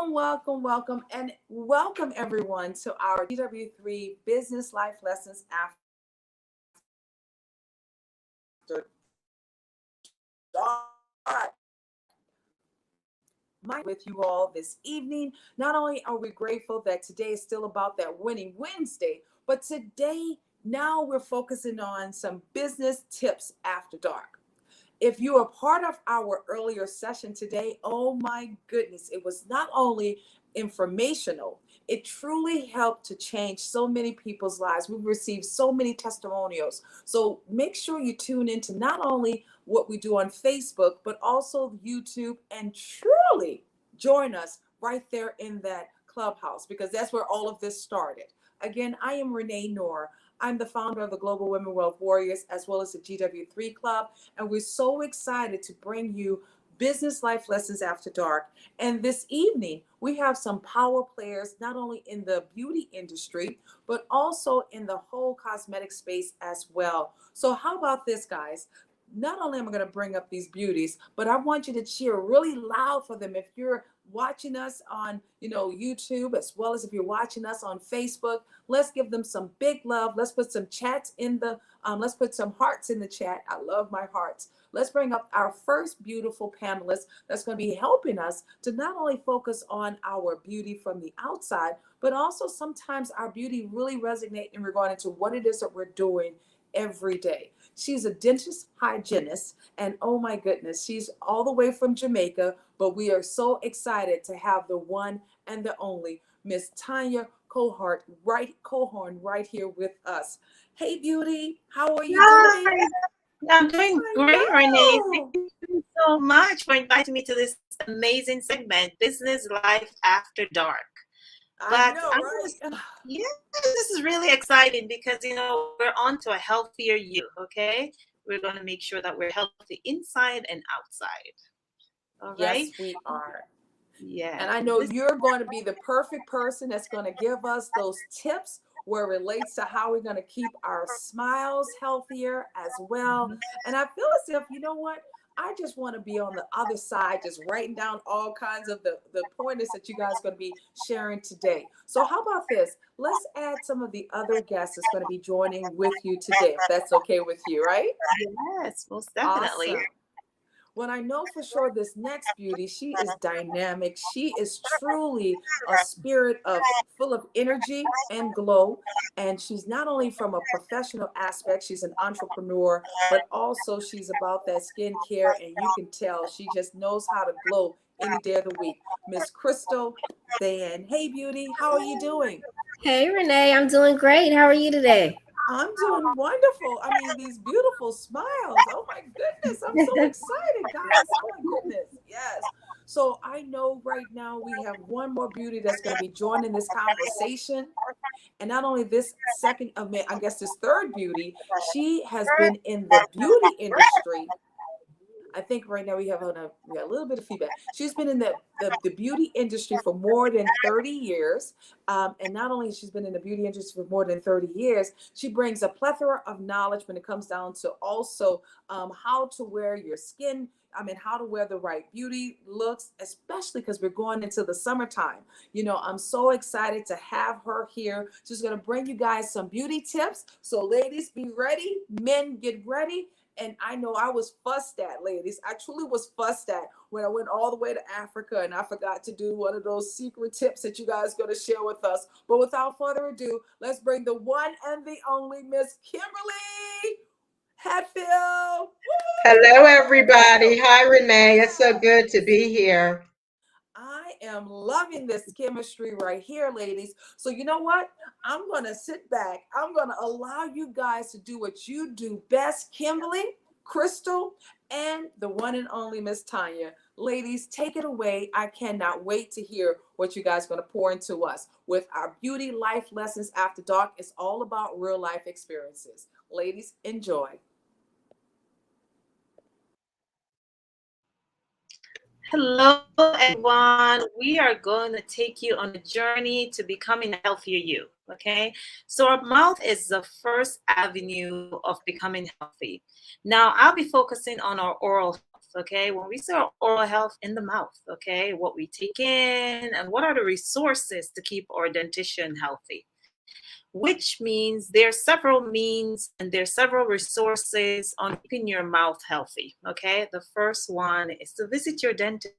And welcome everyone to our GW3 Business Life Lessons After with you all this evening. Not only are we grateful that today is still about that winning Wednesday, but today now we're focusing on some business tips after dark. If you are part of our earlier session today, oh my goodness, it was not only informational, it truly helped to change so many people's lives. We've received so many testimonials. So make sure you tune into not only what we do on Facebook, but also YouTube, and truly join us right there in that clubhouse, because that's where all of this started. Again, I am Renee Noor. I'm the founder of the Global Women Wealth Warriors, as well as the GW3 Club, and we're so excited to bring you Business Life Lessons After Dark. And this evening, we have some power players, not only in the beauty industry, but also in the whole cosmetic space as well. So how about this, guys? Not only am I going to bring up these beauties, but I want you to cheer really loud for them. If you're watching us on, YouTube, as well as if you're watching us on Facebook, let's give them some big love. Let's put some chats in the, let's put some hearts in the chat. I love my hearts. Let's bring up our first beautiful panelist that's going to be helping us to not only focus on our beauty from the outside, but also sometimes our beauty really resonate in regard to what it is that we're doing every day. She's a dentist hygienist, and oh my goodness, she's all the way from Jamaica, but we are so excited to have the one and the only Miss Tanya Cohorn right here with us. Hey beauty, how are you doing? Hi, I'm doing great, Renee. Thank you so much for inviting me to this amazing segment, Business Life After Dark. I know, right? Yeah, this is really exciting because, we're on to a healthier you, okay? We're going to make sure that we're healthy inside and outside. All right? Yes, we are. Yeah. And I know you're going to be the perfect person that's going to give us those tips where it relates to how we're going to keep our smiles healthier as well. And I feel as if, you know what? I just want to be on the other side, just writing down all kinds of the pointers that you guys are going to be sharing today. So how about this? Let's add some of the other guests that's going to be joining with you today, if that's okay with you, right? Yes, most definitely. Awesome. When I know for sure this next beauty, she is dynamic. She is truly a spirit of full of energy and glow. And she's not only from a professional aspect, she's an entrepreneur, but also she's about that skincare. And you can tell she just knows how to glow any day of the week. Miss Crystal Then. Hey beauty, how are you doing? Hey Renee, I'm doing great. How are you today? I'm doing wonderful. I mean, these beautiful smiles. Oh my goodness. I'm so excited, guys. Oh my goodness. Yes. So I know right now we have one more beauty that's going to be joining this conversation. And not only this second, I guess this third beauty, she has been in the beauty industry. I think right now we have a little bit of feedback. She's been in the beauty industry for more than 30 years. And not only has she been in the beauty industry for more than 30 years, she brings a plethora of knowledge when it comes down to also how to wear your skin. How to wear the right beauty looks, especially because we're going into the summertime. I'm so excited to have her here. She's going to bring you guys some beauty tips. So ladies, be ready. Men, get ready. And I know I was fussed at, ladies. I truly was fussed at when I went all the way to Africa and I forgot to do one of those secret tips that you guys going to share with us. But without further ado, let's bring the one and the only Miss Kimberly Hatfield. Hello, everybody. Hi, Renee. It's so good to be here. I am loving this chemistry right here, ladies. So you know what? I'm going to sit back. I'm going to allow you guys to do what you do best, Kimberly, Crystal, and the one and only Miss Tanya. Ladies, take it away. I cannot wait to hear what you guys are going to pour into us with our Beauty Life Lessons After Dark. It's all about real life experiences. Ladies, enjoy. Hello, everyone. We are going to take you on a journey to becoming a healthier you, okay? So our mouth is the first avenue of becoming healthy. Now, I'll be focusing on our oral health, okay? When we say oral health, in the mouth, okay? What we take in and what are the resources to keep our dentition healthy, which means there's several means and there's several resources on keeping your mouth healthy, okay? The first one is to visit your dentist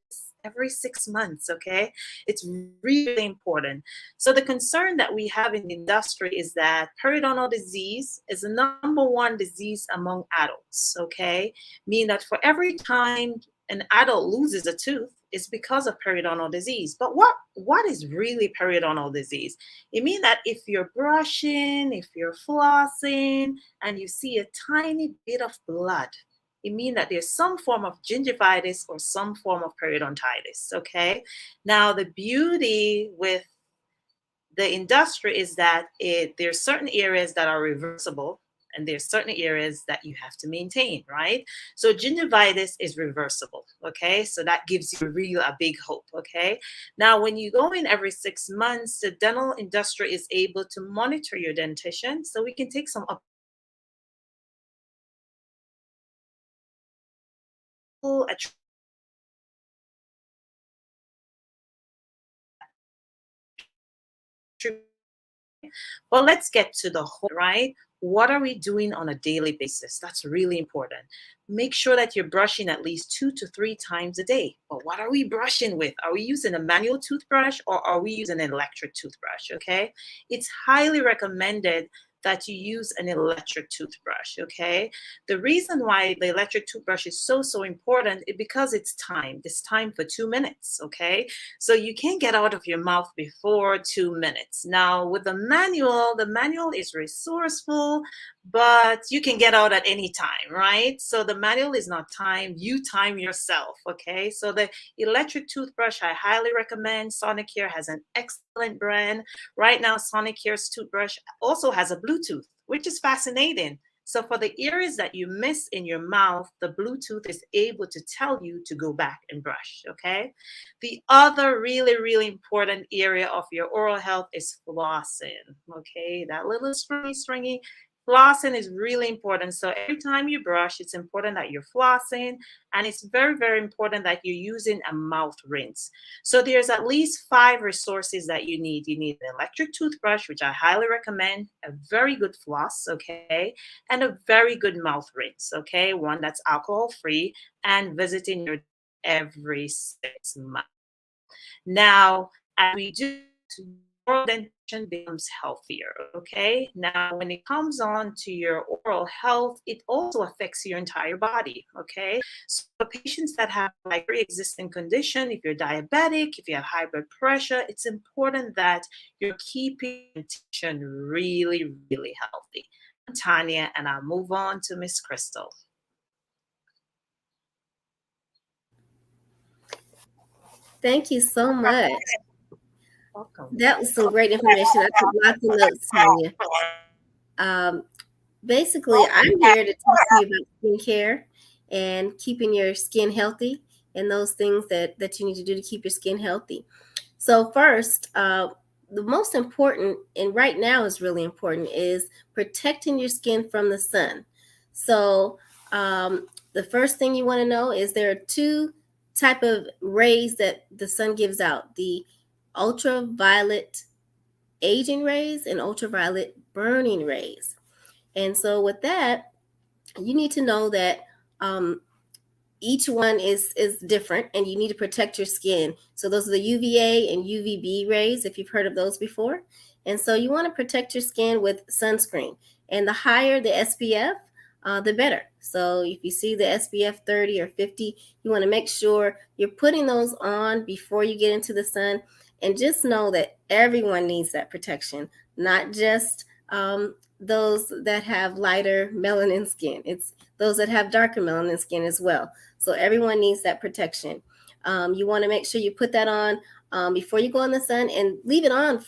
every 6 months, okay? It's really important. So the concern that we have in the industry is that periodontal disease is the number one disease among adults, okay? Meaning that for every time an adult loses a tooth, it's because of periodontal disease. But what is really periodontal disease? It means that if you're brushing, if you're flossing, and you see a tiny bit of blood, it means that there's some form of gingivitis or some form of periodontitis, okay? Now, the beauty with the industry is that there's certain areas that are reversible and there's certain areas that you have to maintain, right? So gingivitis is reversible, okay? So that gives you a big hope, okay? Now, when you go in every 6 months, the dental industry is able to monitor your dentition so we can take some Well, let's get to the whole, right? What are we doing on a daily basis? That's really important. Make sure that you're brushing at least 2 to 3 times a day. But what are we brushing with? Are we using a manual toothbrush or are we using an electric toothbrush? Okay. It's highly recommended that you use an electric toothbrush, okay? The reason why the electric toothbrush is so important is because it's time. It's time for 2 minutes, okay? So you can't get out of your mouth before 2 minutes. Now, with the manual is resourceful, but you can get out at any time, right? So the manual is not timed, you time yourself, okay? So the electric toothbrush, I highly recommend. Sonicare has an excellent brand. Right now, Sonicare's toothbrush also has a Bluetooth, which is fascinating. So for the areas that you miss in your mouth, the Bluetooth is able to tell you to go back and brush, okay? The other really important area of your oral health is flossing, okay? That little stringy. Flossing is really important. So every time you brush, it's important that you're flossing, and it's very important that you're using a mouth rinse. So there's at least 5 resources that you need. You need an electric toothbrush, which I highly recommend, a very good floss, okay, and a very good mouth rinse, okay, one that's alcohol-free, and visiting your every 6 months. Now, as we do, oral dentition becomes healthier, okay? Now, when it comes on to your oral health, it also affects your entire body, okay? So for patients that have like pre-existing condition, if you're diabetic, if you have high blood pressure, it's important that you're keeping dentition really healthy. I'm Tanya, and I'll move on to Miss Crystal. Thank you so much. Welcome. That was some great information. I took lots of notes, Tanya. Basically, I'm here to talk to you about skincare and keeping your skin healthy and those things that you need to do to keep your skin healthy. So first, the most important, and right now is really important, is protecting your skin from the sun. So the first thing you want to know is there are 2 type of rays that the sun gives out: the ultraviolet aging rays and ultraviolet burning rays. And so with that, you need to know that each one is different, and you need to protect your skin. So those are the UVA and UVB rays, if you've heard of those before. And so you want to protect your skin with sunscreen. And the higher the SPF, the better. So if you see the SPF 30 or 50, you want to make sure you're putting those on before you get into the sun. And just know that everyone needs that protection, not just those that have lighter melanin skin. It's those that have darker melanin skin as well. So everyone needs that protection. You want to make sure you put that on before you go in the sun, and leave it on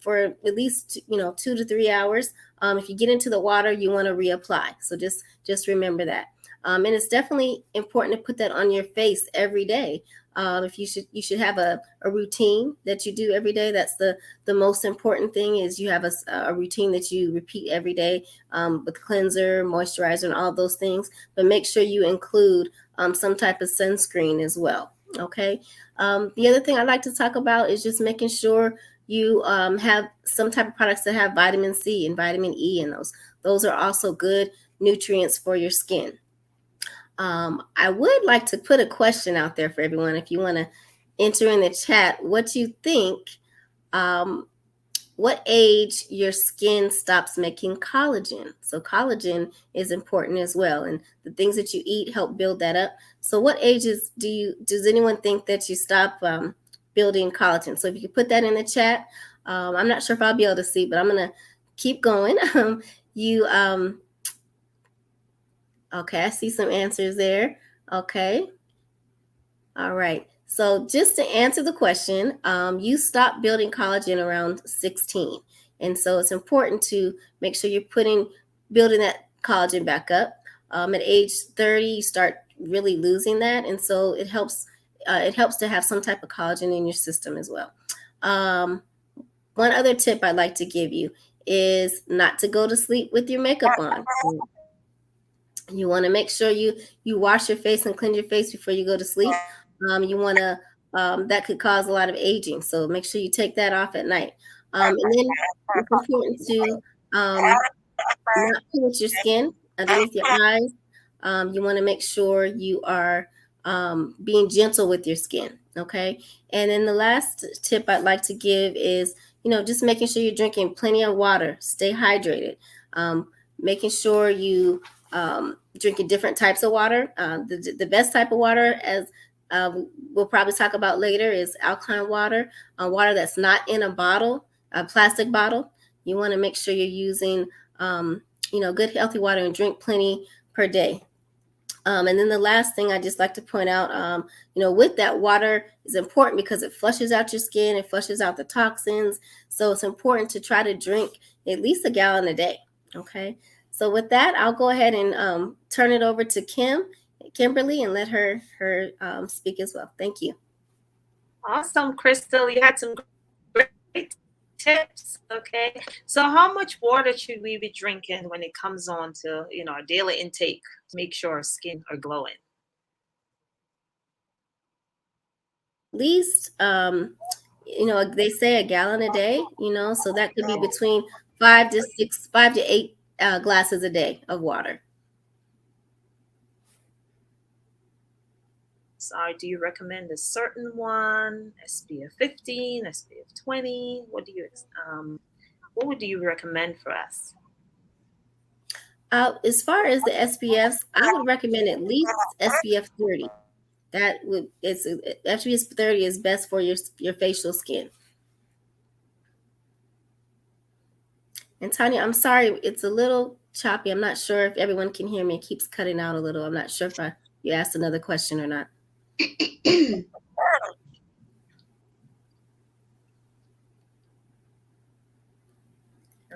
for at least 2 to 3 hours. If you get into the water, you want to reapply. So just remember that. And it's definitely important to put that on your face every day. If you should have a routine that you do every day. That's the most important thing, is you have a routine that you repeat every day with cleanser, moisturizer, and all those things. But make sure you include some type of sunscreen as well. Okay. The other thing I'd like to talk about is just making sure you have some type of products that have vitamin C and vitamin E in those. Those are also good nutrients for your skin. I would like to put a question out there for everyone. If you want to enter in the chat, what you think, what age your skin stops making collagen. So collagen is important as well, and the things that you eat help build that up. So what ages does anyone think that you stop building collagen? So if you could put that in the chat. I'm not sure if I'll be able to see, but I'm gonna keep going. Okay, I see some answers there. Okay. All right. So just to answer the question, you stop building collagen around 16. And so it's important to make sure you're building that collagen back up. At age 30, you start really losing that. And so it helps to have some type of collagen in your system as well. One other tip I'd like to give you is not to go to sleep with your makeup on. You want to make sure you wash your face and cleanse your face before you go to sleep. You want to that could cause a lot of aging, so make sure you take that off at night. And then it's important to not pinch your skin underneath your eyes. You want to make sure you are being gentle with your skin. Okay. And then the last tip I'd like to give is, just making sure you're drinking plenty of water. Stay hydrated. Making sure you drinking different types of water. The best type of water, as we'll probably talk about later, is alkaline water, water that's not in a bottle, a plastic bottle. You want to make sure you're using, good healthy water and drink plenty per day. And then the last thing I just like to point out, with that, water is important because it flushes out your skin, it flushes out the toxins. So it's important to try to drink at least a gallon a day. Okay. So with that, I'll go ahead and turn it over to Kimberly, and let her speak as well. Thank you. Awesome, Crystal. You had some great tips. Okay. So how much water should we be drinking when it comes on to, our daily intake to make sure our skin are glowing? At least, they say a gallon a day, so that could be between 5 to 8 glasses a day of water. So do you recommend a certain one, SPF 15, SPF 20? What would you recommend for us? As far as the SPFs, I would recommend at least SPF 30. SPF 30 is best for your facial skin. And Tanya, I'm sorry, it's a little choppy. I'm not sure if everyone can hear me. It keeps cutting out a little. I'm not sure if you asked another question or not.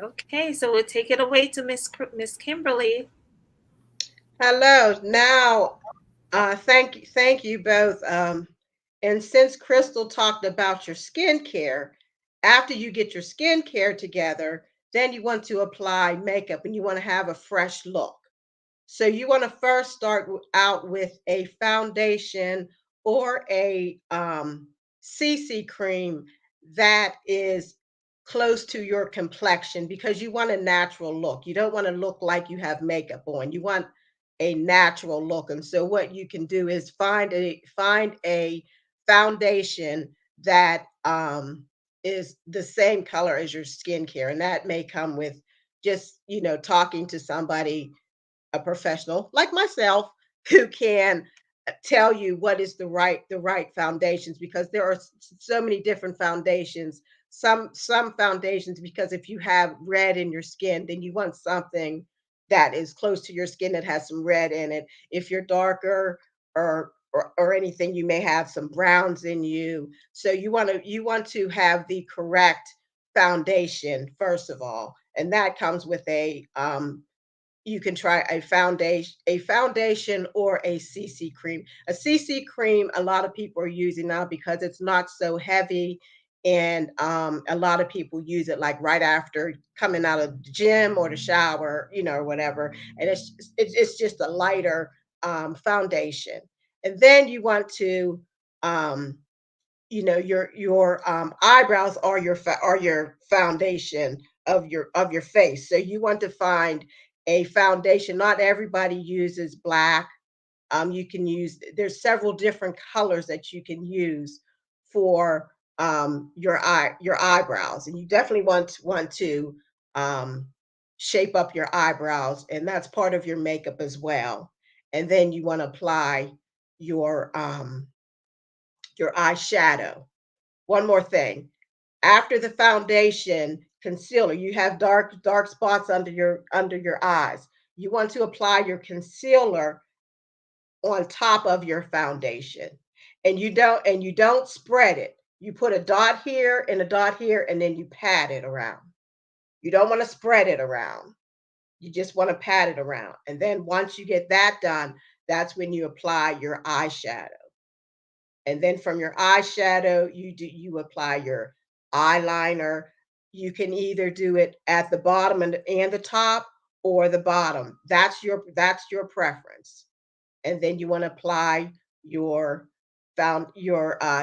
Okay, so we'll take it away to Miss Kimberly. Hello. Now, thank you both. And since Crystal talked about your skincare, after you get your skincare together, then you want to apply makeup and you want to have a fresh look. So you want to first start out with a foundation or a CC cream that is close to your complexion, because you want a natural look. You don't want to look like you have makeup on. You want a natural look. And so what you can do is find a foundation that is the same color as your skincare. And that may come with just, talking to somebody, a professional like myself, who can tell you what is the right foundations, because there are so many different foundations. Some foundations, because if you have red in your skin, then you want something that is close to your skin that has some red in it. If you're darker or anything, you may have some browns in you. So you want to have the correct foundation first of all, and that comes with you can try a foundation or a CC cream. A CC cream, a lot of people are using now because it's not so heavy, and a lot of people use it like right after coming out of the gym or the shower, or whatever. And it's just a lighter foundation. And then you want to, your eyebrows are your foundation of your face. So you want to find a foundation. Not everybody uses black. You can use, there's several different colors that you can use for your eyebrows, and you definitely want to shape up your eyebrows, and that's part of your makeup as well. And then you want to apply your eyeshadow. One more thing. After the foundation, concealer, you have dark spots under your eyes. You want to apply your concealer on top of your foundation. And you don't spread it. You put a dot here and a dot here, and then you pat it around. You don't want to spread it around. You just want to pat it around. And then once you get that done, that's when you apply your eyeshadow. And then from your eyeshadow, you apply your eyeliner. You can either do it at the bottom and the top, or the bottom. That's your preference. And then you want to apply your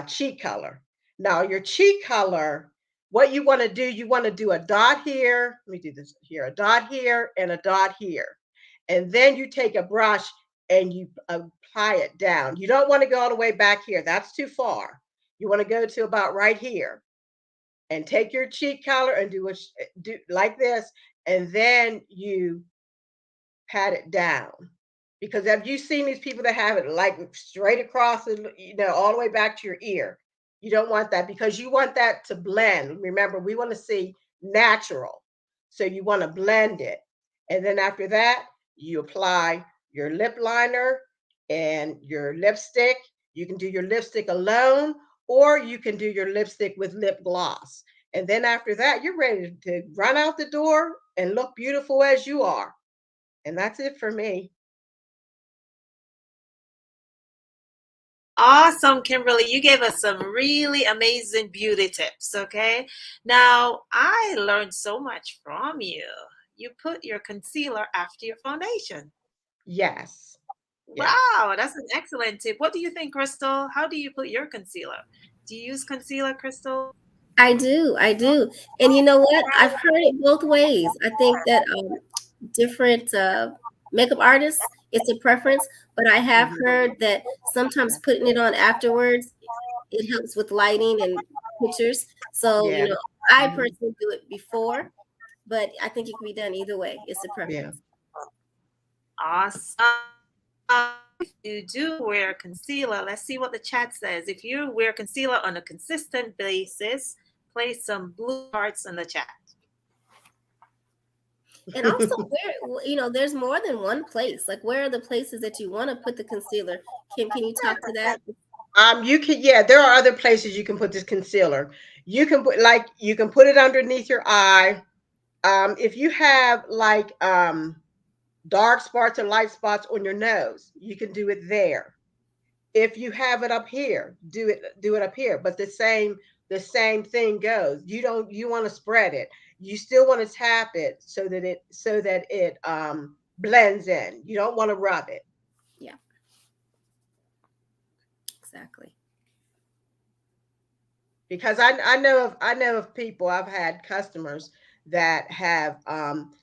cheek color. Now your cheek color, what you want to do a dot here. Let me do this here, a dot here and a dot here. And then you take a brush and you apply it down. You don't want to go all the way back here. That's too far. You want to go to about right here and take your cheek color and do like this, and then you pat it down. Because have you seen these people that have it like straight across, all the way back to your ear? You don't want that, because you want that to blend. Remember, we want to see natural. So you want to blend it. And then after that, you apply your lip liner and your lipstick. You can do your lipstick alone, or you can do your lipstick with lip gloss. And then after that, you're ready to run out the door and look beautiful as you are. And that's it for me. Awesome, Kimberly. You gave us some really amazing beauty tips. Okay. Now, I learned so much from you. You put your concealer after your foundation. Yes. Yes. Wow, that's an excellent tip. What do you think, Crystal? How do you put your concealer? Do you use concealer, Crystal? I do, I do. And you know what? I've heard it both ways. I think that different makeup artists, it's a preference, but I have heard that sometimes putting it on afterwards, it helps with lighting and pictures. So, Yeah. I personally do it before, but I think it can be done either way. It's a preference. Awesome. If you do wear concealer, let's see what the chat says. If you wear concealer on a consistent basis, place some blue hearts in the chat. And also, where there's more than one place. Like, where are the places that you want to put the concealer? Kim, can you talk to that? There are other places you can put this concealer. You can put it underneath your eye. If you have dark spots or light spots on your nose, you can do it there. If you have it up here, do it up here. But the same thing goes. You want to spread it. You still want to tap it so that it blends in. You don't want to rub it. Yeah. Exactly. Because I know of people, I've had customers that have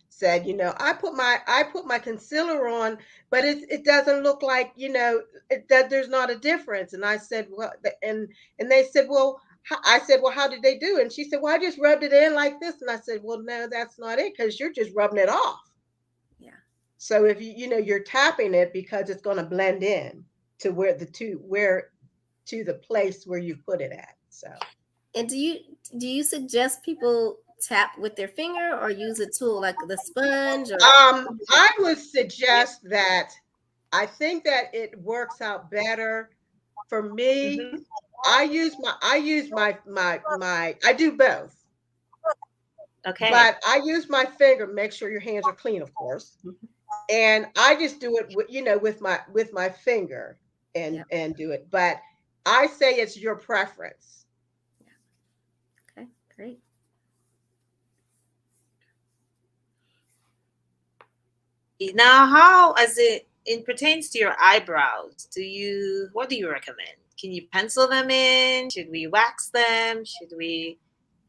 said, I put my concealer on, but it doesn't look like, that there's not a difference. And I said, well, and they said, well, I said, well, how did they do it? And she said, well, I just rubbed it in like this. And I said, well, no, that's not it, because you're just rubbing it off. Yeah. So if you're tapping it, because it's going to blend in to to the place where you put it at. So. And do you suggest people tap with their finger or use a tool like the sponge? Or I would suggest that. I think that it works out better for me. Mm-hmm. I do both. Okay. But I use my finger. Make sure your hands are clean, of course. And I just do it with my finger and do it. But I say it's your preference. Okay, great. Now, how is it it pertains to your eyebrows, what do you recommend? Can you pencil them in? Should we wax them? Should we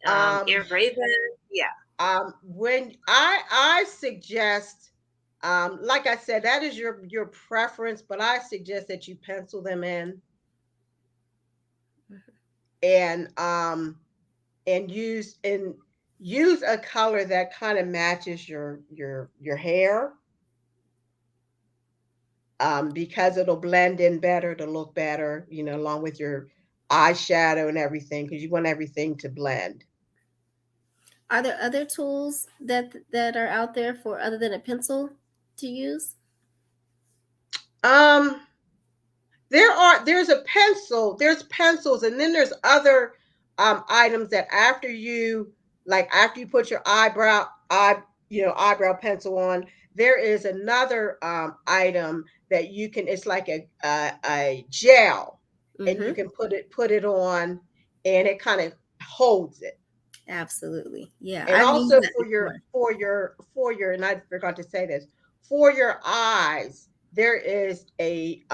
air braid them? Yeah. When I suggest, like I said, that is your preference, but I suggest that you pencil them in and use a color that kind of matches your hair, because it'll blend in better, to look better, along with your eyeshadow and everything, because you want everything to blend. Are there other tools that are out there for other than a pencil to use? There's a pencil, there's pencils, and then there's other items that after you put your eyebrow pencil on, there is another item that you can, it's like a gel, and you can put it on, and it kind of holds it. Absolutely. Yeah. And also for your, and I forgot to say this, for your eyes, there is a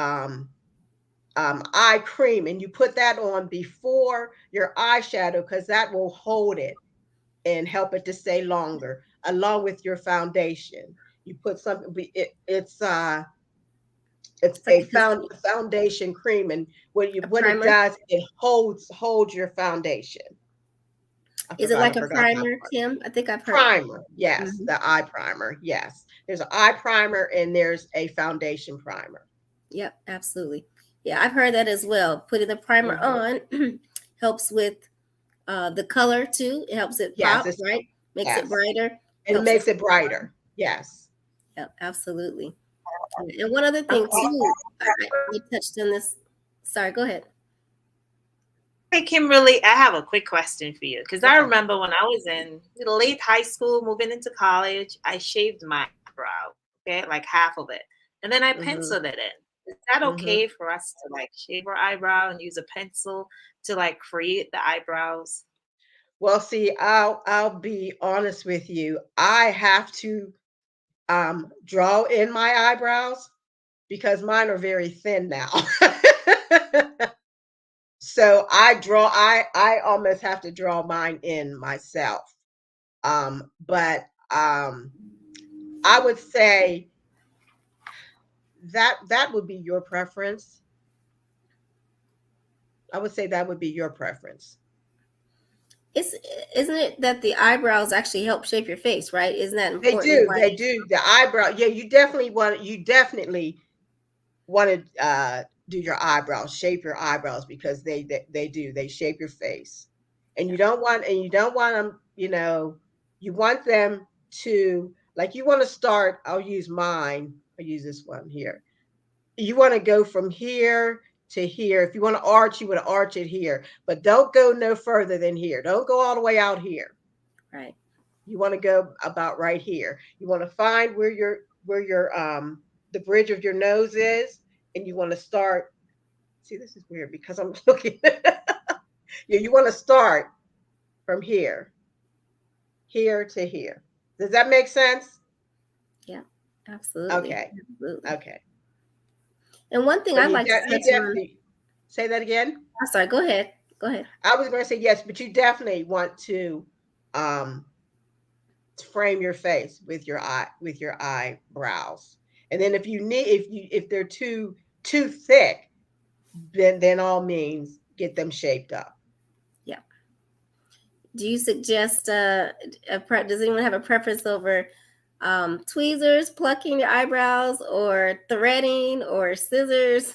eye cream, and you put that on before your eyeshadow, because that will hold it and help it to stay longer, along with your foundation. You put something, it's a foundation cream, and what it does, it holds your foundation. Is it like a primer, Kim? I think I've heard primer. Yes, the eye primer. Yes, there's an eye primer and there's a foundation primer. Yep, absolutely. Yeah, I've heard that as well. Putting the primer on helps with the color too. It helps it pop, right? Makes it brighter. And it makes it brighter. Yes. Yep, absolutely. And one other thing too, I touched on this. Sorry, go ahead. Hey, Kimberly, I have a quick question for you, because I remember when I was in late high school, moving into college, I shaved my eyebrow, okay, like half of it, and then I penciled it in. Is that okay for us to like shave our eyebrow and use a pencil to like create the eyebrows? Well, see, I'll be honest with you. I have to draw in my eyebrows because mine are very thin now. So I almost have to draw mine in myself. But I would say that would be your preference. I would say that would be your preference. Isn't it that the eyebrows actually help shape your face, right? Isn't that important? They do. The eyebrow, yeah, you definitely want to do your eyebrows, shape your eyebrows, because they shape your face. And you don't want them, you want them to, like, you want to start, I'll use this one here. You want to go from here to here. If you want to arch, you would arch it here, but don't go no further than here. Don't go all the way out here. Right. You want to go about right here. You want to find where your the bridge of your nose is, and you want to start. See, this is weird because I'm looking. Yeah, you want to start from here to here. Does that make sense? Yeah, absolutely. Okay. Absolutely. Okay. And one thing I'd like to say that again. I'm sorry. Go ahead. I was going to say yes, but you definitely want to frame your face with your eyebrows. And then if they're too thick, then all means get them shaped up. Yeah. Do you suggest does anyone have a preference over tweezers, plucking your eyebrows, or threading, or scissors?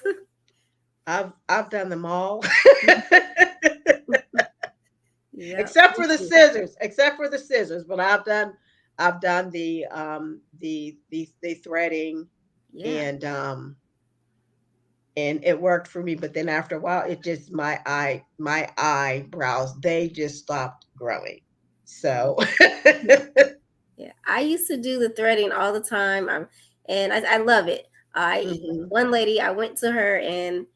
I've done them all. Yep. Except for the scissors, but I've done the threading, and it worked for me. But then after a while, it just my eyebrows, they just stopped growing. So yeah, I used to do the threading all the time, and I love it. One lady, I went to her and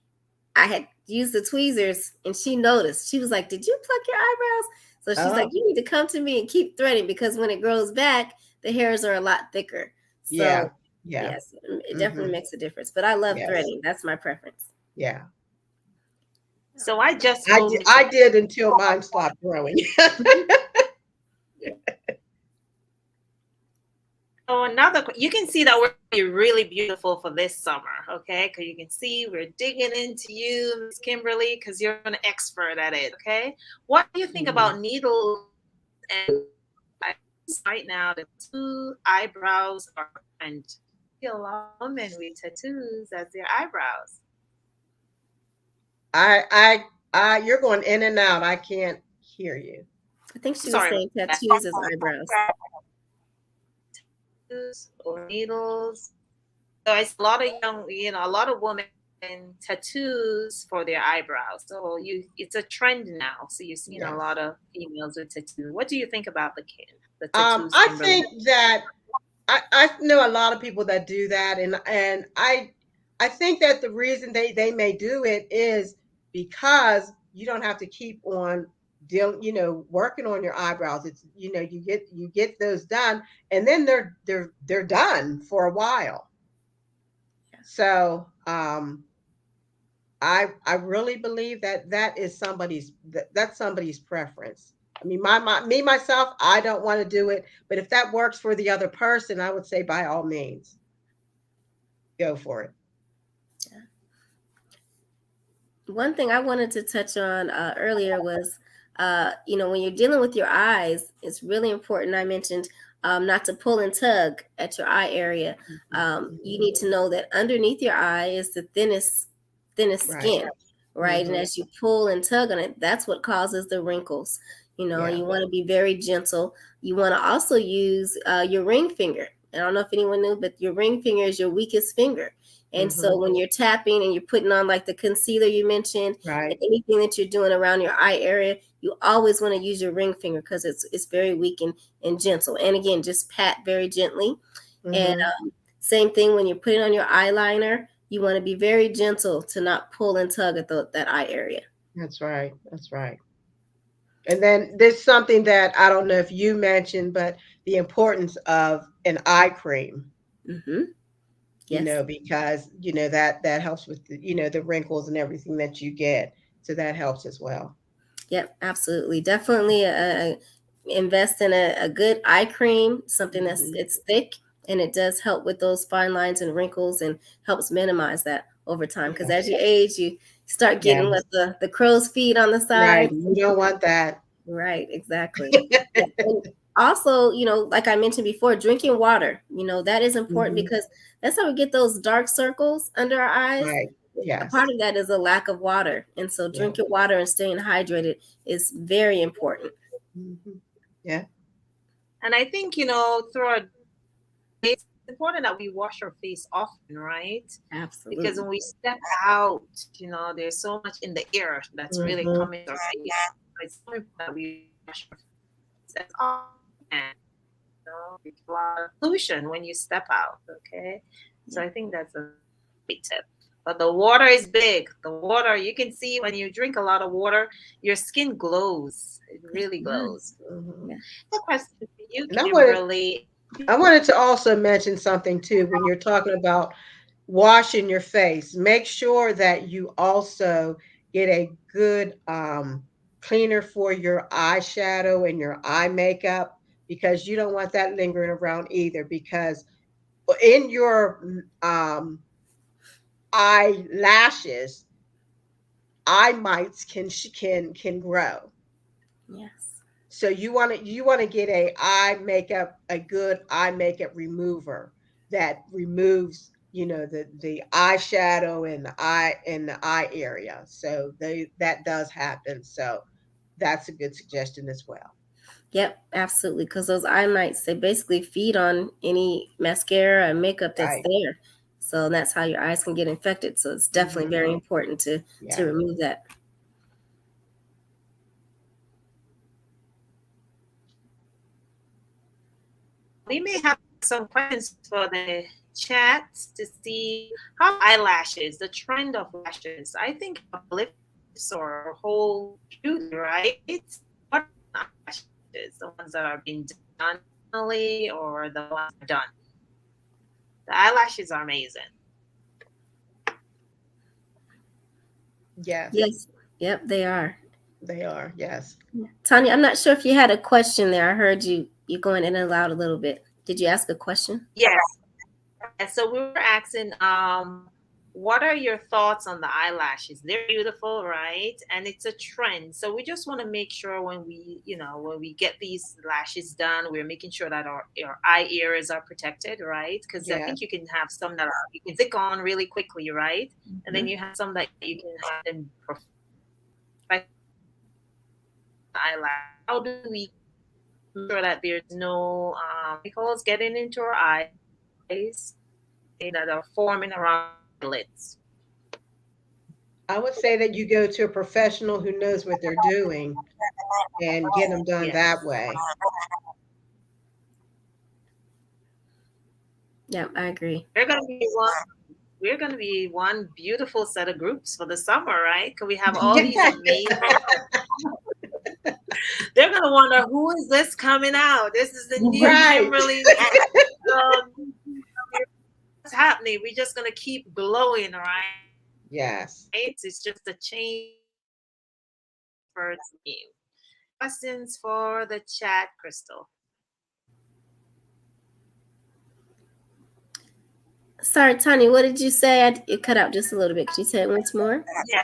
I had used the tweezers, and she noticed. She was like, "Did you pluck your eyebrows?" So she's like, "You need to come to me and keep threading, because when it grows back, the hairs are a lot thicker." So Yeah. Yes, it definitely makes a difference. But I love Yes. threading. That's my preference. Yeah. So I just I did until mine stopped growing. So you can see that we're really beautiful for this summer, okay? Because you can see we're digging into you, Miss Kimberly, because you're an expert at it, okay? What do you think about needles? And right now, the 2 eyebrows are, and a lot of women with tattoos as their eyebrows. You're going in and out. I can't hear you. I think she was Sorry. saying tattoos as eyebrows. Tattoos or needles. So it's a lot of a lot of women tattoos for their eyebrows. So it's a trend now. So you're seeing a lot of females with tattoos. What do you think about the tattoos? I Kimberly? think that I know a lot of people that do that, and I think that the reason they may do it is because you don't have to keep on working on your eyebrows. It's you get those done, and then they're done for a while. So I really believe that is that's somebody's preference. I mean, me myself, I don't want to do it, but if that works for the other person, I would say by all means, go for it. Yeah. One thing I wanted to touch on earlier was, when you're dealing with your eyes, it's really important. I mentioned not to pull and tug at your eye area. You need to know that underneath your eye is the thinnest skin, right? And as you pull and tug on it, that's what causes the wrinkles. You want to be very gentle. You want to also use your ring finger. I don't know if anyone knew, but your ring finger is your weakest finger. And so when you're tapping and you're putting on like the concealer you mentioned, and anything that you're doing around your eye area, you always want to use your ring finger because it's very weak and gentle. And again, just pat very gently. And same thing when you're putting on your eyeliner, you want to be very gentle to not pull and tug at that eye area. That's right. That's right. And then there's something that I don't know if you mentioned, but the importance of an eye cream. Yes. Because that helps with the wrinkles and everything that you get. So that helps as well. Yep, absolutely. Definitely invest in a good eye cream, something it's thick, and it does help with those fine lines and wrinkles and helps minimize that over time. Because as you age, you start getting with the crow's feet on the side. Right. You don't want that. Right, exactly. And also, like I mentioned before, drinking water, that is important because that's how we get those dark circles under our eyes. Right. A part of that is a lack of water. And so drinking water and staying hydrated is very important. Yeah. And I think, it's important that we wash our face often, right? Absolutely. Because when we step out, there's so much in the air that's really coming to our face. It's important that we wash our face often. It's a lot of pollution when you step out, okay? So I think that's a big tip. But the water is big. The water, you can see when you drink a lot of water, your skin glows. It really glows. The question for you, Kimberly. I wanted to also mention something too when you're talking about washing your face. Make sure that you also get a good cleaner for your eyeshadow and your eye makeup, because you don't want that lingering around either, because in your eyelashes, eye mites can grow. Yes. So you want to get a good eye makeup remover that removes the eyeshadow and the eye area. So that does happen. So that's a good suggestion as well. Yep, absolutely. Because those eye mites, they basically feed on any mascara and makeup that's there. So that's how your eyes can get infected. So it's definitely very important to remove that. We may have some questions for the chat to see how eyelashes, the trend of lashes. I think lips or whole beauty, right? What are eyelashes? The ones that are being done or the ones that are done? The eyelashes are amazing. Yes, Yes. Yep, they are. they are. Yes. Tanya, I'm not sure if you had a question there. I heard you going in and out a little bit. Did you ask a question? Yes. And so we were asking, what are your thoughts on the eyelashes? They're beautiful, right? And it's a trend. So we just want to make sure when we get these lashes done, we're making sure that our eye areas are protected, right? Because I Yes. think you can have some that you can stick on really quickly, right? And then you have some that you can have them perfect eyelash. How do we make sure that there's no chemicals getting into our eyes that are forming around the lids? I would say that you go to a professional who knows what they're doing and get them done Yes. that way. Yeah, I agree. We're gonna be one beautiful set of groups for the summer, right? Because we have all these amazing. They're gonna wonder who is this coming out. This is the new Right. Kimberly. What's happening? We're just gonna keep glowing, right? Yes. It's just a change for you. Questions for the chat, Crystal? Sorry, Tanya, what did you say? It cut out just a little bit. Could you say it once more? Yeah.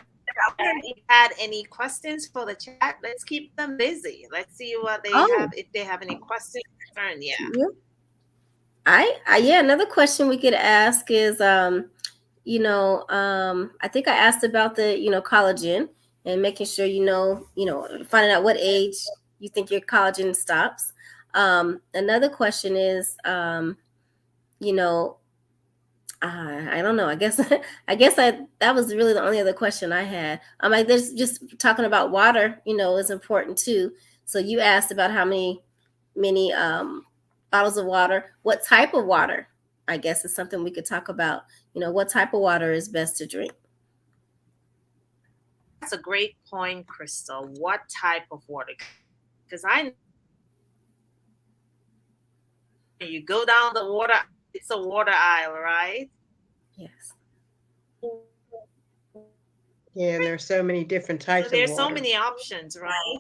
If you had any questions for the chat, let's keep them busy. Let's see what they have. If they have any questions, yeah. Yeah, another question we could ask is, I think I asked about the, collagen and making sure, finding out what age you think your collagen stops. Another question is, I don't know. I guess that was really the only other question I had. Like there's just talking about water, is important too. So you asked about how many bottles of water. What type of water? I guess is something we could talk about. What type of water is best to drink? That's a great point, Crystal. What type of water? Because you go down the water, it's a water aisle, right? Yes. Yeah, and there's so many different types of water. There's so many options, right?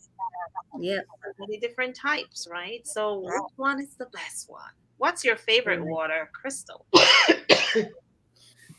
Yeah. Many different types, right? So which one is the best one? What's your favorite water, Crystal?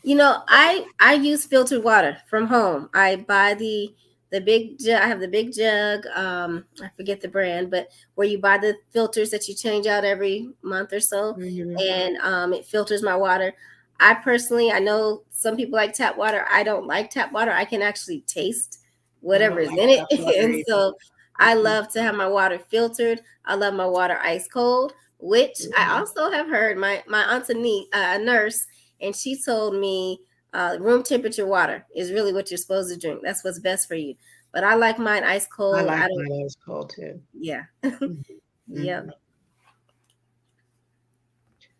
I use filtered water from home. I buy the big jug. I have the big jug. I forget the brand, but where you buy the filters that you change out every month or so, and it filters my water. I personally, I know some people like tap water. I don't like tap water. I can actually taste whatever is in it, and so I love to have my water filtered. I love my water ice cold, which I also have heard my aunt a nurse, and she told me room temperature water is really what you're supposed to drink. That's what's best for you. But I like mine ice cold. I like mine ice cold too. Yeah. Yeah.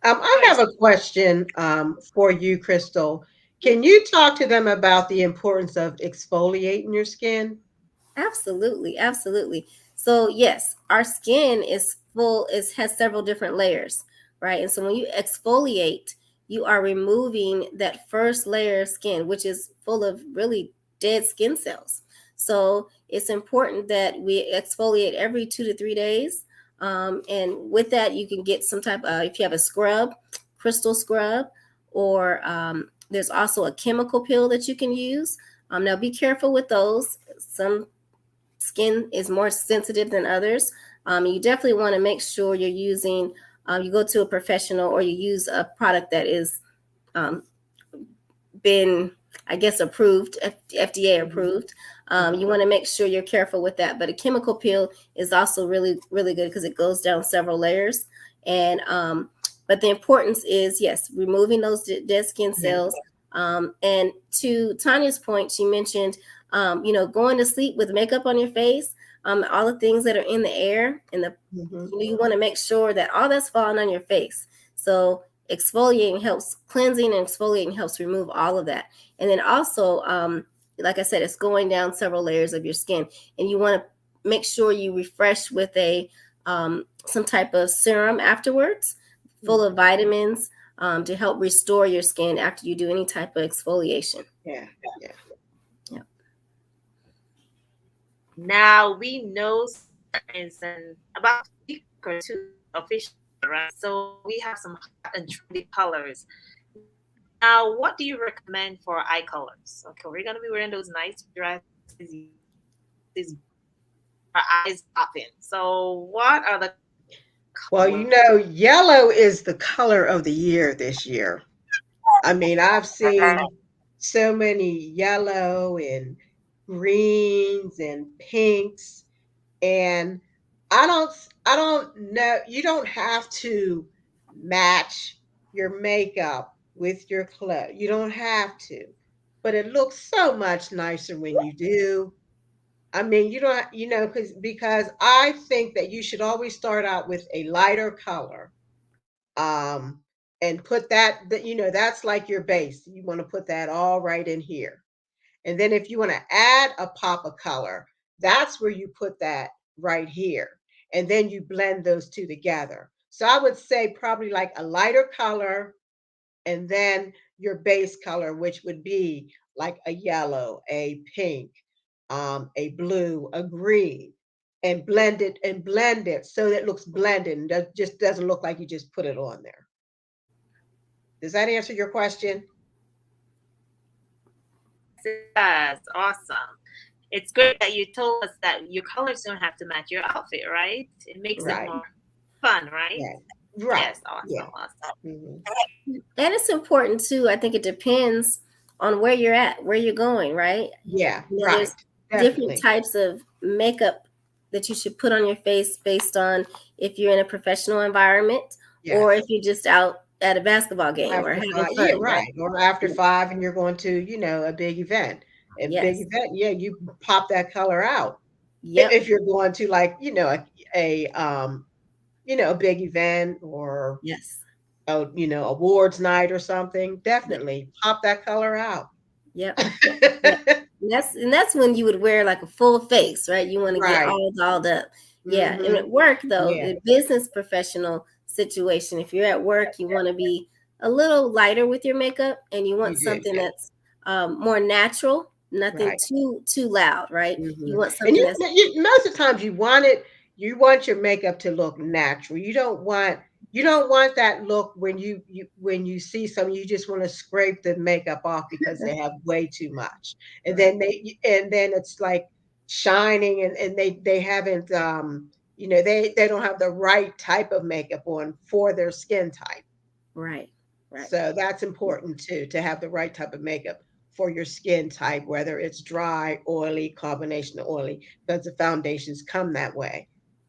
I have a question for you, Crystal. Can you talk to them about the importance of exfoliating your skin? Absolutely. So yes, our skin is has several different layers, right? And so when you exfoliate, you are removing that first layer of skin, which is full of really dead skin cells. So it's important that we exfoliate every 2 to 3 days. And with that, you can get some type of, if you have a scrub, crystal scrub, or there's also a chemical peel that you can use. Now be careful with those. Some skin is more sensitive than others. You definitely want to make sure you're using, you go to a professional or you use a product that is been, I guess, approved, FDA approved. You want to make sure you're careful with that. But a chemical peel is also really, really good because it goes down several layers. And but the importance is, yes, removing those dead skin cells. And to Tanya's point, she mentioned, going to sleep with makeup on your face, all the things that are in the air, and you want to make sure that all that's falling on your face. So exfoliating helps, cleansing and exfoliating helps remove all of that. And then also, like I said, it's going down several layers of your skin, and you want to make sure you refresh with some type of serum afterwards, full of vitamins, to help restore your skin after you do any type of exfoliation. Yeah. Yeah. Now we know is in about a week or two official, right? So we have some hot and trendy colors. Now, what do you recommend for eye colors? Okay, we're gonna be wearing those nice dresses, these our eyes popping. So, what are the Well, colors? yellow is the color of the year this year. I mean, I've seen so many yellow and greens and pinks, and I don't know, you don't have to match your makeup with your clothes. You don't have to. But it looks so much nicer when you do. I mean, you don't, because I think that you should always start out with a lighter color, um, and put that, that's like your base. You want to put that all right in here. And then if you want to add a pop of color, that's where you put that right here. And then you blend those two together. So I would say probably like a lighter color and then your base color, which would be like a yellow, a pink, a blue, a green, and blend it so that it looks blended and just doesn't look like you just put it on there. Does that answer your question? That's awesome. It's great that you told us that your colors don't have to match your outfit, right? It makes it Right. more fun, right? Yeah. Right. Yes, awesome, Yeah. awesome. And it's important too. I think it depends on where you're at, where you're going, right? Yeah. You know, Right. there's Definitely. different types of makeup that you should put on your face based on if you're in a professional environment or if you're just out at a basketball game or After having 5, fun, yeah, right? right. Or after 5 and you're going to, a big event. A big Yes. event, yeah, you pop that color out. Yep. If you're going to like, a big event or Yes. awards night or something, definitely pop that color out. Yep. Yep. And that's when you would wear like a full face, right? You want to get Right. all dolled up. Yeah. And Mhm. at work though, Yeah. the business professional situation, if you're at work, you want to be a little lighter with your makeup and you want You do, something yeah. that's more natural, nothing Right. too loud, right? You Mhm. want And something that's most of the times you want your makeup to look natural. You don't want that look when you see something, you just want to scrape the makeup off because they have way too much. And right. then it's like shining and they haven't they don't have the right type of makeup on for their skin type. Right. Right. So that's important too, to have the right type of makeup for your skin type, whether it's dry, oily, combination of oily, because the foundations come that way.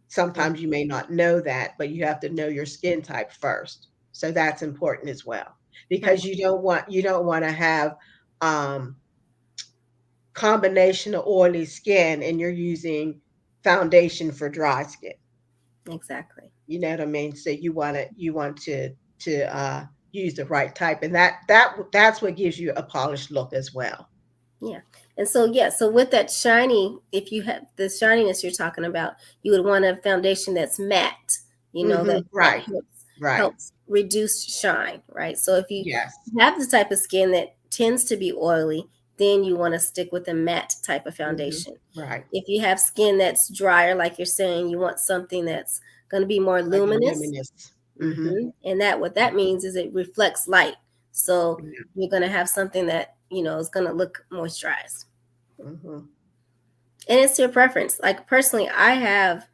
Sometimes you may not know that, but you have to know your skin type first. So that's important as well, because Right. you don't want to have um, combination of oily skin and you're using foundation for dry skin. Exactly. You know what I mean? So you want to use the right type, and that's what gives you a polished look as well. Yeah. And so with that shiny, if you have the shininess you're talking about, you would want a foundation that's matte, that Right, right. helps reduce shine, right? So if you Yes. have the type of skin that tends to be oily, then you want to stick with a matte type of foundation. Right. If you have skin that's drier, like you're saying, you want something that's going to be more Like a luminous. luminous. And what that means is it reflects light. So Yeah. you're going to have something that, is going to look moisturized. Mhm. And it's your preference. Like personally, I have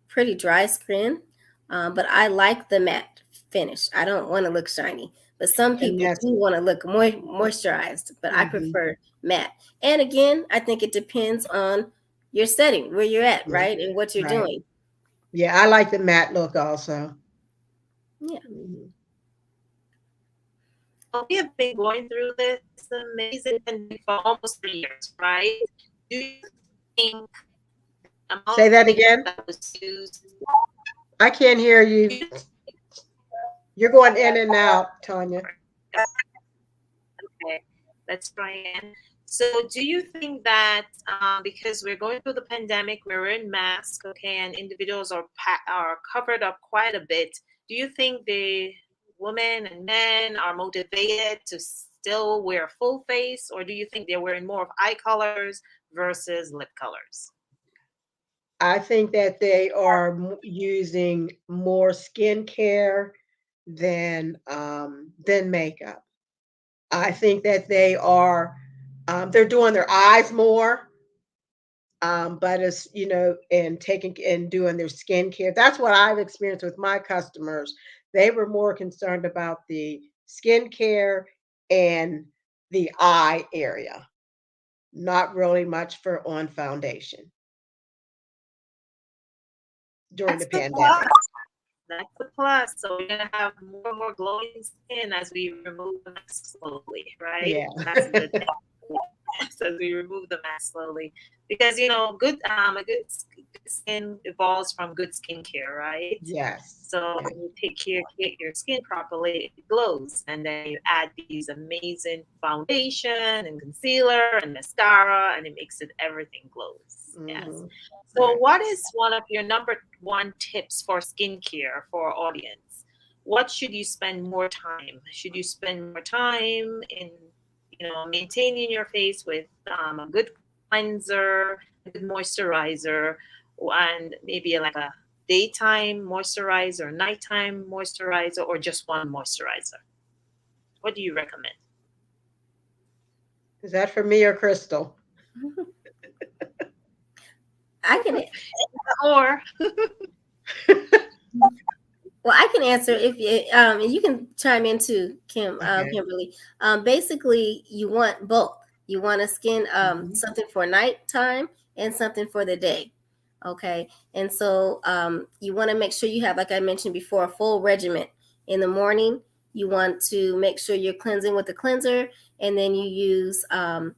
pretty dry skin, but I like the matte finish. I don't want to look shiny. But some And people that's do want to look moisturized, but I Mhm. prefer matte. And again, I think it depends on your setting, where you're at, Yeah. right? And what you're Right. doing. Yeah, I like the matte look also. Yeah. Mhm. We have been going through this amazing pandemic for almost 3 years, right? Do you think the amount Say of that makeup again. that was used? I can't hear you. You're going in and out, Tanya. Okay, let's try again. So, do you think that because we're going through the pandemic, we're wearing masks, okay, and individuals are covered up quite a bit, do you think women and men are motivated to still wear a full face, or do you think they're wearing more of eye colors versus lip colors? I think that they are using more skincare than makeup. I think that they're doing their eyes more, but it's, and taking and doing their skincare. That's what I've experienced with my customers. They were more concerned about the skincare and the eye area, not really much for on foundation during the That's the plus. pandemic. That's the plus. So we're gonna have more and more glowing skin as we remove the mask slowly, right? Yeah. That's a good thing. As we remove the mask slowly, because good a good skin evolves from good skincare, right? Yes. So Yes. when you take care of your skin properly, it glows, and then you add these amazing foundation and concealer and mascara, and it makes it everything glows. Yes. Mhm. So, Right. what is one of your number one tips for skincare for our audience? What should you spend more time? Should you spend more time in, maintaining your face with a good cleanser, a good moisturizer, and maybe like a daytime moisturizer, nighttime moisturizer, or just one moisturizer? What do you recommend? Is that for me or Crystal? I can Or Well, I can answer if you and you can chime in too, Okay. Kimberly. Basically, you want both. You want a skin Mhm. something for nighttime and something for the day. Okay, and so you want to make sure you have, like I mentioned before, a full regimen. In the morning, you want to make sure you're cleansing with the cleanser, and then you use a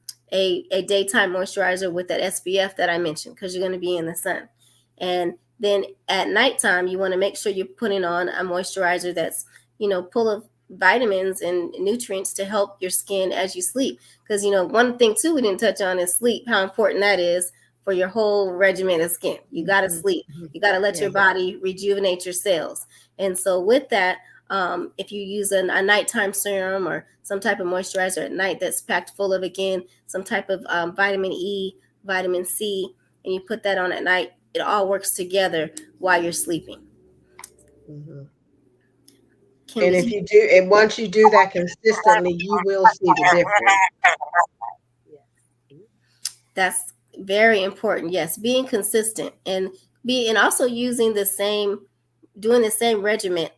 daytime moisturizer with that SPF that I mentioned because you're going to be in the sun. And then at nighttime, you want to make sure you're putting on a moisturizer that's, full of vitamins and nutrients to help your skin as you sleep. Because, one thing too we didn't touch on is sleep, how important that is for your whole regimen of skin. You got to Mhm. sleep. Mhm. You got to let Yeah. your body rejuvenate your cells. And so with that, if you use a nighttime serum or some type of moisturizer at night that's packed full of, again, some type of vitamin E, vitamin C, and you put that on at night, it all works together while you're sleeping. Mhm. Kim, And did if you? you do, and once you do that consistently, you will see the difference. That's very important. Yes, being consistent and also using doing the same regimen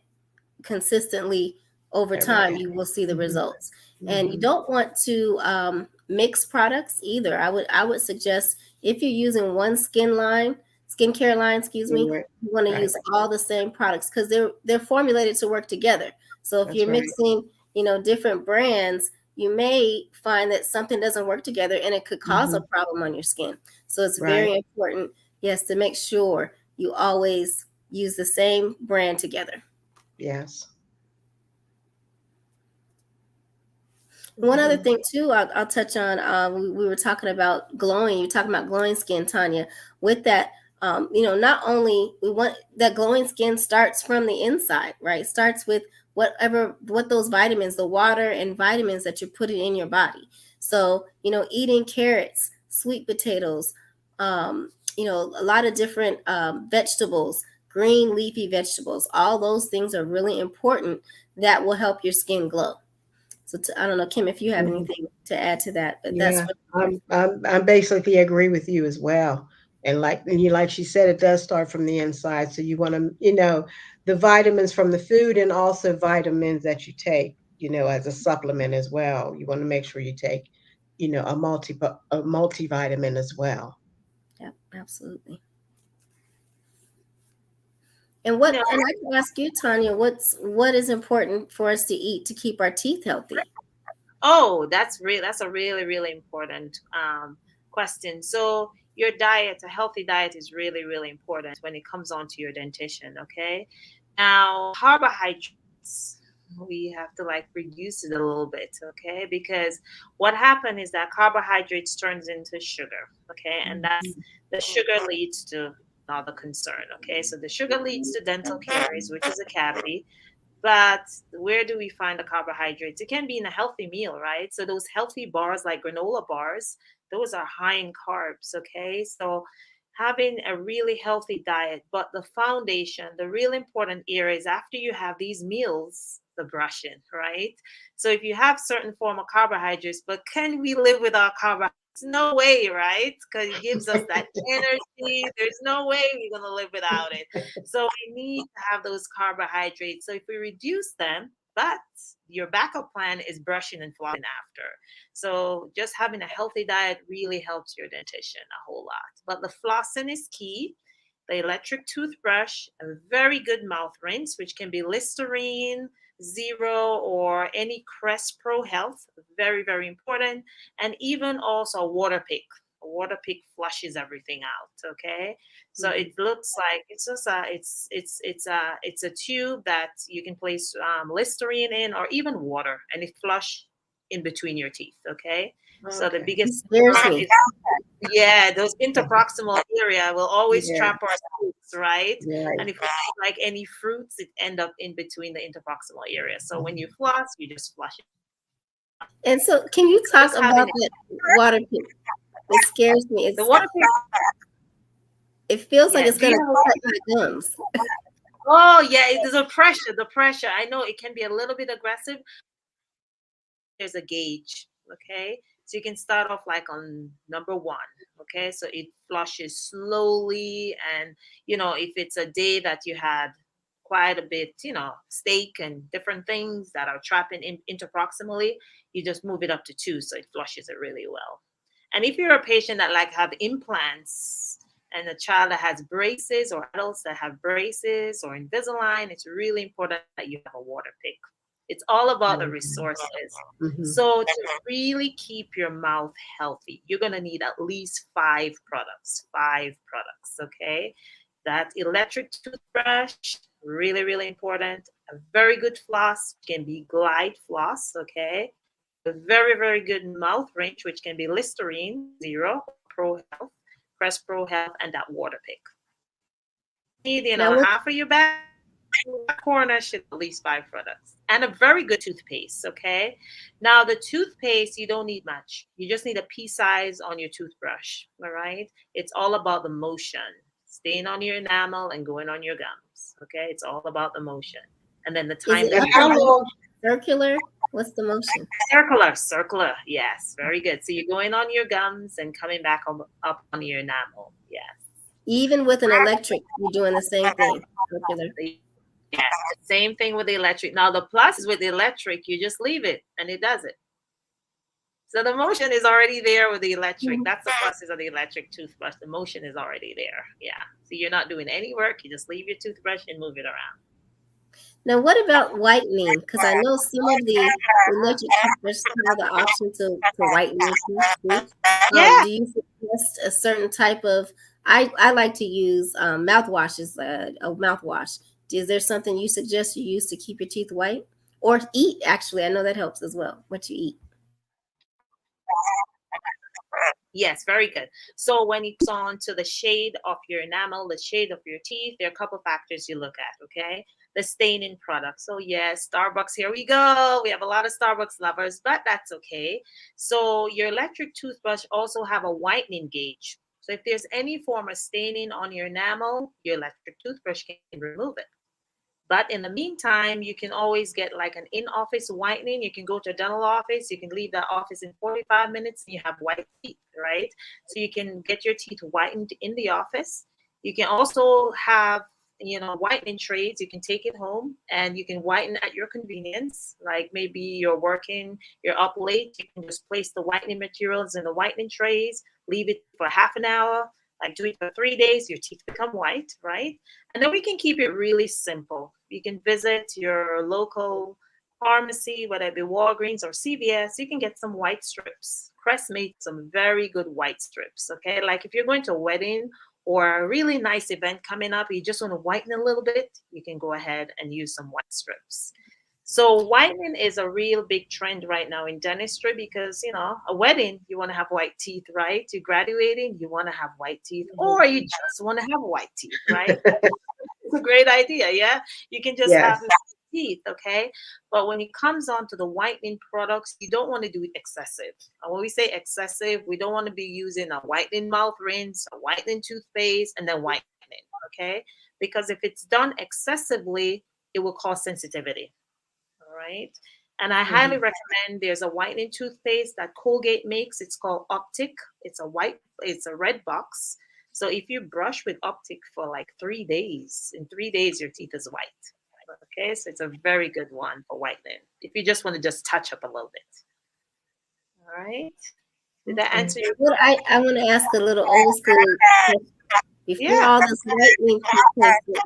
consistently over Every time, day. you will see the Mhm. results. And you Mhm. don't want to mix products either. I would suggest if you're using one skincare line, excuse me, Right. you want to Right. use all the same products because they're formulated to work together. So if That's you're right. mixing, different brands, you may find that something doesn't work together and it could cause a Mhm. problem on your skin. So it's Right. very important, yes, to make sure you always use the same brand together. Yes. One other Mhm. thing too, I'll touch on. We were talking about glowing. You're talking about glowing skin, Tanya. With that, not only we want that glowing skin starts from the inside, right? Starts with what those vitamins, the water and vitamins that you're putting in your body. So, eating carrots, sweet potatoes, a lot of different vegetables, green leafy vegetables. All those things are really important that will help your skin glow. So I don't know, Kim, if you have Mhm. anything to add to that, but that's Yeah. what. I'm basically agree with you as well. And like she said, it does start from the inside. So you want to, the vitamins from the food and also vitamins that you take, as a supplement as well. You want to make sure you take, a multivitamin as well. Yeah, absolutely. And you know, I can ask you, Tanya, what is important for us to eat to keep our teeth healthy? Oh, that's a really, really important question. So your diet, a healthy diet is really, really important when it comes on to your dentition, okay? Now, carbohydrates, we have to like reduce it a little bit, okay? Because what happened is that carbohydrates turns into sugar, okay? And that's Mhm. the sugar leads to another concern, okay? So the sugar leads to dental caries, which is a cavity. But where do we find the carbohydrates? It can be in a healthy meal, right? So those healthy bars like granola bars, those are high in carbs, okay? So having a really healthy diet, but the foundation, the real important area is after you have these meals, the brushing, right? So if you have certain form of carbohydrates, but can we live without carbohydrates? No way, right? Because it gives us that energy. There's no way we're going to live without it. So we need to have those carbohydrates. So if we reduce them, but your backup plan is brushing and flossing after. So just having a healthy diet really helps your dentition a whole lot. But the flossing is key. The electric toothbrush, a very good mouth rinse, which can be Listerine, Zero, or any Crest Pro Health. Very, very important. And even also a water pick. A water pick flushes everything out. Okay. So Mhm. it looks like it's just it's a tube that you can place Listerine in or even water, and it flush in between your teeth. Okay. So the Okay. It biggest scares part me. is, yeah, those interproximal area will always Yeah, trap our fruits, right? right. And if we eat like any fruits, it end up in between the interproximal area. So when you floss, you just flush it. And so, can you talk Just having about that water pick? It scares me. the water pick, It feels like yeah. it's Do you gonna have a, cut my gums. oh yeah, it is a pressure. The pressure. I know it can be a little bit aggressive. There's a gauge, okay? So you can start off like on number one, okay? So it flushes slowly, and if it's a day that you had quite a bit, steak and different things that are trapping in interproximally, you just move it up to two, so it flushes it really well. And if you're a patient that like have implants and a child that has braces or adults that have braces or Invisalign, it's really important that you have a water pick. It's all about the resources. Mhm. So to really keep your mouth healthy, you're going to need at least five products, okay? That electric toothbrush, really, really important. A very good floss can be Glide floss, okay? A very, very good mouth rinse, which can be Listerine, Zero, Pro Health, Crest Pro Health, and that water pick. Need, Now, what half of your bag corner should at least five products and a very good toothpaste. Okay. Now, the toothpaste, you don't need much. You just need a pea size on your toothbrush. All right. It's all about the motion, staying on your enamel and going on your gums. Okay. It's all about the motion. And then the is time it that And up you and how brush. down, long? circular? What's the motion? Circular. Yes. Very good. So you're going on your gums and coming back up on your enamel. Yes. Even with an electric, you're doing the same thing. Circular. Yeah, same thing with the electric. Now the plus is with the electric, you just leave it and it does it. So the motion is already there with the electric. That's the pluses of the electric toothbrush. The motion is already there. Yeah. So you're not doing any work. You just leave your toothbrush and move it around. Now, what about whitening? Because I know some of the electric toothbrushes have the option to whiten your teeth too. Yeah. Do you suggest a certain type of? I like to use mouthwashes. A mouthwash. Is there something you suggest you use to keep your teeth white, or eat? Actually, I know that helps as well. What you eat. Yes, very good. So when it's on to the shade of your enamel, the shade of your teeth, there are a couple factors you look at, okay? The staining product. So yes, Starbucks, here we go. We have a lot of Starbucks lovers, but that's okay. So your electric toothbrush also have a whitening gauge. So if there's any form of staining on your enamel, your electric toothbrush can remove it. But in the meantime, you can always get like an in-office whitening. You can go to a dental office. You can leave that office in 45 minutes and you have white teeth, right? So you can get your teeth whitened in the office. You can also have, whitening trays. You can take it home and you can whiten at your convenience. Like maybe you're up late. You can just place the whitening materials in the whitening trays, leave it for half an hour, like do it for 3 days, your teeth become white, right? And then we can keep it really simple. You can visit your local pharmacy, whether it be Walgreens or CVS. You can get some white strips. Crest made some very good white strips. Okay. Like if you're going to a wedding or a really nice event coming up, you just want to whiten a little bit, you can go ahead and use some white strips. So whitening is a real big trend right now in dentistry because, a wedding, you want to have white teeth, right? You're graduating, you want to have white teeth, or you just want to have white teeth, right? It's a great idea. Yeah. You can just have Yes. teeth, okay? But when it comes on to the whitening products, you don't want to do it excessive. And when we say excessive, we don't want to be using a whitening mouth rinse, a whitening toothpaste, and then whitening, okay? Because if it's done excessively, it will cause sensitivity, all right? And I highly recommend, there's a whitening toothpaste that Colgate makes. It's called Optic. It's a red box. So if you brush with Optic for like 3 days, in 3 days, your teeth is white. Okay, so it's a very good one for whitening. If you just want to just touch up a little bit. All right. Did that answer your Well, I want to ask a little old school question. Before Yeah. all this whitening toothpaste, it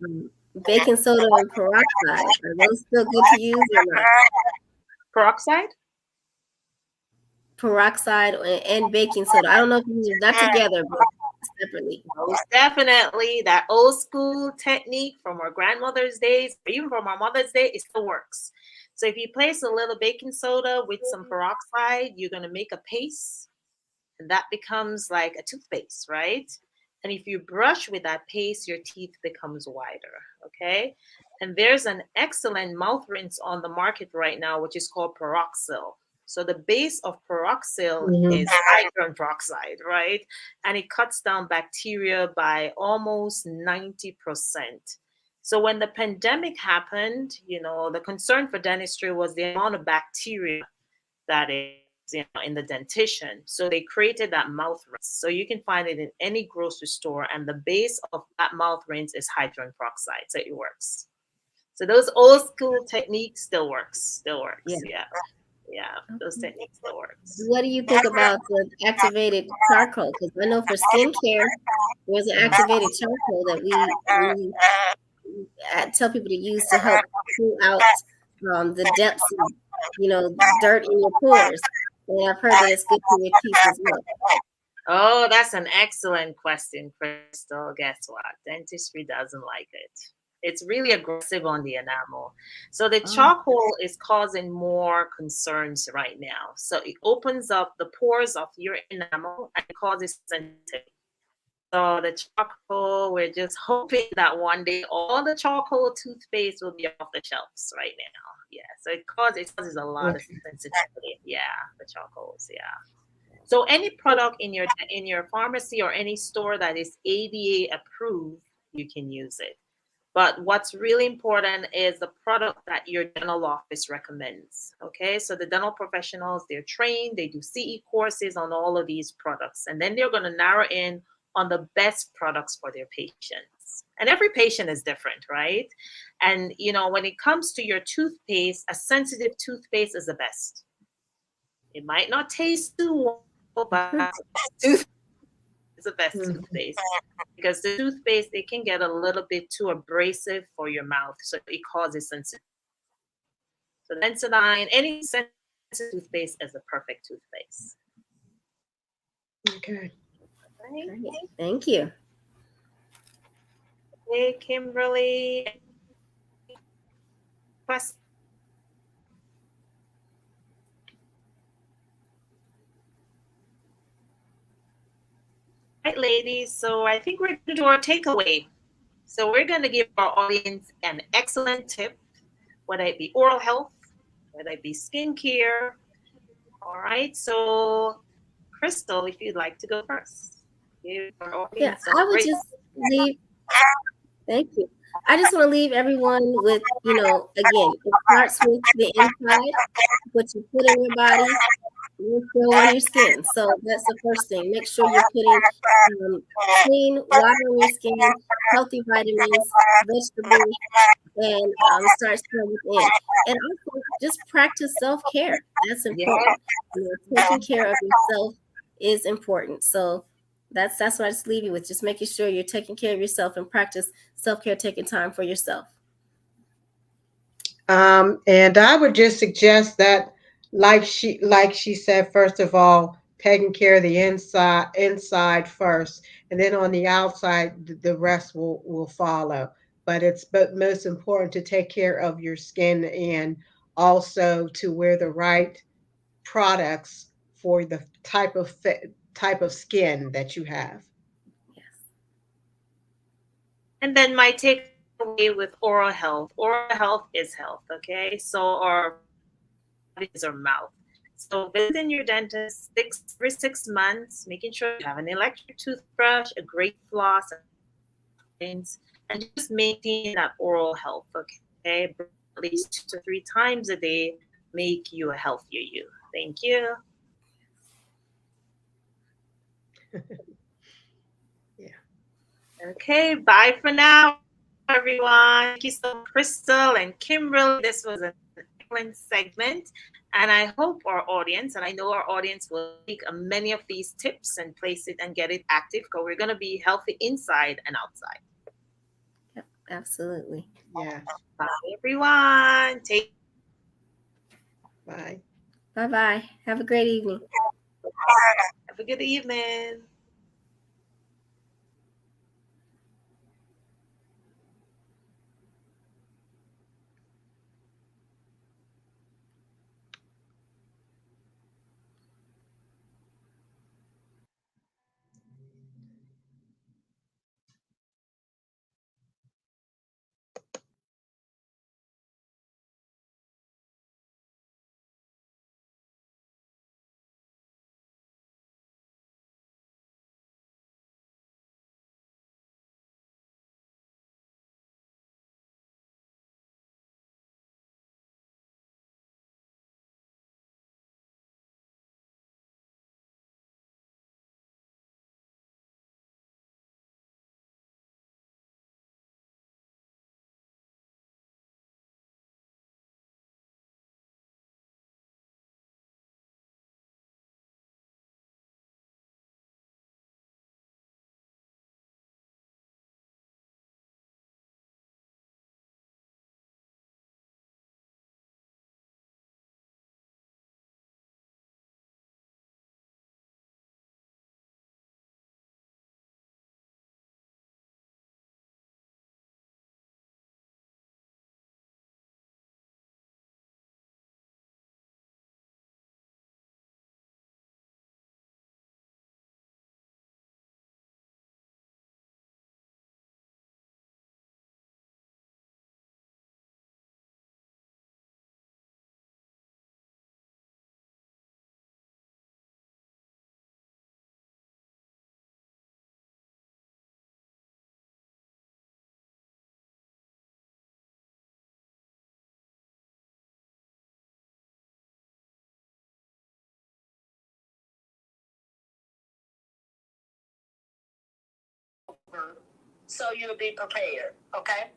was, baking soda and peroxide. Are those still good to use or not? peroxide? Peroxide and baking soda. I don't know if you use not together, but separately. Most definitely. That old school technique from our grandmother's days, or even from our mother's day, it still works. So if you place a little baking soda with some peroxide, you're going to make a paste, and that becomes like a toothpaste, right? And if you brush with that paste, your teeth becomes wider, okay? And there's an excellent mouth rinse on the market right now, which is called Peroxyl. So the base of Peroxyl is hydrogen peroxide, right? And it cuts down bacteria by almost 90%. So when the pandemic happened, the concern for dentistry was the amount of bacteria that is in the dentition. So they created that mouth rinse. So you can find it in any grocery store, and the base of that mouth rinse is hydrogen peroxide. So it works. So those old school techniques still works. Yeah, those techniques still works. What do you think about the activated charcoal? Because I know for skincare, there's an activated charcoal that we tell people to use to help pull out the depths of, dirt in your pores. And I've heard that it's good for your teeth as well. Oh, that's an excellent question, Crystal. Guess what? Dentistry doesn't like it. It's really aggressive on the enamel. So the charcoal is causing more concerns right now. So it opens up the pores of your enamel and causes sensitivity. So the charcoal, we're just hoping that one day all the charcoal toothpaste will be off the shelves right now. Yeah, so it causes a lot of sensitivity. Yeah, the charcoals. Yeah. So any product in your pharmacy or any store that is ADA approved, you can use it. But what's really important is the product that your dental office recommends. Okay, so the dental professionals, they're trained, they do CE courses on all of these products, and then they're going to narrow in on the best products for their patients. And every patient is different, right? And when it comes to your toothpaste, a sensitive toothpaste is the best. It might not taste too well, but it's the best toothpaste, because the toothpaste, they can get a little bit too abrasive for your mouth, so it causes sensitivity. So Sensodyne, any sensitive toothpaste is a perfect toothpaste. Okay. Right? Thank you. Hey, Kimberly. Question? Right, ladies. So I think we're going to do our takeaway. So we're going to give our audience an excellent tip, whether it be oral health, whether it be skincare. All right. So, Crystal, if you'd like to go first. Give our audience I would just leave. Thank you. I just want to leave everyone with, again, it starts with the inside, what you put in your body, you throw on your skin. So that's the first thing. Make sure you're putting clean water on your skin, healthy vitamins, vegetables, and start from within. And also just practice self-care. That's important. Taking care of yourself is important. So that's what I just leave you with. Just making sure you're taking care of yourself and practice self-care, taking time for yourself. And I would just suggest that, like she said, first of all, taking care of the inside first, and then on the outside, the rest will follow. But it's most important to take care of your skin, and also to wear the right products for the type of skin that you have. And then my takeaway away with oral health. Oral health is health, okay? So our body is our mouth. So visiting your dentist every 6 months, making sure you have an electric toothbrush, a great floss, and just maintaining that oral health, okay? At least 2 to 3 times a day, make you a healthier you. Thank you. Yeah. Okay, bye for now, everyone. Thank you so much, Crystal and Kimberly. This was an excellent segment. And I hope our audience, and I know our audience will take many of these tips and place it and get it active because we're going to be healthy inside and outside. Yep, absolutely. Yes. Bye, everyone. Take Bye. Bye-bye. Have a great evening. Have a good evening. So you'll be prepared, okay?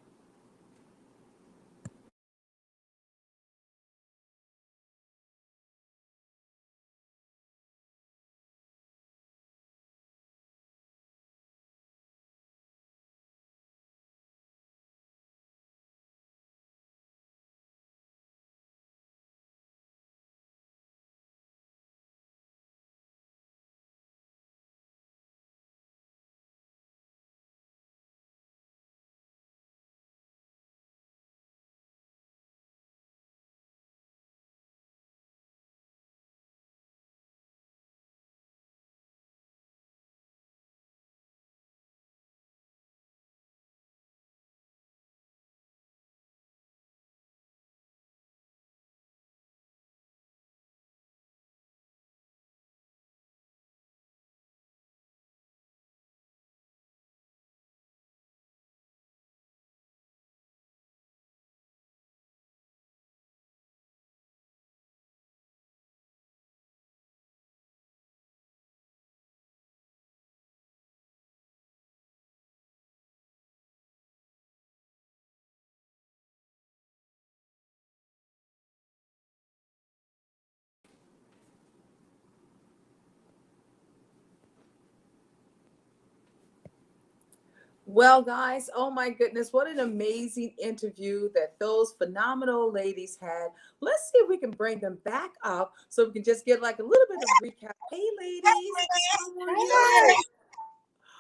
Well, guys, oh my goodness, what an amazing interview that those phenomenal ladies had. Let's see if we can bring them back up so we can just get like a little bit of recap. Hey, ladies, how are you?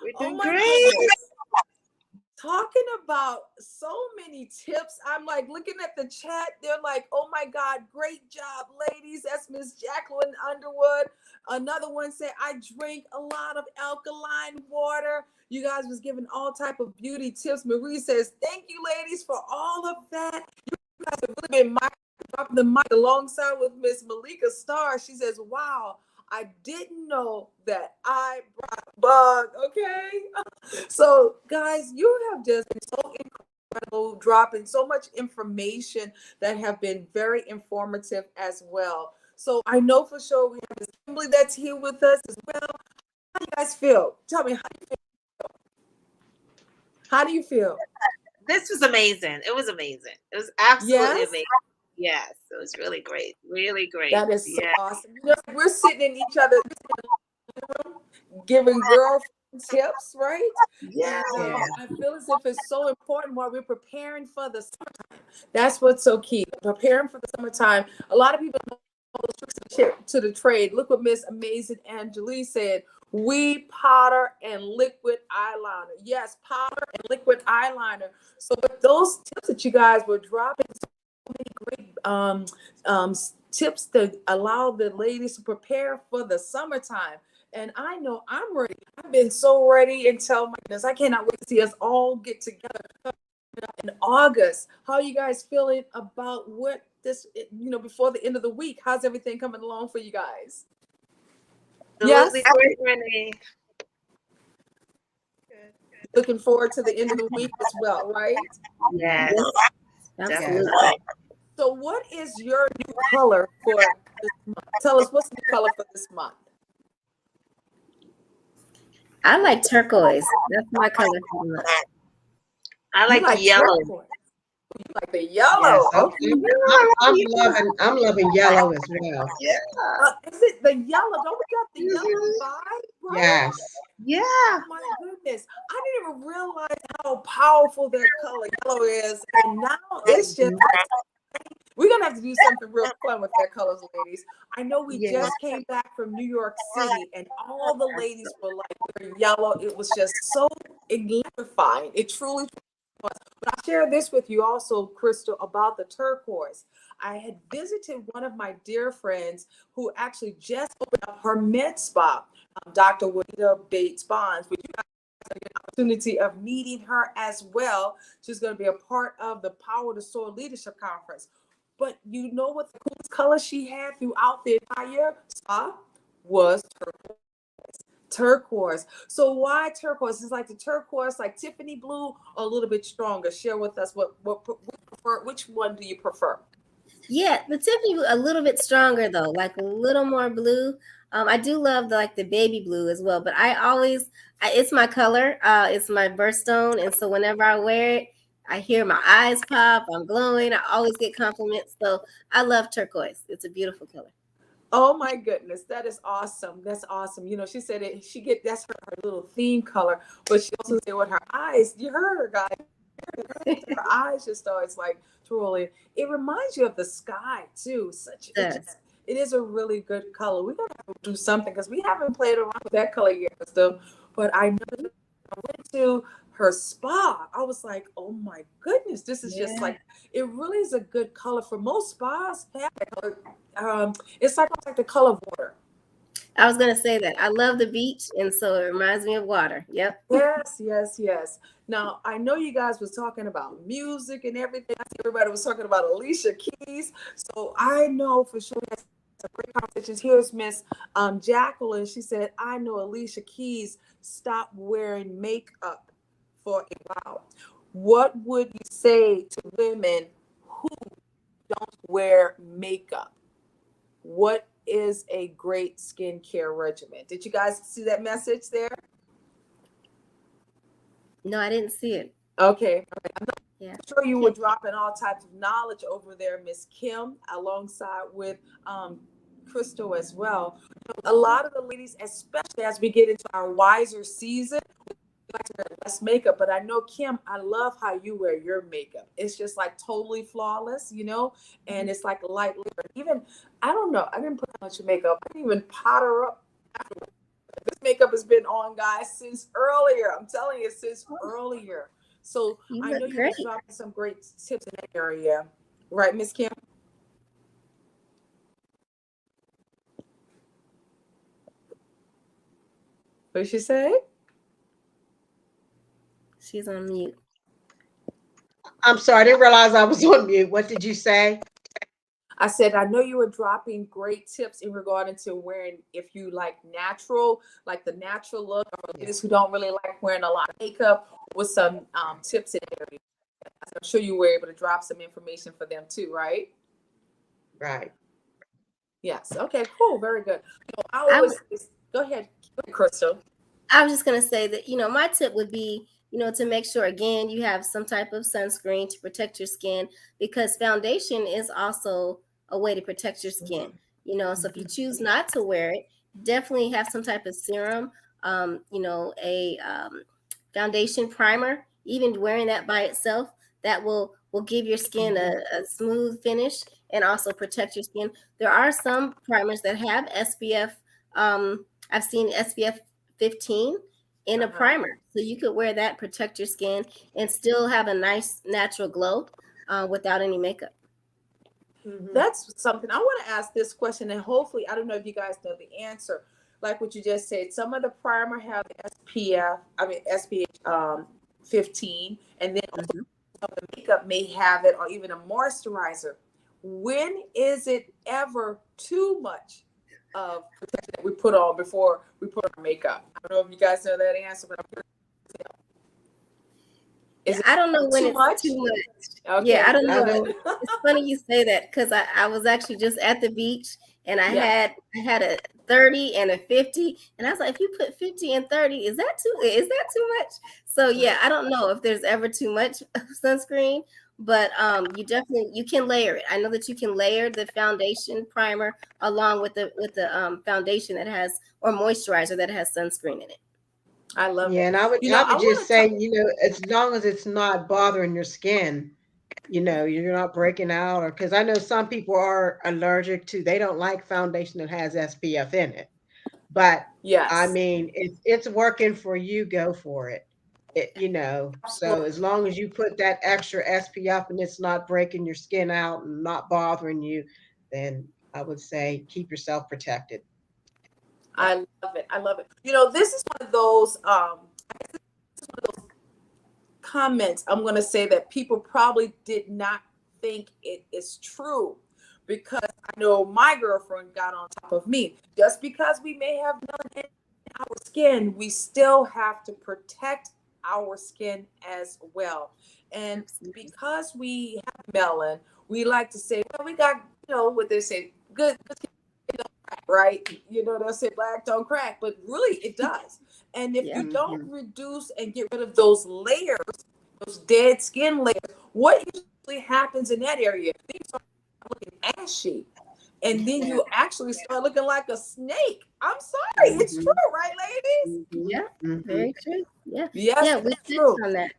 We're Oh doing my great. goodness. talking about so many tips. I'm like looking at the chat. They're like, oh my God, great job, ladies. That's Miss Jacqueline Underwood. Another one said, I drink a lot of alkaline water. You guys was giving all type of beauty tips. Marie says, thank you, ladies, for all of that. You guys have really been dropping the mic alongside with Miss Malika Starr. She says, wow, I didn't know that I brought a bug. Okay. So, guys, you have just been so incredible, dropping so much information that have been very informative as well. So, I know for sure we have Assembly that's here with us as well. How do you guys feel? Tell me, how do you feel? How do you feel? This was amazing. It was amazing. It was absolutely Yes? amazing. Yes, it was really great. Really great. That is so Yeah. awesome. You know, we're sitting in each other's room, giving girl tips, right? Yeah. And I feel as if it's so important while we're preparing for the summertime. That's what's so key. Preparing for the summertime. A lot of people know the tricks to the trade. Look what Miss Amazing Angelique said. Weed, powder, and liquid eyeliner. Yes, powder and liquid eyeliner. So with those tips that you guys were dropping, so many great tips to allow the ladies to prepare for the summertime. And I know I'm ready. I've been so ready until my goodness. I cannot wait to see us all get together in August. How are you guys feeling about what this, before the end of the week? How's everything coming along for you guys? Absolutely Yes. great, Renee. Looking forward to the end of the week as well, right? Yes. Absolutely. So what is your new color for this month? Tell us what's the new color for this month. I like turquoise. That's my color for the month. I like yellow. Turquoise. You like the yellow. Yes, Okay. I'm loving yellow as well. Is it the yellow? Don't we got the yellow vibe? Right? Yes. Yeah. Oh my goodness. I didn't even realize how powerful that color yellow is. And now it's just, we're going to have to do something real fun with that colors, ladies. I know we just came back from New York City and all the ladies were like, we're yellow. It was just so electrifying. It truly was. But I'll share this with you also, Crystal, about the turquoise. I had visited one of my dear friends who actually just opened up her med spa, Dr. Juanita Bates Bonds. Would you guys have an opportunity of meeting her as well? She's going to be a part of the Power to Soar Leadership Conference. But you know what the coolest color she had throughout the entire spa was turquoise. Turquoise. So why turquoise? It's like the turquoise, like Tiffany blue, or a little bit stronger. Share with us which one do you prefer? Yeah, the Tiffany a little bit stronger though, like a little more blue. I do love the baby blue as well, but it's my color. It's my birthstone, and so whenever I wear it, I hear my eyes pop. I'm glowing. I always get compliments. So I love turquoise. It's a beautiful color. Oh my goodness, that is awesome. That's awesome. She said that's her little theme color, but she also said with her eyes, you heard her, guys. Her eyes just starts like truly. It reminds you of the sky too. It is a really good color. We're gonna have to do something because we haven't played around with that color yet, still. But I know I went to her spa. I was like, oh my goodness, this is just like, it really is a good color. For most spas have that color. It's like the color of water. I was gonna say that. I love the beach, and so it reminds me of water. Yep. Yes. Now I know you guys was talking about music and everything. I see everybody was talking about Alicia Keys. So I know for sure that's a great conversation. Here's Miss Jacqueline. She said, I know Alicia Keys stopped wearing makeup for a while. What would you say to women who don't wear makeup? What is a great skincare regimen? Did you guys see that message there? No, I didn't see it. Okay. I'm sure you were dropping all types of knowledge over there, Miss Kim, alongside with Crystal as well. A lot of the ladies, especially as we get into our wiser season, like to wear less makeup, but I know, Kim, I love how you wear your makeup. It's just like totally flawless, and it's like a light layer. Even, I don't know, I didn't put that much makeup. I didn't even powder up afterwards. This makeup has been on, guys, since earlier. I'm telling you, since earlier. So You I look know you great. was dropping some great tips in that area, right, Miss Kim? What did she say? She's on mute. I'm sorry, I didn't realize I was on mute. What did you say? I said, I know you were dropping great tips in regard to wearing, if you like natural, like the natural look, or Yeah. ladies who don't really like wearing a lot of makeup, with some tips in the area. I'm sure you were able to drop some information for them too, right? Right. Yes. Okay, cool. Very good. I I always, go ahead, Crystal. I was just going to say that, my tip would be, to make sure, again, you have some type of sunscreen to protect your skin, because foundation is also a way to protect your skin. So if you choose not to wear it, definitely have some type of serum, a foundation primer. Even wearing that by itself, that will give your skin a smooth finish and also protect your skin. There are some primers that have SPF. I've seen SPF 15 in a primer, so you could wear that, protect your skin, and still have a nice natural glow without any makeup. That's something I want to ask this question, and hopefully, I don't know if you guys know the answer. Like what you just said, some of the primer have SPF 15, and then also some of the makeup may have it, or even a moisturizer. When is it ever too much of protection that we put on before we put on makeup? I don't know if you guys know that answer, but I don't know when too it's much? too much. Okay. Yeah, I don't know. don't- It's funny you say that, because I was actually just at the beach, and I had a 30 and a 50, and I was like, if you put 50 and 30, is that too much? So yeah, I don't know if there's ever too much sunscreen, but you can layer it. I know that you can layer the foundation primer along with the foundation that has, or moisturizer that has sunscreen in it. I love Yeah, it. and I would I want just to say, as long as it's not bothering your skin, you're not breaking out, or because I know some people are allergic to, they don't like foundation that has SPF in it. But I yes. mean, it's working for you, go for it. So as long as you put that extra SPF and it's not breaking your skin out and not bothering you, then I would say keep yourself protected. I love it. I love it. This is one of those comments I'm going to say that people probably did not think it is true, because I know my girlfriend got on top of me. Just because we may have melanin in our skin, we still have to protect our skin as well. And because we have melanin, we like to say, well, we got, what they say, good skin, right? They'll say black don't crack, but really it does. And if you don't reduce and get rid of those layers, those dead skin layers, what usually happens in that area? You start looking ashy, and then you actually start looking like a snake. I'm sorry, it's true, right, ladies? Yeah, very true. Yeah, Yes, yeah, we it's true. on that.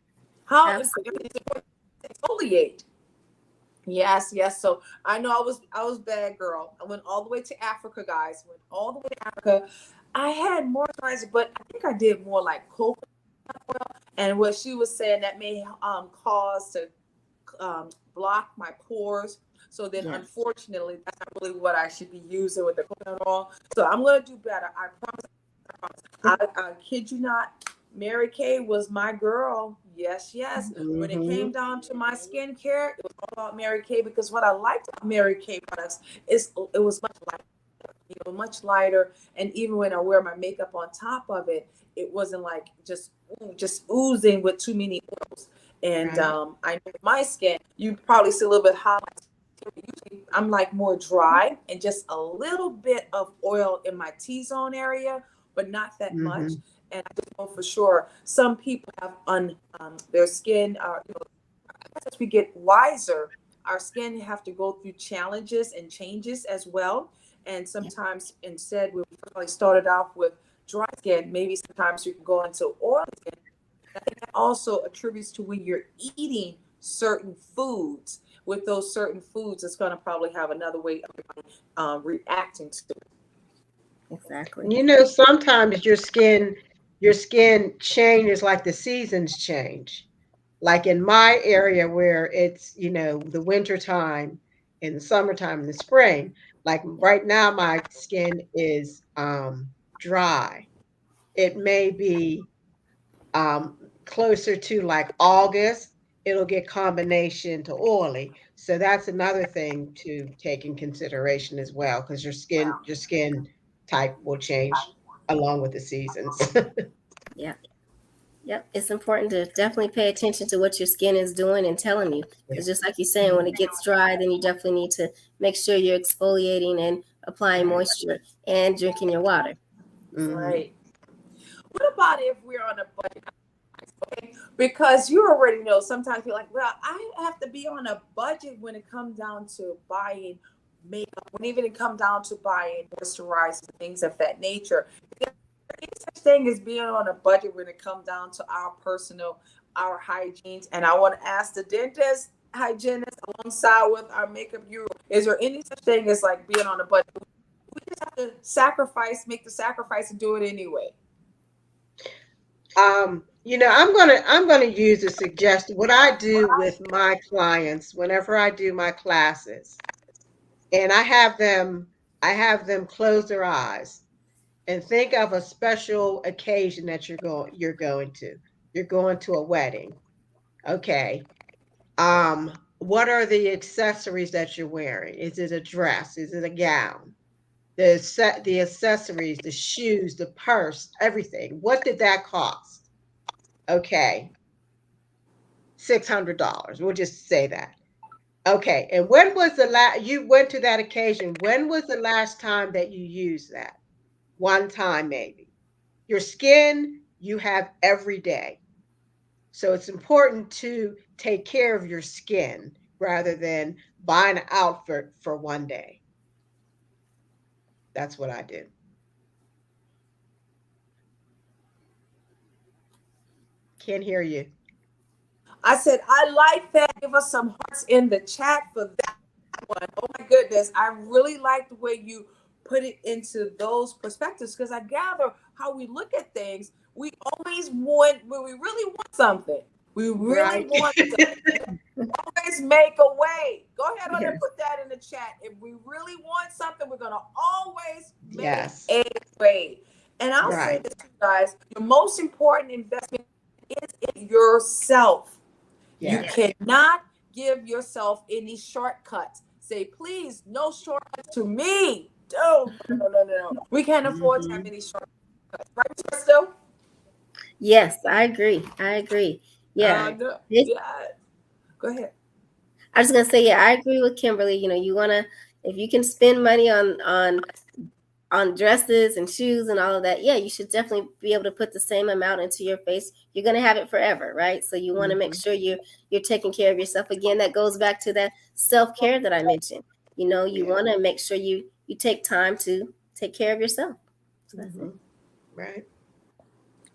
How Absolutely. important is it to exfoliate? Yes. So I know I was bad girl. I went all the way to Africa, guys. Went all the way to Africa. I had moisturizer, but I think I did more like coconut oil. And what she was saying, that may cause to block my pores. So then, unfortunately, that's not really what I should be using with the coconut oil. So I'm gonna do better. I promise. I kid you not. Mary Kay was my girl. Yes. When it came down to my skincare, it was all about Mary Kay, because what I liked about Mary Kay products is it was much lighter. And even when I wear my makeup on top of it, it wasn't like just oozing with too many oils. And I know my skin, you probably see a little bit highlights. Usually I'm like more dry and just a little bit of oil in my T-zone area, but not that much. And I just know for sure some people have their skin, as we get wiser, our skin have to go through challenges and changes as well. And sometimes instead, we probably started off with dry skin, maybe sometimes you can go into oily skin. I think that also attributes to when you're eating certain foods. With those certain foods, it's going to probably have another way of reacting to it. Exactly. Sometimes your skin changes like the seasons change. Like in my area where it's, the winter time, in the summertime, in the spring, like right now, my skin is dry. It may be closer to like August, it'll get combination to oily. So that's another thing to take in consideration as well, because your skin type will change along with the seasons. Yeah. Yep. It's important to definitely pay attention to what your skin is doing and telling you. Yeah. Because just like you're saying, when it gets dry, then you definitely need to make sure you're exfoliating and applying Right. moisture and drinking your water. Mhm. Right. What about if we're on a budget? Okay? Because you already know sometimes you're like, well, I have to be on a budget when it comes down to buying makeup, when even it comes down to buying moisturizers, things of that nature. Is there any such thing as being on a budget when it comes down to our hygienes? And I want to ask the dentist, hygienist, alongside with our makeup guru, is there any such thing as like being on a budget? We just have to make the sacrifice and do it anyway. I'm gonna use a suggestion. What I do with my clients whenever I do my classes, and I have them close their eyes and think of a special occasion that you're going to. You're going to a wedding. Okay. What are the accessories that you're wearing? Is it a dress? Is it a gown? The accessories, the shoes, the purse, everything. What did that cost? Okay, $600. We'll just say that. Okay, and when was the last you went to that occasion? When was the last time that you used that? One time, maybe. Your skin, you have every day. So it's important to take care of your skin rather than buying an outfit for one day. That's what I do. Can't hear you. I said, I like that. Give us some hearts in the chat for that one. Oh my goodness. I really like the way you put it into those perspectives because I gather how we look at things. We always want, when we really want something, we really Right. want something. Always make a way. Go ahead on Yes. and put that in the chat. If we really want something, we're going to always make Yes. a way. And I'll say Right. this to you guys, your most important investment is in yourself. You Yes. cannot give yourself any shortcuts. Say, please, no shortcuts to me. No. We can't afford to have any shortcuts. Right, Crystal? Yes, I agree. I agree. Yeah. No. This- Yeah. Go ahead. I was gonna say, yeah, I agree with Kimberly. You wanna, if you can spend money on dresses and shoes and all of that, yeah, you should definitely be able to put the same amount into your face. You're gonna have it forever, right? So you want to make sure you're taking care of yourself. Again, that goes back to that self-care that I mentioned. You Yeah. want to make sure you take time to take care of yourself. So that's it. Mhm. Right.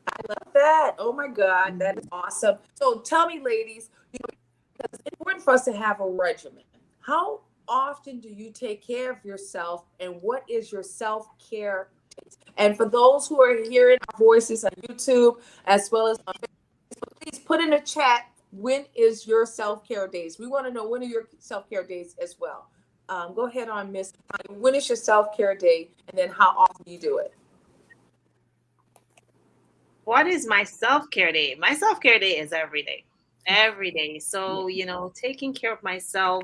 I love that. Oh my God, that is awesome. So tell me, ladies, it's important for us to have a regimen. How often do you take care of yourself and what is your self-care tips? And for those who are hearing our voices on YouTube as well as on Facebook, please put in the chat, when is your self-care days? We want to know when are your self-care days as well. Go ahead on, Miss. When is your self-care day and then how often do you do it? What is my self-care day? My self-care day is every day. Every day. So, taking care of myself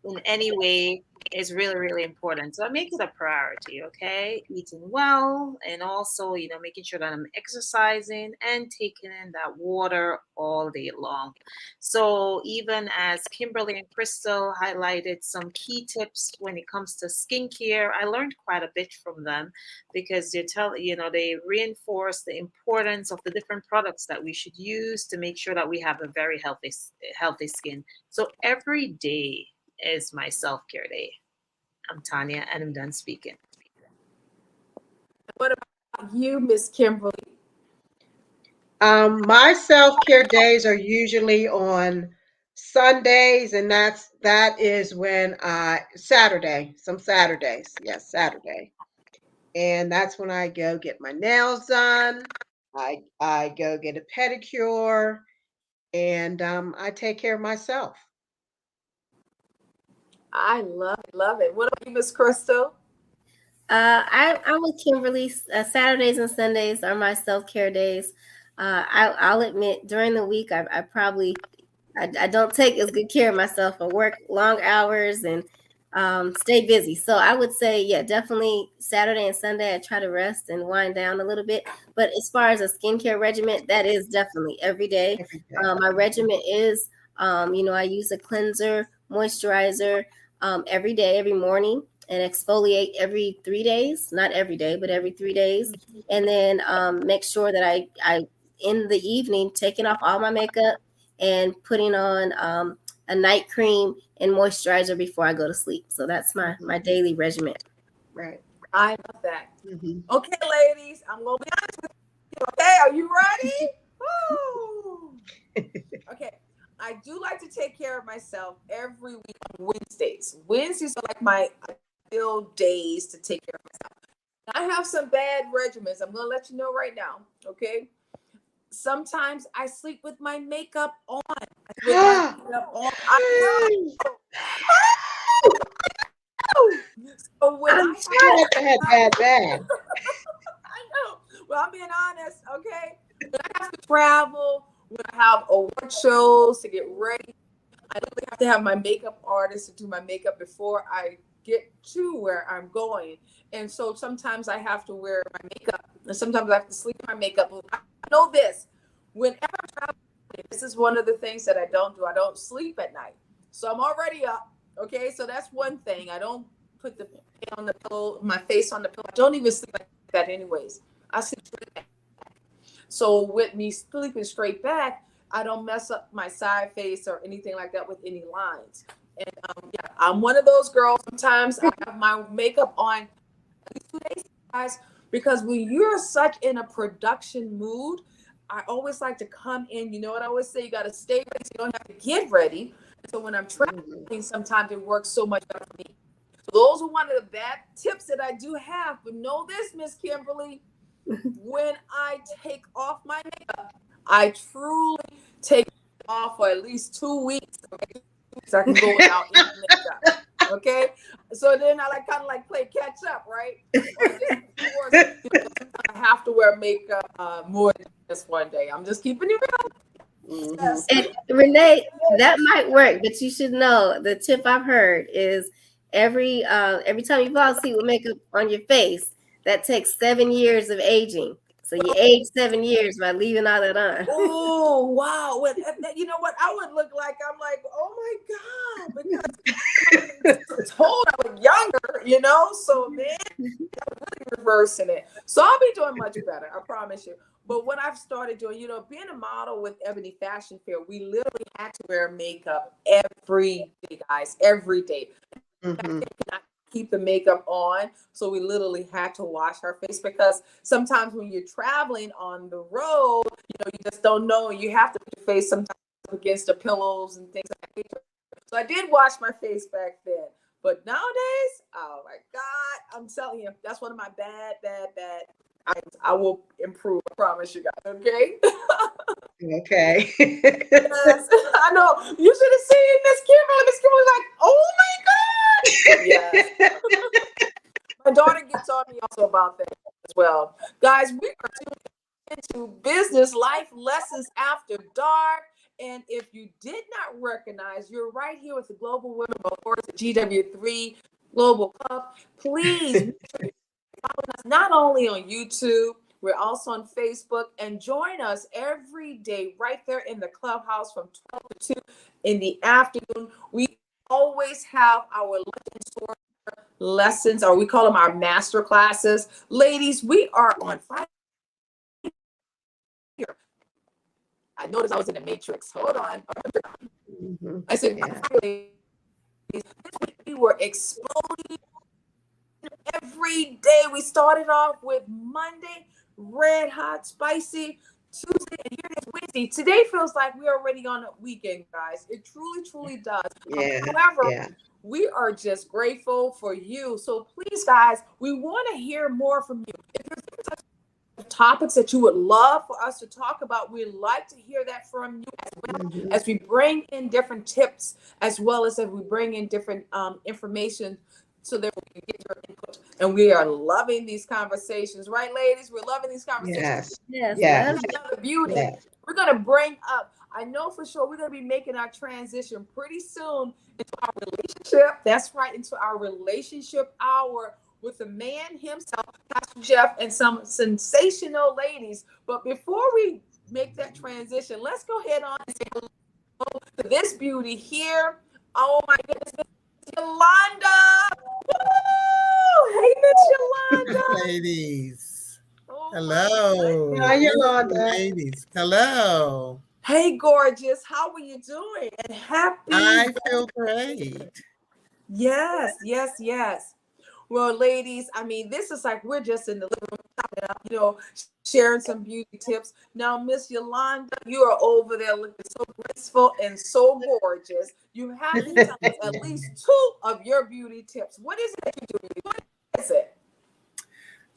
in any way is really, really important. So I make it a priority, okay? Eating well and also, making sure that I'm exercising and taking in that water all day long. So even as Kimberly and Crystal highlighted some key tips when it comes to skincare, I learned quite a bit from them because they reinforce the importance of the different products that we should use to make sure that we have a very healthy skin. So every day is my self-care day. I'm Tanya and I'm done speaking. What about you, Miss Kimberly? My self-care days are usually on Sundays, and that is when some Saturdays. Yes, Saturday. And that's when I go get my nails done. I go get a pedicure, and I take care of myself. I love it. What about you, Miss Crystal? I'm with Kimberly. Saturdays and Sundays are my self-care days. I'll admit during the week I probably I don't take as good care of myself. I work long hours and stay busy. So I would say, yeah, definitely Saturday and Sunday I try to rest and wind down a little bit. But as far as a skincare regimen, that is definitely every day. Every day. My regimen is, I use a cleanser, moisturizer every day, every morning, and exfoliate every 3 days. Not every day, but every 3 days. And then make sure that I in the evening taking off all my makeup and putting on a night cream and moisturizer before I go to sleep. So that's my daily regimen. Right. I love that. Mm-hmm. Okay, ladies, I'm gonna be honest with you. Okay, are you ready? Woo! Okay, I do like to take care of myself every week on Wednesdays. Wednesdays are like my ideal days to take care of myself. I have some bad regimens. I'm gonna let you know right now. Okay. Sometimes I sleep with my makeup on. I know. So when I'm I had bad. I know. Well, I'm being honest, okay? When I have to travel, when I have award shows to get ready, I literally have to have my makeup artist to do my makeup before I get to where I'm going. And so sometimes I have to wear my makeup, and sometimes I have to sleep in my makeup. I know this. Whenever I'm traveling, this is one of the things that I don't do. I don't sleep at night. So I'm already up. Okay, so that's one thing. I don't put the head on the pillow, my face on the pillow. I don't even sleep like that anyways. I sleep straight back. So with me sleeping straight back, I don't mess up my side face or anything like that with any lines. And yeah, I'm one of those girls. Sometimes I have my makeup on at least 2 days, guys, because when you're such in a production mood, I always like to come in. You know what I always say? You got to stay ready so you don't have to get ready. So when I'm traveling, sometimes it works so much better for me. So those are one of the bad tips that I do have. But know this, Miss Kimberly, when I take off my makeup, I truly take it off for at least 2 weeks. Okay? So I can go without any makeup. Okay, so then I kind of play catch up, right? Or I have to wear makeup more than just one day. I'm just keeping it real. Yes. And Renee, that might work, but you should know the tip I've heard is every time you fall asleep with makeup on your face, that takes 7 years of aging. So you age 7 years by leaving all that on. Oh wow! Well, you know what? I would look like oh my god, because I was told I was younger, So then I'm really reversing it. So I'll be doing much better. I promise you. But what I've started doing, being a model with Ebony Fashion Fair, we literally had to wear makeup every day, guys, every day. Mm-hmm. Keep the makeup on, so we literally had to wash our face because sometimes when you're traveling on the road, you just don't know. You have to put your face sometimes up against the pillows and things like that. So I did wash my face back then, but nowadays, oh my God, I'm telling you, that's one of my bad items. I will improve. I promise you guys. Okay. Okay. Yes, I know. You should have seen Miss Kimberly. Miss Kimberly's like, oh my God. Yes. My daughter gets on me also about that as well. Guys, we are tuning into Business Life Lessons After Dark. And if you did not recognize, you're right here with the Global Women Awards, the GW3 Global Cup. Please follow us not only on YouTube, we're also on Facebook, and join us every day right there in the clubhouse from 12 to 2 in the afternoon. We always have our lessons, or we call them our master classes. Ladies, we are on fire here. I noticed I was in the matrix. Hold on. Mm-hmm. I said, we were exploding every day. We started off with Monday, red hot, spicy. Tuesday, and here it is Wednesday. Today feels like we're already on a weekend, guys. It truly does. Yeah. However, we are just grateful for you. So please, guys, we want to hear more from you. If there's topics that you would love for us to talk about, we'd like to hear that from you as well, as we bring in different tips, as well as we bring in different information so that we can get your input. And we are loving these conversations, right, ladies? We're loving these conversations. Yes. Yes. Yes. love Another beauty. Yes. We're going to bring up, I know for sure we're going to be making our transition pretty soon into our relationship. That's right, into our relationship hour with the man himself, Pastor Jeff, and some sensational ladies. But before we make that transition, let's go ahead on and say hello to this beauty here. Oh my goodness, Miss Yolanda. Woo! Hey, Miss Yolanda. Ladies. Oh my Hello. Hi, Yolanda. Ladies. Hello. Hey, gorgeous. How are you doing? And happy. I feel great. Yes, yes, yes. Well, ladies, I mean, this is like we're just in the living room, chopping it up, you know, sharing some beauty tips. Now, Miss Yolanda, you are over there looking so graceful and so gorgeous. You have to tell us at least 2 of your beauty tips. What is it that you do? What is it?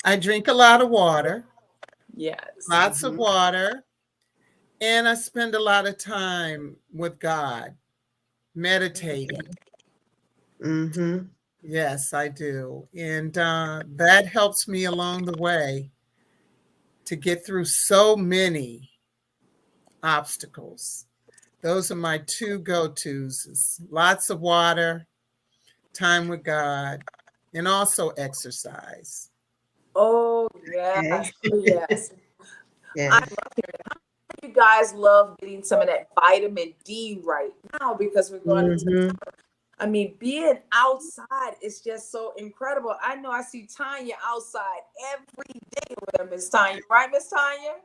I drink a lot of water, Yes. lots of water, and I spend a lot of time with God, meditating. Mm-hmm. Yes, I do. And that helps me along the way to get through so many obstacles. Those are my 2 go-tos. Is lots of water, time with God, and also exercise. Oh, yes. Oh, yes. Yes. I love hearing that. How many of you guys love getting some of that vitamin D right now because we're going into Mhm. summer? I mean, being outside is just so incredible. I know I see Tanya outside every day with her, Miss Tanya. Right, Miss Tanya?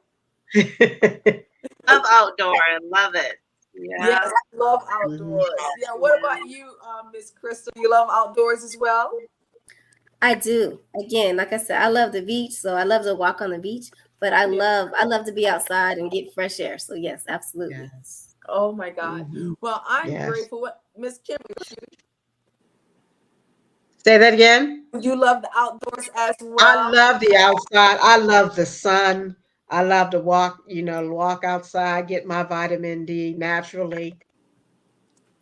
Love outdoor. I love it. Yeah. Yes, I love outdoors. Yeah. What about you, Miss Crystal? You love outdoors as well? I do. Again, like I said, I love the beach, so I love to walk on the beach. But I love to be outside and get fresh air. So yes, absolutely. Yes. Oh my God. Mhm. Well, I'm Yes. grateful. What Miss Kim, Say that again. you love the outdoors as I well? love the outside. I love the sun. I love to walk, walk outside, get my vitamin D naturally.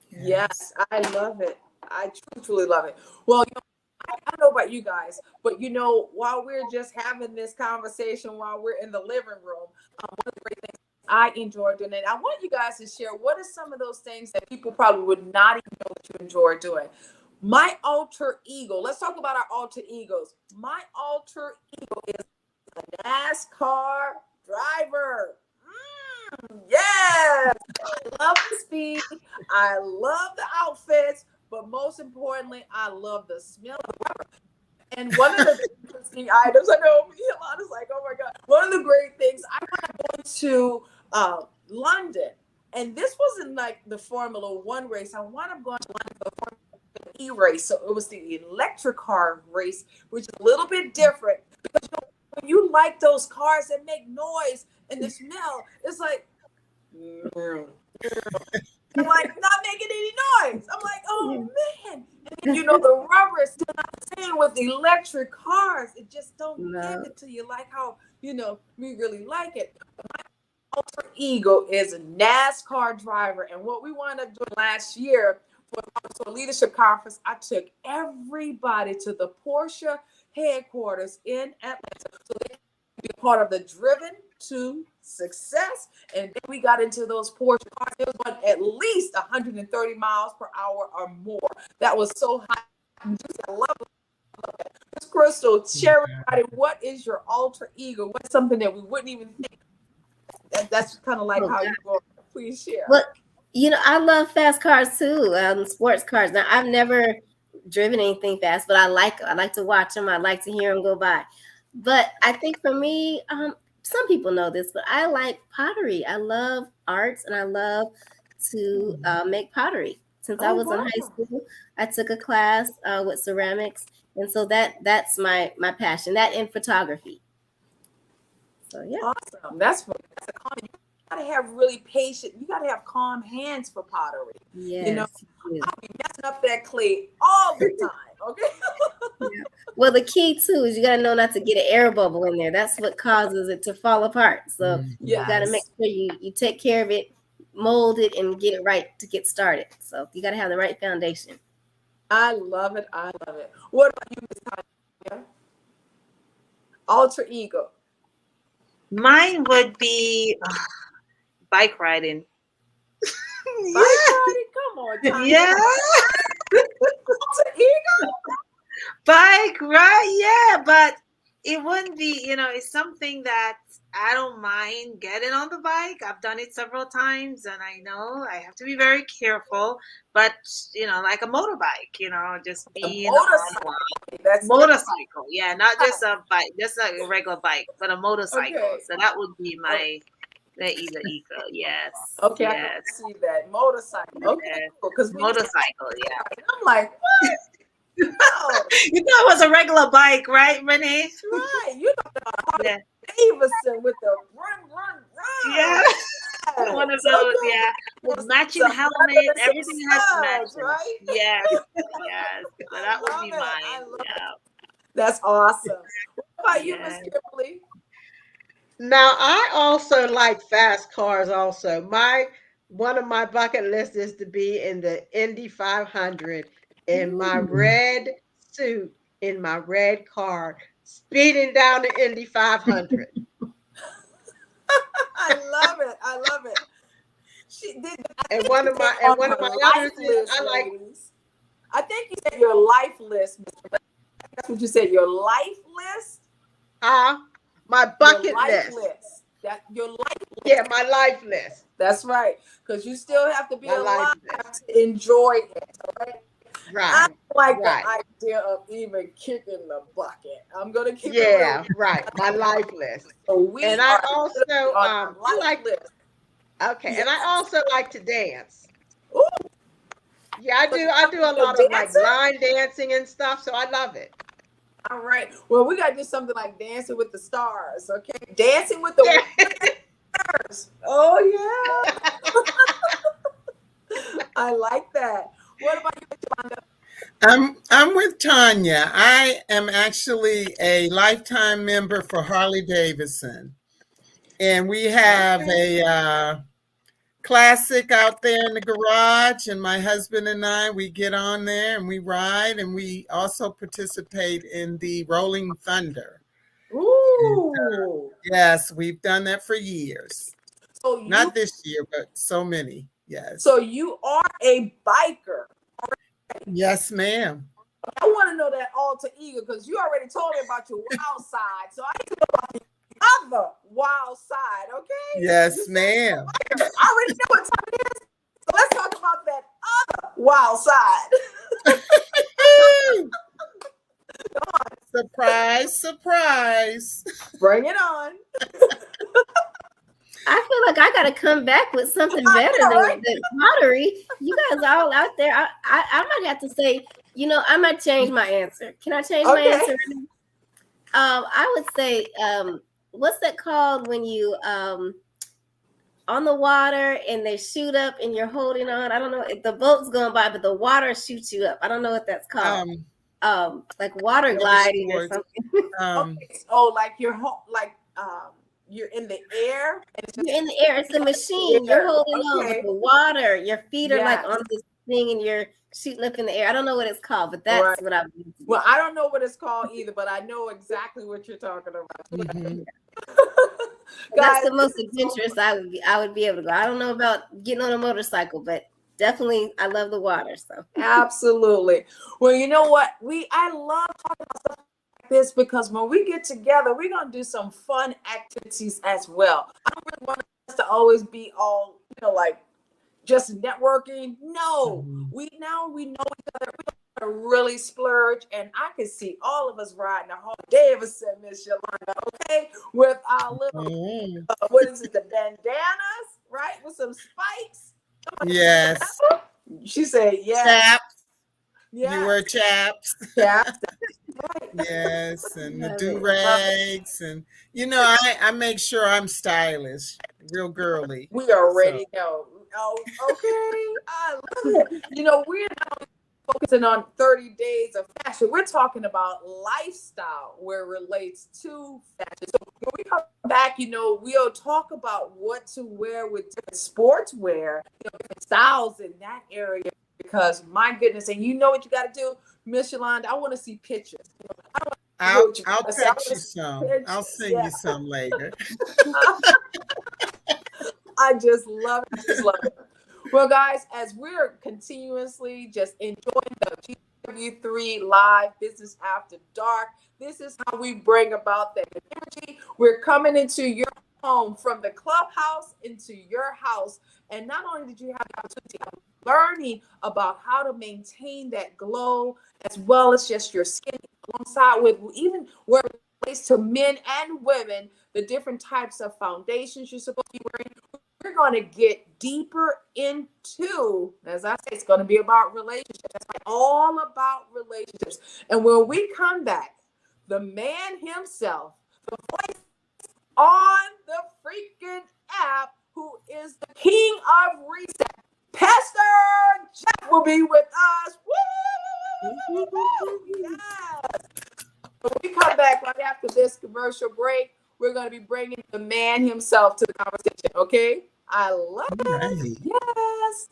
Yes, I love it. I truly love it. Well, I don't know about you guys, but while we're just having this conversation, while we're in the living room, one of the great things I enjoy doing, and I want you guys to share what are some of those things that people probably would not even know that you enjoy doing. My alter ego, let's talk about our alter egos. My alter ego is a NASCAR driver. Yes, I love the speed. I love the outfits, but most importantly, I love the smell of the rubber. And one of the interesting items, I know Yolanda's like, oh my God. One of the great things, I went to London, and this wasn't like the Formula One race. I wound up going to London for the Formula E race. So it was the electric car race, which is a little bit different because when you like those cars that make noise and the smell, it's like, I'm like not making any noise. I'm like, oh man. And then, the rubber is still not the same with electric cars. It just don't give it to you like how, we really like it. My alter ego is a NASCAR driver. And what we wound up doing last year for a leadership conference, I took everybody to the Porsche headquarters in Atlanta so they could be a part of the Driven to Success. And then we got into those Porsche cars. It was going at least 130 miles per hour or more. That was so hot. I love it. Miss Crystal, share with everybody, what is your alter ego? What's something that we wouldn't even think? That's kind of like how you go. Please share. Well, I love fast cars too, sports cars. Now, I've never driven anything fast, but I like to watch them. I like to hear them go by. But I think for me, some people know this, but I like pottery. I love arts, and I love to make pottery. Since I was in high school, I took a class with ceramics, and so that's my passion. That and photography. So yeah, awesome. That's a common. You gotta have really patient. You gotta have calm hands for pottery. yes, I'll be messing up that clay all the time. Okay. Well, the key too is you got to know not to get an air bubble in there. That's what causes it to fall apart. So you got to make Yes. sure you take care of it, mold it, and get it right to get started. So you got to have the right foundation. I love it. I love it. What about you, Miss Tanya? Alter ego. Mine would be bike riding. Bike riding? Come on, Tanya. Yeah. Alter ego? Bike ride, yeah, but it wouldn't be, it's something that I don't mind getting on the bike. I've done it several times and I know I have to be very careful, but like a motorbike, just A being motorcycle. That's motorcycle. Yeah, not just a bike, just like a regular bike, but a motorcycle. Okay. So that would be my either eco. Yes. Okay, I Yes. can see that. Motorcycle. Okay, Yes. because Motorcycle, yeah. I'm like, what? No, You thought it was a regular bike, right, Renee? that's right. You know Harley Yeah. Davidson with the run. Yeah. Yes. One of those, Okay. yeah. With matching Some helmet, leather, some everything has to match. studs, right? Yes, yes. So I that would love be it. I mine. love Yeah. That's awesome. What about you, Miss Yes. Kimberly? Now, I also like fast cars also. One of my bucket lists is to be in the Indy 500 in my red suit, in my red car, speeding down the Indy 500. I love it. I love it. She did. And one of my others is I like ladies. I think you said your life list, Mr. That's what you said. Your life list. my bucket Your life list. That your life list. Yeah, my life list. That's right. Because you still have to be My life alive to enjoy it. Right? I Right. like Right. the idea of even kicking the bucket. I'm gonna keep Yeah, it real. right. My life list. So we And I are also on our I life like list. okay, Yes. and I also like to dance. Ooh, Yeah, I do. I do a you're lot of like dancing? line dancing and stuff, so I love it. all right. Well, we gotta do something like Dancing with the Stars. Okay, Dancing with the Yeah. Stars. Oh yeah. I like that. What about you, Yolanda? I'm with Tanya. I am actually a lifetime member for Harley Davidson, and we have a classic out there in the garage. And my husband and we get on there and we ride, and we also participate in the Rolling Thunder. Ooh. Yes, we've done that for years. So you, Not this year, but so many. Yes. so you are a biker. Yes, ma'am. I want to know that alter ego because you already told me about your wild side. So I need to know about the other wild side, okay? Yes, You said ma'am. I already know what time it is. So let's talk about that other wild side. Surprise, surprise. Bring it on. I feel like I got to come back with something I better know, than, right? than pottery. You guys all out there. I might have to say, I might change my answer. Can I change my Okay. answer? I would say, what's that called when you on the water and they shoot up and you're holding on? I don't know if the boat's going by, but the water shoots you up. I don't know what that's called. Like water gliding or sports. something. Okay. Oh, like you're in the air. And it's just, You're in the air. It's a machine. You're holding on Okay. with the water. Your feet are like Yes. on this thing and you're shooting up in the air. I don't know what it's called, but that's Right. what I'm. well, I don't know what it's called either, but I know exactly what you're talking about. Mhm. That's Guys, the most adventurous I would be able to go. I don't know about getting on a motorcycle, but definitely I love the water. So absolutely. Well, you know what? I love talking about stuff like this because when we get together, we're gonna do some fun activities as well. I don't really want us to always be all, like just networking. No, Mhm. we know each other. We're gonna really splurge, and I can see all of us riding a Harley Davidson, Miss Yolanda, okay, with our little Mhm. what is it, the bandanas, right, with some spikes. Yes. She said, yes. Chaps. Yes. You wear chaps. Chaps. Right. Yes. And the Love it. do-rags. And, I make sure I'm stylish, real girly. We already know. Oh, okay. I love it. We're not only focusing on 30 days of fashion. We're talking about lifestyle where it relates to fashion. So when we come back, we'll talk about what to wear with different sportswear, different styles in that area. Because my goodness, and you know what you got to do, Miss Yolanda, I want to see pictures. I'll text you some. I'll send you some later. I just love it. Just love it. Well, guys, as we're continuously just enjoying the GW3 Live Business After Dark, this is how we bring about that energy. We're coming into your home from the clubhouse into your house. And not only did you have the opportunity of learning about how to maintain that glow, as well as just your skin, alongside with even where it relates to men and women, the different types of foundations you're supposed to be wearing. We're going to get deeper into, as I say, it's going to be about relationships. That's all about relationships. And when we come back, the man himself, the voice on the freaking app, who is the king of reset, Pastor Jeff will be with us. Woo! Yes. When we come back right after this commercial break, we're going to be bringing the man himself to the conversation, okay? I love it. Right. Yes.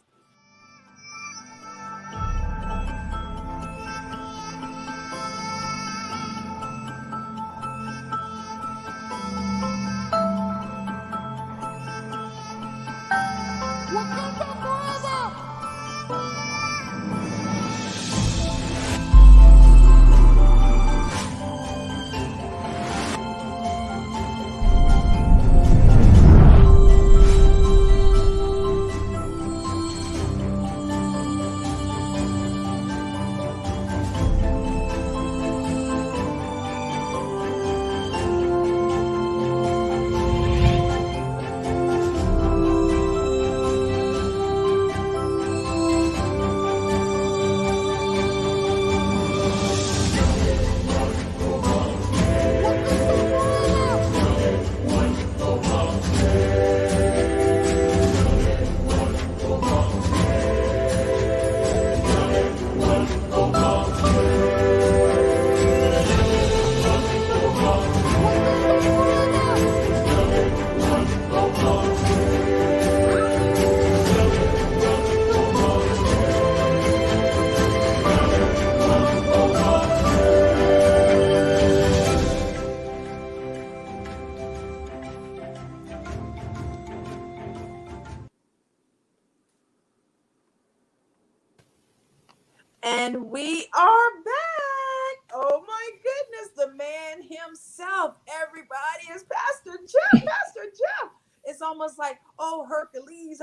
And we are back. Oh my goodness, the man himself. Everybody is Pastor Jeff. Pastor Jeff. It's almost like, oh, Hercules.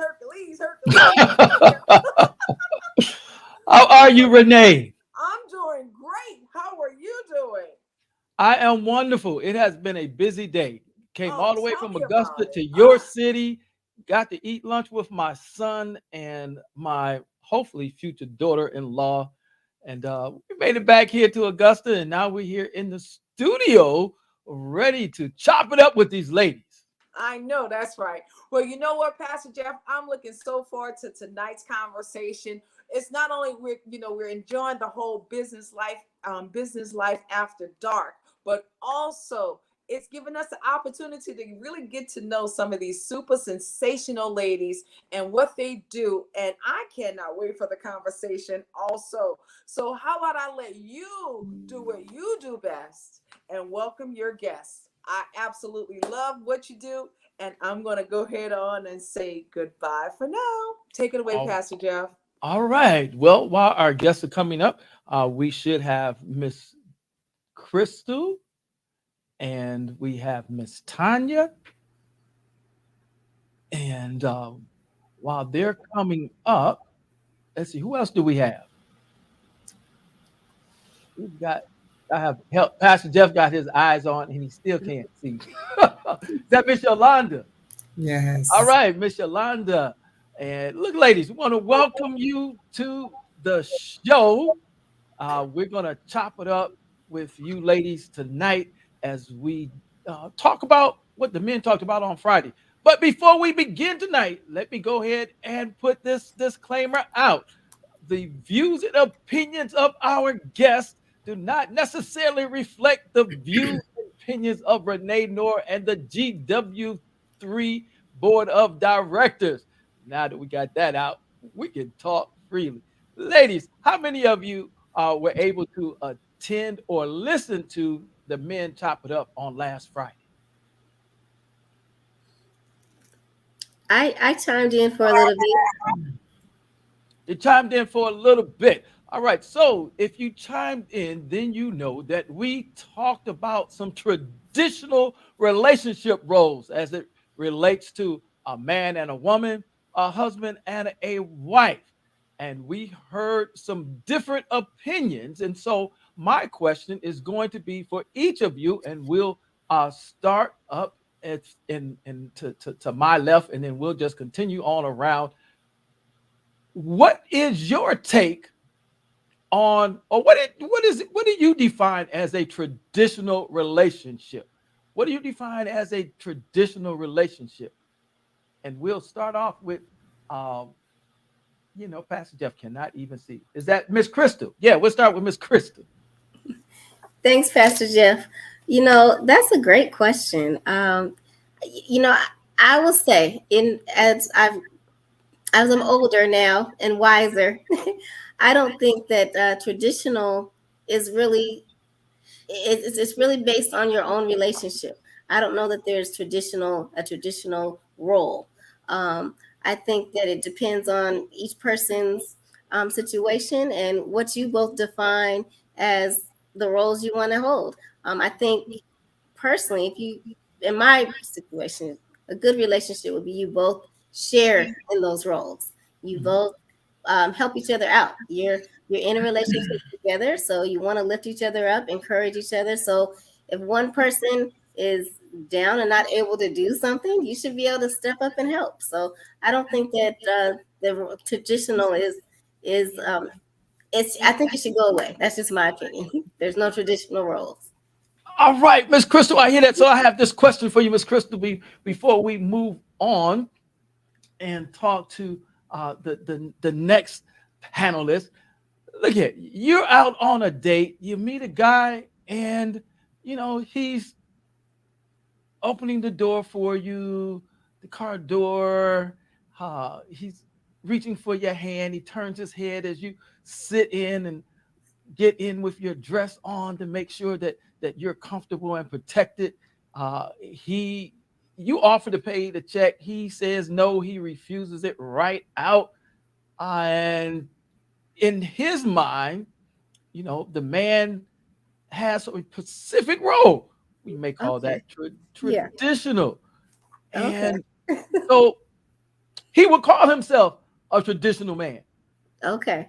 How are you, Renee? I'm doing great. How are you doing? I am wonderful. It has been a busy day. Came all the way tell from me Augusta about to it. your city. Got to eat lunch with my son and my hopefully future daughter-in-law. And we made it back here to Augusta. And now we're here in the studio ready to chop it up with these ladies. I know, that's right. Well, you know what, Pastor Jeff, I'm looking so forward to tonight's conversation. It's not only we're enjoying the whole business life after dark, but also it's given us the opportunity to really get to know some of these super sensational ladies and what they do. And I cannot wait for the conversation also. So how about I let you do what you do best and welcome your guests. I absolutely love what you do. And I'm going to go ahead on and say goodbye for now. Take it away, Pastor Jeff. All right. Well, while our guests are coming up, we should have Miss Crystal and we have Miss Tanya. And while they're coming up, let's see, who else do we have? I have help. Pastor Jeff got his eyes on and he still can't see. Is that Miss Yolanda? Yes. All right, Miss Yolanda. And look, ladies, we want to welcome you to the show. We're going to chop it up with you ladies tonight as we talk about what the men talked about on Friday. But before we begin tonight, let me go ahead and put this disclaimer out. the views and opinions of our guests do not necessarily reflect the views and opinions of Renee Noor and the GW3 Board of Directors. Now that we got that out, we can talk freely. Ladies, how many of you were able to attend or listen to the Men Chop It Up on last Friday? I chimed in for a little bit. You chimed in for a little bit. All right. So if you chimed in, then you know that we talked about some traditional relationship roles as it relates to a man and a woman, a husband and a wife. And we heard some different opinions. And so my question is going to be for each of you, and we'll start up to my left, and then we'll just continue on around. What is your take on, or what do you define as a traditional relationship? What do you define as a traditional relationship? And we'll start off with, Pastor Jeff cannot even see. Is that Miss Crystal? Yeah, we'll start with Miss Crystal. Thanks, Pastor Jeff. That's a great question. I will say, as I'm older now and wiser, I don't think that traditional is really, it's really based on your own relationship. I don't know that there's a traditional role. I think that it depends on each person's situation and what you both define as the roles you want to hold. I think personally, in my situation, a good relationship would be you both share in those roles. You both help each other out. You're in a relationship together, so you want to lift each other up, encourage each other. So if one person is down and not able to do something, you should be able to step up and help. So I don't think that the traditional is I think it should go away. That's just my opinion. There's no traditional roles. All right, Miss Crystal, I hear that. So I have this question for you, Miss Crystal, before we move on and talk to the next panelist. Look here, you're out on a date, you meet a guy, and he's opening the door for you, the car door. He's reaching for your hand. He turns his head as you sit in and get in with your dress on to make sure that you're comfortable and protected. You offer to pay the check. He says no. He refuses it right out. And in his mind, the man has a specific role. We may call that traditional. Okay. And so he would call himself a traditional man. Okay.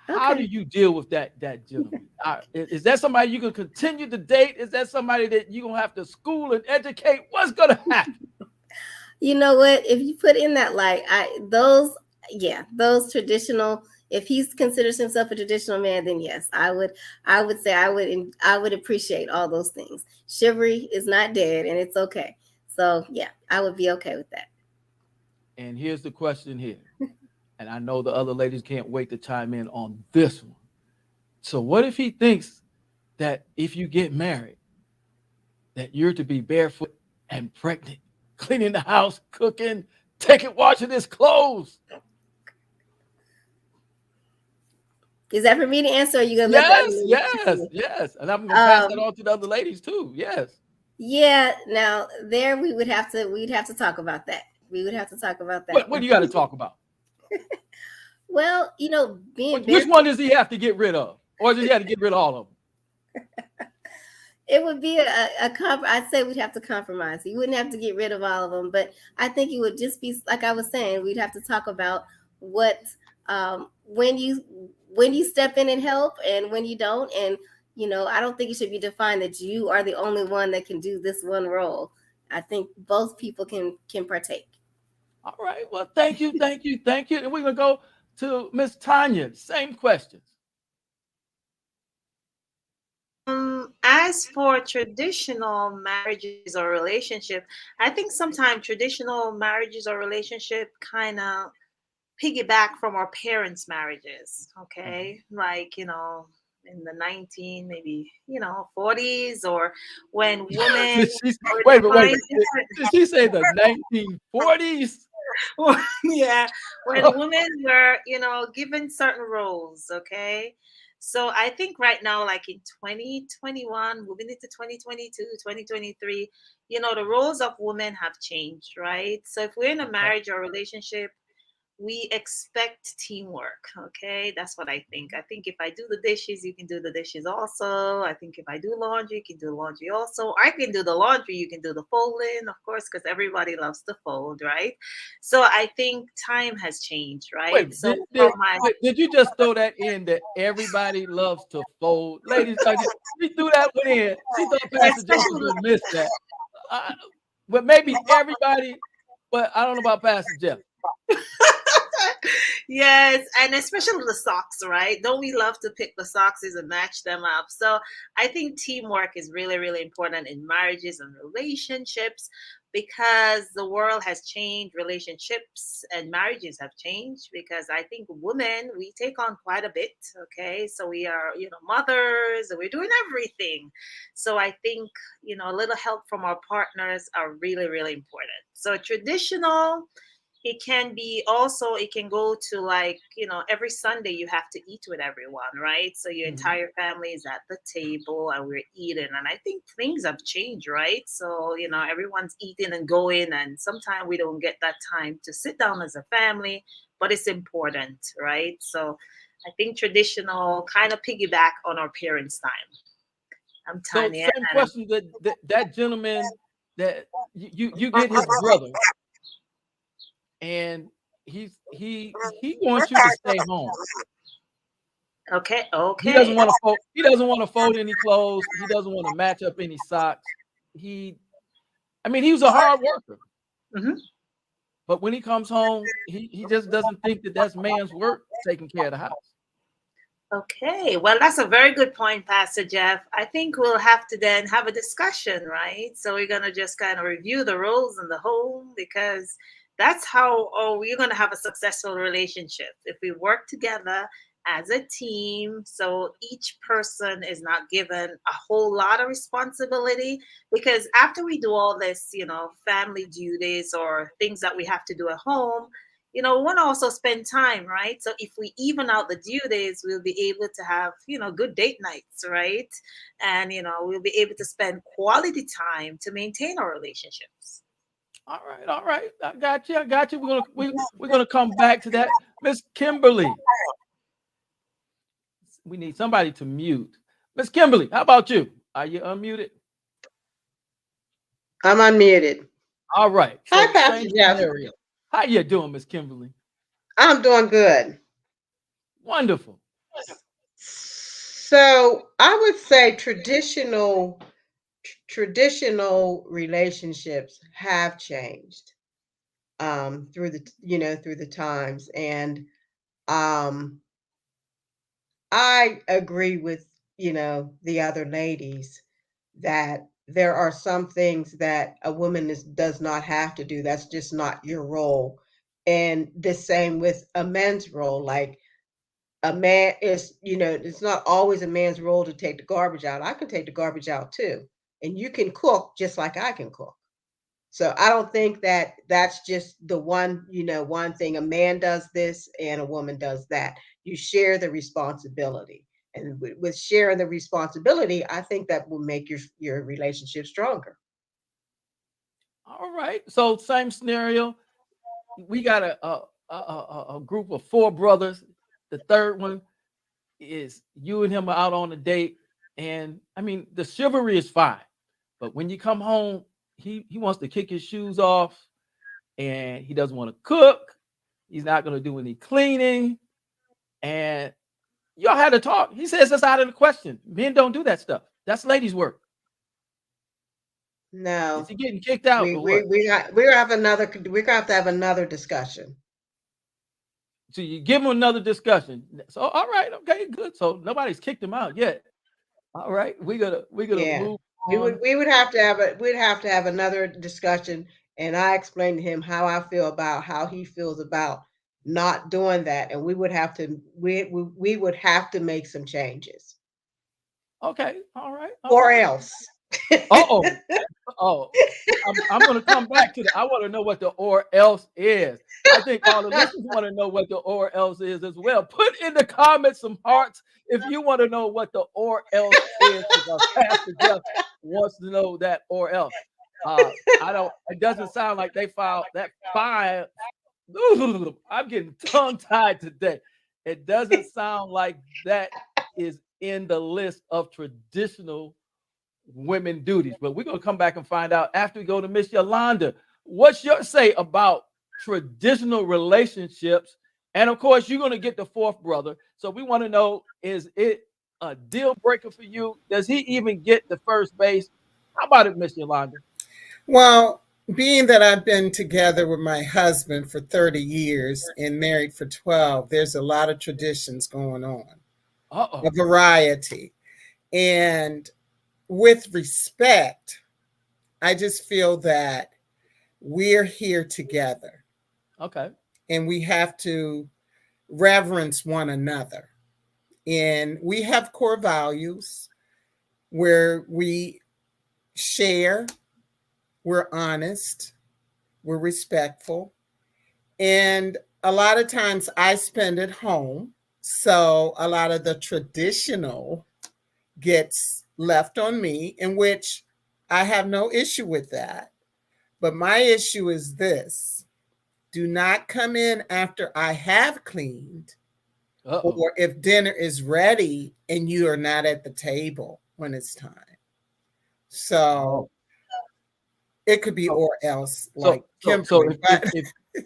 How do you deal with that gentleman? Is that somebody you can continue to date? Is that somebody that you're going to have to school and educate? What's going to happen? You know what? If you put in that light, those traditional, if he considers himself a traditional man, then yes, I would say I would appreciate all those things. Chivalry is not dead, and it's okay. So yeah, I would be okay with that. And here's the question here. And I know the other ladies can't wait to chime in on this one. So what if he thinks that if you get married, that you're to be barefoot and pregnant, cleaning the house, cooking, washing his clothes? Is that for me to answer? Or are you gonna let yes. And I'm gonna pass that on to the other ladies too. Yes. Yeah. Now there we'd have to talk about that. We would have to talk about that. What do you got to talk about? Well, which one does he have to get rid of, or does he have to get rid of all of them? It would be I'd say we'd have to compromise. You wouldn't have to get rid of all of them, but I think it would just be like I was saying. We'd have to talk about what when you step in and help, and when you don't. And I don't think it should be defined that you are the only one that can do this one role. I think both people can partake. All right. Well, thank you. And we're gonna go to Miss Tanya. Same questions. As for traditional marriages or relationship, I think sometimes traditional marriages or relationship kind of piggyback from our parents' marriages. Okay, like in the 19 maybe 40s, or when women were Wait, but wait. defined Did she say the 1940s? yeah, when women were given certain roles. Okay, so I think right now, like in 2021, moving into 2022, 2023, the roles of women have changed, right? So if we're in a marriage or relationship, we expect teamwork. Okay, that's what I think. I think if I do the dishes, you can do the dishes also. I think if I do laundry, you can do laundry also. I can do the laundry, you can do the folding, of course, because everybody loves to fold, right? So I think time has changed, right? Wait, So from my did you just throw that in that everybody loves to fold? Ladies, she threw that one in. She thought Pastor Jeff was especially going to miss that. Uh, but maybe everybody, but I don't know about Pastor Jeff. yes, and especially the socks, right? Don't we love to pick the socks and match them up? So I think teamwork is really, really important in marriages and relationships, because the world has changed. Relationships and marriages have changed because I think women, we take on quite a bit. Okay, so we are, mothers, and we're doing everything. So I think, a little help from our partners are really, really important. So traditional, it can be also, it can go to, like, every Sunday you have to eat with everyone, right? So your entire family is at the table and we're eating. And I think things have changed, right? So, everyone's eating and going, and sometimes we don't get that time to sit down as a family, but it's important, right? So I think traditional kind of piggyback on our parents' time. I'm So Tanya. same question that gentleman that you get his brother, and he wants you to stay home. Okay. He doesn't want to fold. He doesn't want to fold any clothes. He doesn't want to match up any socks. He was a hard worker. Mhm. But when he comes home, he just doesn't think that that's man's work taking care of the house. Okay, well, that's a very good point, Pastor Jeff. I think we'll have to then have a discussion, right? So we're going to just kind of review the roles in the home, because that's how we're going to have a successful relationship if we work together as a team. So each person is not given a whole lot of responsibility, because after we do all this, family duties or things that we have to do at home, we want to also spend time, right? So if we even out the due days, we'll be able to have, good date nights, right? And, we'll be able to spend quality time to maintain our relationships. All right. I got you. We're gonna come back to that. Miss Kimberly. We need somebody to mute. Miss Kimberly, how about you? Are you unmuted? I'm unmuted. All right. Hi, So Pastor same Jeff. scenario. How you doing, Miss Kimberly? I'm doing good. Wonderful. So I would say traditional relationships have changed through the times, and I agree with the other ladies that there are some things that a woman does not have to do. That's just not your role. And the same with a man's role. Like, a man is, it's not always a man's role to take the garbage out. I can take the garbage out too. And you can cook just like I can cook. So I don't think that that's just the one thing. A man does this and a woman does that. You share the responsibility. And with sharing the responsibility, I think that will make your relationship stronger. All right. So same scenario. We got a group of 4 brothers. The third one is you and him are out on a date, and the chivalry is fine, but when you come home, he wants to kick his shoes off, and he doesn't want to cook. He's not going to do any cleaning, and y'all had to talk. He says that's out of the question. Men don't do that stuff. That's ladies' work. No, Is he getting kicked out or what? we're gonna have to have another discussion. So you give him another discussion. So all right, okay, good. So nobody's kicked him out yet. All right, we're gonna Yeah. move We on. would have to have another discussion, and I explained to him how I feel about how he feels about not doing that, and we would have to we would have to make some changes, Okay. All right. All or right. else. Uh-oh. Oh, I'm going to come back to that. I want to know what the or else is. I think all the listeners want to know what the or else is as well. Put in the comments some hearts if you want to know what the or else is, because Pastor Jeff wants to know that or else. I don't. It doesn't sound like they filed that file. I'm getting tongue tied today. It doesn't sound like that is in the list of traditional women duties, but we're going to come back and find out after we go to Miss Yolanda. What's your say about traditional relationships? And of course, you're going to get the fourth brother. So we want to know, is it a deal breaker for you? Does he even get the first base? How about it, Miss Yolanda? Well, being that I've been together with my husband for 30 years and married for 12, there's a lot of traditions going on, Uh-oh. a variety. And with respect, I just feel that we're here together. Okay. And we have to reverence one another. And we have core values where we share, we're honest, we're respectful. And a lot of times I spend at home. So a lot of the traditional gets left on me, in which I have no issue with that. But my issue is this: do not come in after I have cleaned, or if dinner is ready and you are not at the table when it's time. So it could be or else, like Kimberly.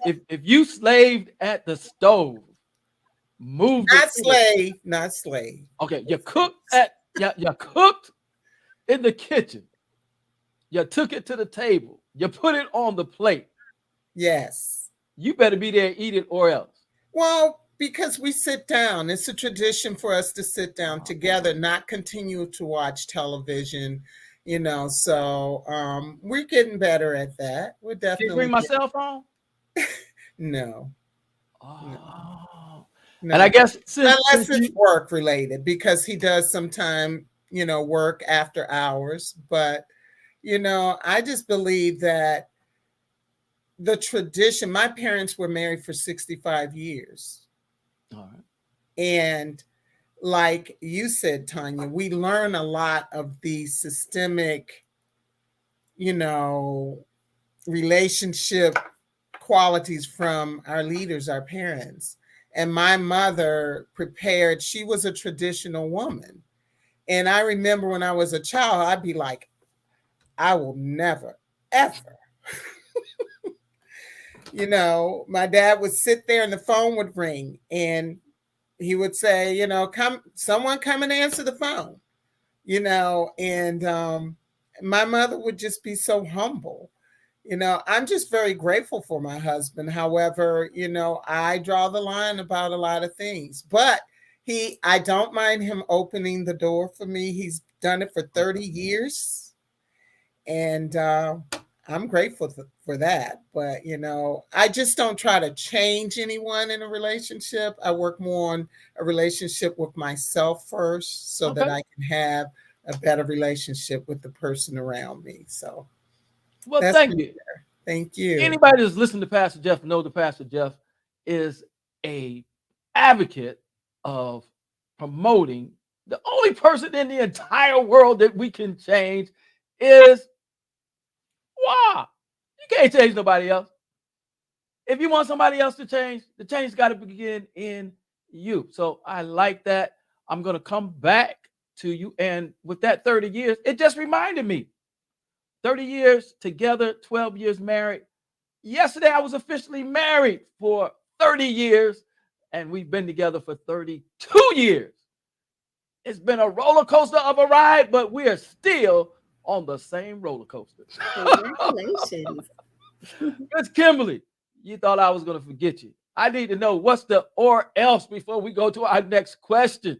If you slaved at the stove, move not slave. Okay, you cooked you cooked in the kitchen. You took it to the table. You put it on the plate. Yes. You better be there, eat it, or else. Well, because we sit down. It's a tradition for us to sit down together, not continue to watch television, so we're getting better at that. We're definitely. Did you bring my cell phone? No. Oh. No. And I guess unless it's work related, because he does sometime, work after hours. But, I just believe that the tradition, my parents were married for 65 years. All right. And like you said, Tanya, we learn a lot of these systemic, relationship qualities from our leaders, our parents. And my mother she was a traditional woman. And I remember when I was a child, I'd be like, I will never, ever. My dad would sit there and the phone would ring and he would say, someone come and answer the phone, and my mother would just be so humble. I'm just very grateful for my husband. However, I draw the line about a lot of things, but I don't mind him opening the door for me. He's done it for 30 years. And I'm grateful for that. But, I just don't try to change anyone in a relationship. I work more on a relationship with myself first so that I can have a better relationship with the person around me. So. Well, thank you. Thank you. Anybody that's listened to Pastor Jeff know that Pastor Jeff is an advocate of promoting the only person in the entire world that we can change is wow. You can't change nobody else. If you want somebody else to change, the change got to begin in you. So I like that. I'm going to come back to you. And with that 30 years, it just reminded me. 30 years together, 12 years married. Yesterday, I was officially married for 30 years, and we've been together for 32 years. It's been a roller coaster of a ride, but we are still on the same roller coaster. Congratulations. Miss Kimberly, you thought I was going to forget you. I need to know what's the or else before we go to our next question.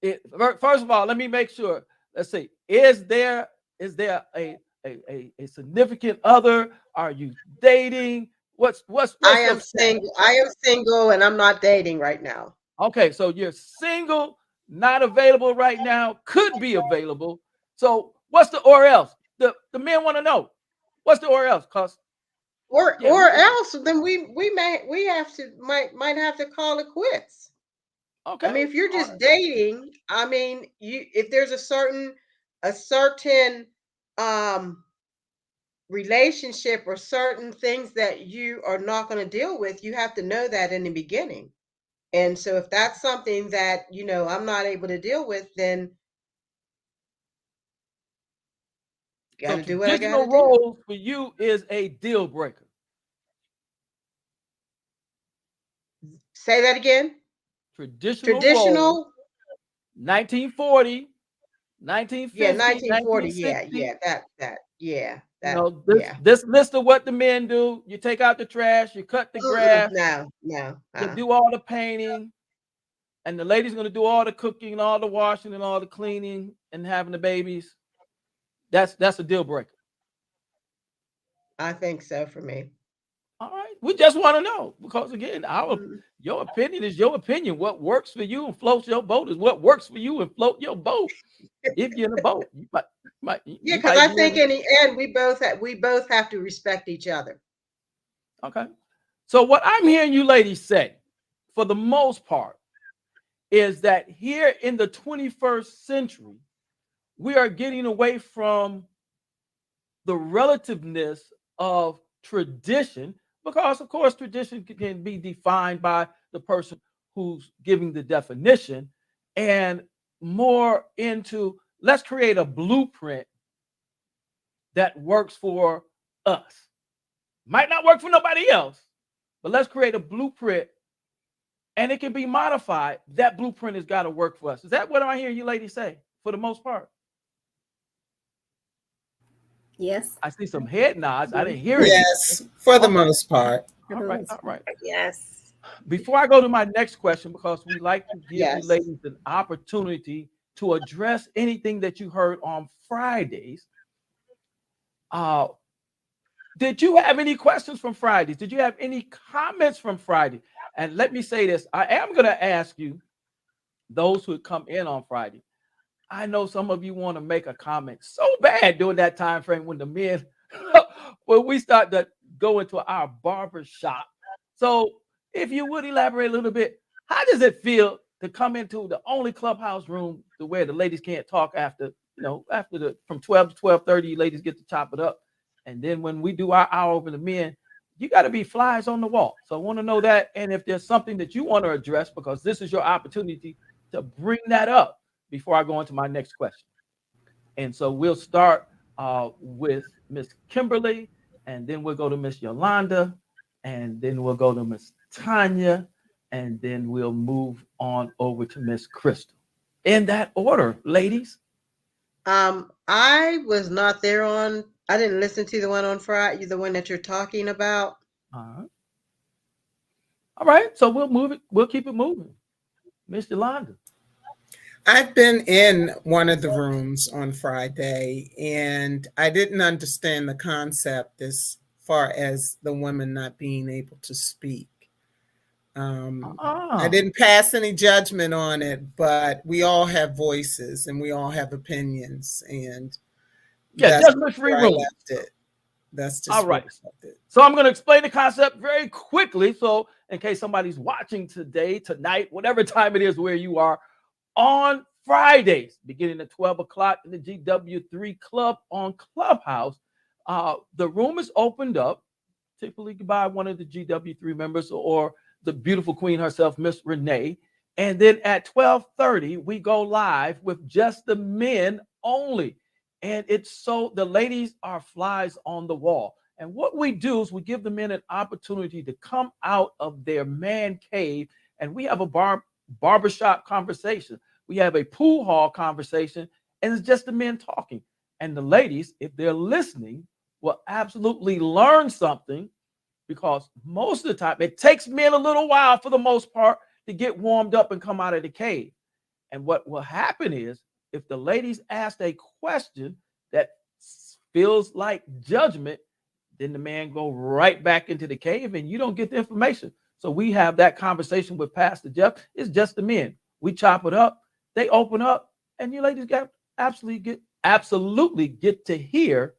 First of all, let me make sure. Let's see. Is there a significant other? Are you dating? What's I your am single. I am single and I'm not dating right now. Okay, so you're single, not available right now, could be available. So what's the or else? The men want to know. What's the or else? Cause Or yeah, we can, else then we have to might have to call it quits. I okay. mean, if you're All just right. dating, I mean, you if there's a certain um relationship or certain things that you are not going to deal with, you have to know that in the beginning. And so if that's something that, I'm not able to deal with, then got So to do what I got to traditional do. roles for you is a deal breaker. Say that again. Traditional roles, Traditional, 1940, yeah, 1950, 1940, yeah, 1960. yeah, yeah, You that, know, yeah. this list of what the men do. You take out the trash, you cut the Mm-mm, grass, no, no. you do all the painting, and the lady's gonna do all the cooking and all the washing and all the cleaning and having the babies. That's a deal breaker. I think so for me. All right. We just want to know because again, Mm. your opinion is your opinion. What works for you and floats your boat is what works for you and float your boat. If you're in a boat, Yeah, you because might I be in think it. in the end we both have to respect each other. Okay. So what I'm hearing you ladies say, for the most part, is that here in the 21st century, we are getting away from the relativeness of tradition because of course tradition can be defined by the person who's giving the definition and more into let's create a blueprint that works for us. Might not work for nobody else, but let's create a blueprint and it can be modified. That blueprint has got to work for us. Is that what I hear you ladies say for the most part? Yes. I see some head nods. I Yes. didn't hear any. Yes, for the Okay. most part. For All the right. most All part. right. Yes. Before I go to my next question, because we like to give you Yes. ladies an opportunity to address anything that you heard on Fridays, uh, did you have any questions from Fridays? Did you have any comments from Friday? And let me say this, I am going to ask you, those who come in on Friday, I know some of you want to make a comment so bad during that time frame when the men, when we start to go into our barber shop. So if you would elaborate a little bit, how does it feel to come into the only clubhouse room to where the ladies can't talk after, after the from 12 to 12:30, ladies get to chop it up. And then when we do our hour over the men, you got to be flies on the wall. So I want to know that. And if there's something that you want to address, because this is your opportunity to bring that up before I go into my next question. And so we'll start with Miss Kimberly, and then we'll go to Miss Yolanda, and then we'll go to Miss Tanya, and then we'll move on over to Miss Crystal. In that order, ladies. I was not there on. I didn't listen to the one on Friday, the one that you're talking about. All right. So we'll move it. We'll keep it moving. Miss Yolanda. I've been in one of the rooms on Friday and I didn't understand the concept as far as the women not being able to speak. I didn't pass any judgment on it, but we all have voices and we all have opinions, and Yeah, that's judgment free where I room. left it. That's All just where right. I left it. So I'm going to explain the concept very quickly. So in case somebody's watching today, tonight, whatever time it is where you are, on Fridays, beginning at 12 o'clock in the GW3 Club on Clubhouse, the room is opened up, typically by one of the GW3 members or the beautiful queen herself, Miss Renee. And then at 12:30, we go live with just the men only. And it's so the ladies are flies on the wall. And what we do is we give the men an opportunity to come out of their man cave, and we have a barbershop conversation. We have a pool hall conversation, and it's just the men talking. And the ladies, if they're listening, will absolutely learn something because most of the time it takes men a little while for the most part to get warmed up and come out of the cave. And what will happen is if the ladies ask a question that feels like judgment, then the man go right back into the cave and you don't get the information. So we have that conversation with Pastor Jeff. It's just the men. We chop it up, they open up, and you ladies absolutely get to hear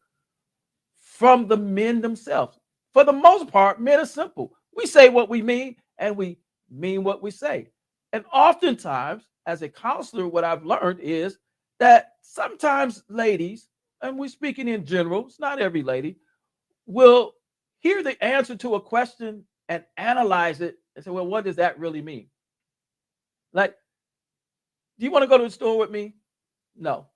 from the men themselves. For the most part, men are simple. We say what we mean and we mean what we say. And oftentimes, as a counselor, what I've learned is that sometimes ladies, and we're speaking in general, it's not every lady, will hear the answer to a question and analyze it and say, well, what does that really mean? Like, do you want to go to the store with me? No.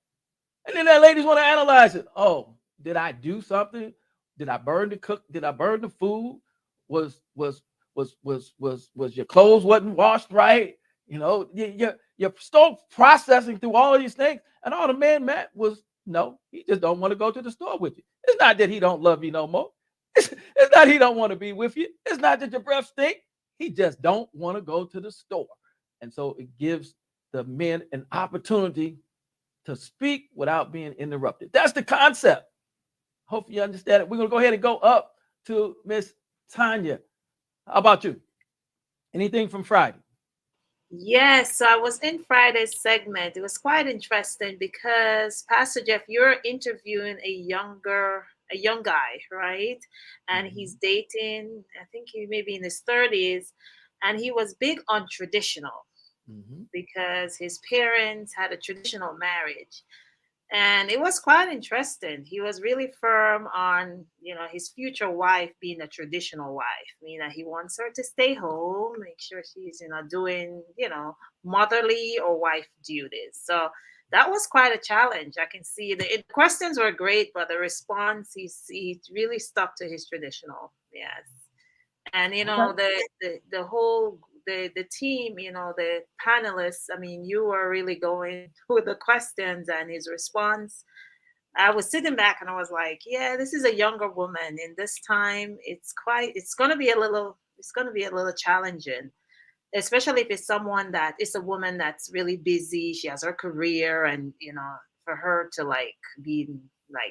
And then that ladies want to analyze it. Oh, did I do something? Did I burn the cook? Did I burn the food? Was your clothes wasn't washed right? You know, you're still processing through all of these things. And all the man meant was, no, he just don't want to go to the store with you. It's not that he don't love you no more. It's not he don't want to be with you. It's not that your breath stink. He just don't want to go to the store. And so it gives the men an opportunity to speak without being interrupted. That's the concept. Hope you understand it. We're going to go ahead and go up to Miss Tanya. How about you? Anything from Friday? Yes, so I was in Friday's segment. It was quite interesting because Pastor Jeff, you're interviewing a young guy, right? And he's dating, I think he may be in his 30s, and he was big on traditional because his parents had a traditional marriage. And it was quite interesting. He was really firm on, his future wife being a traditional wife. Meaning he wants her to stay home, make sure she's, doing, motherly or wife duties. So that was quite a challenge. I can see the questions were great, but the response, he really stuck to his traditional. Yes. And, the whole the team, the panelists, you were really going through the questions and his response. I was sitting back and I was like, yeah, this is a younger woman. In this time, it's going to be a little challenging, especially if it's someone that is a woman that's really busy. She has her career, and, for her to be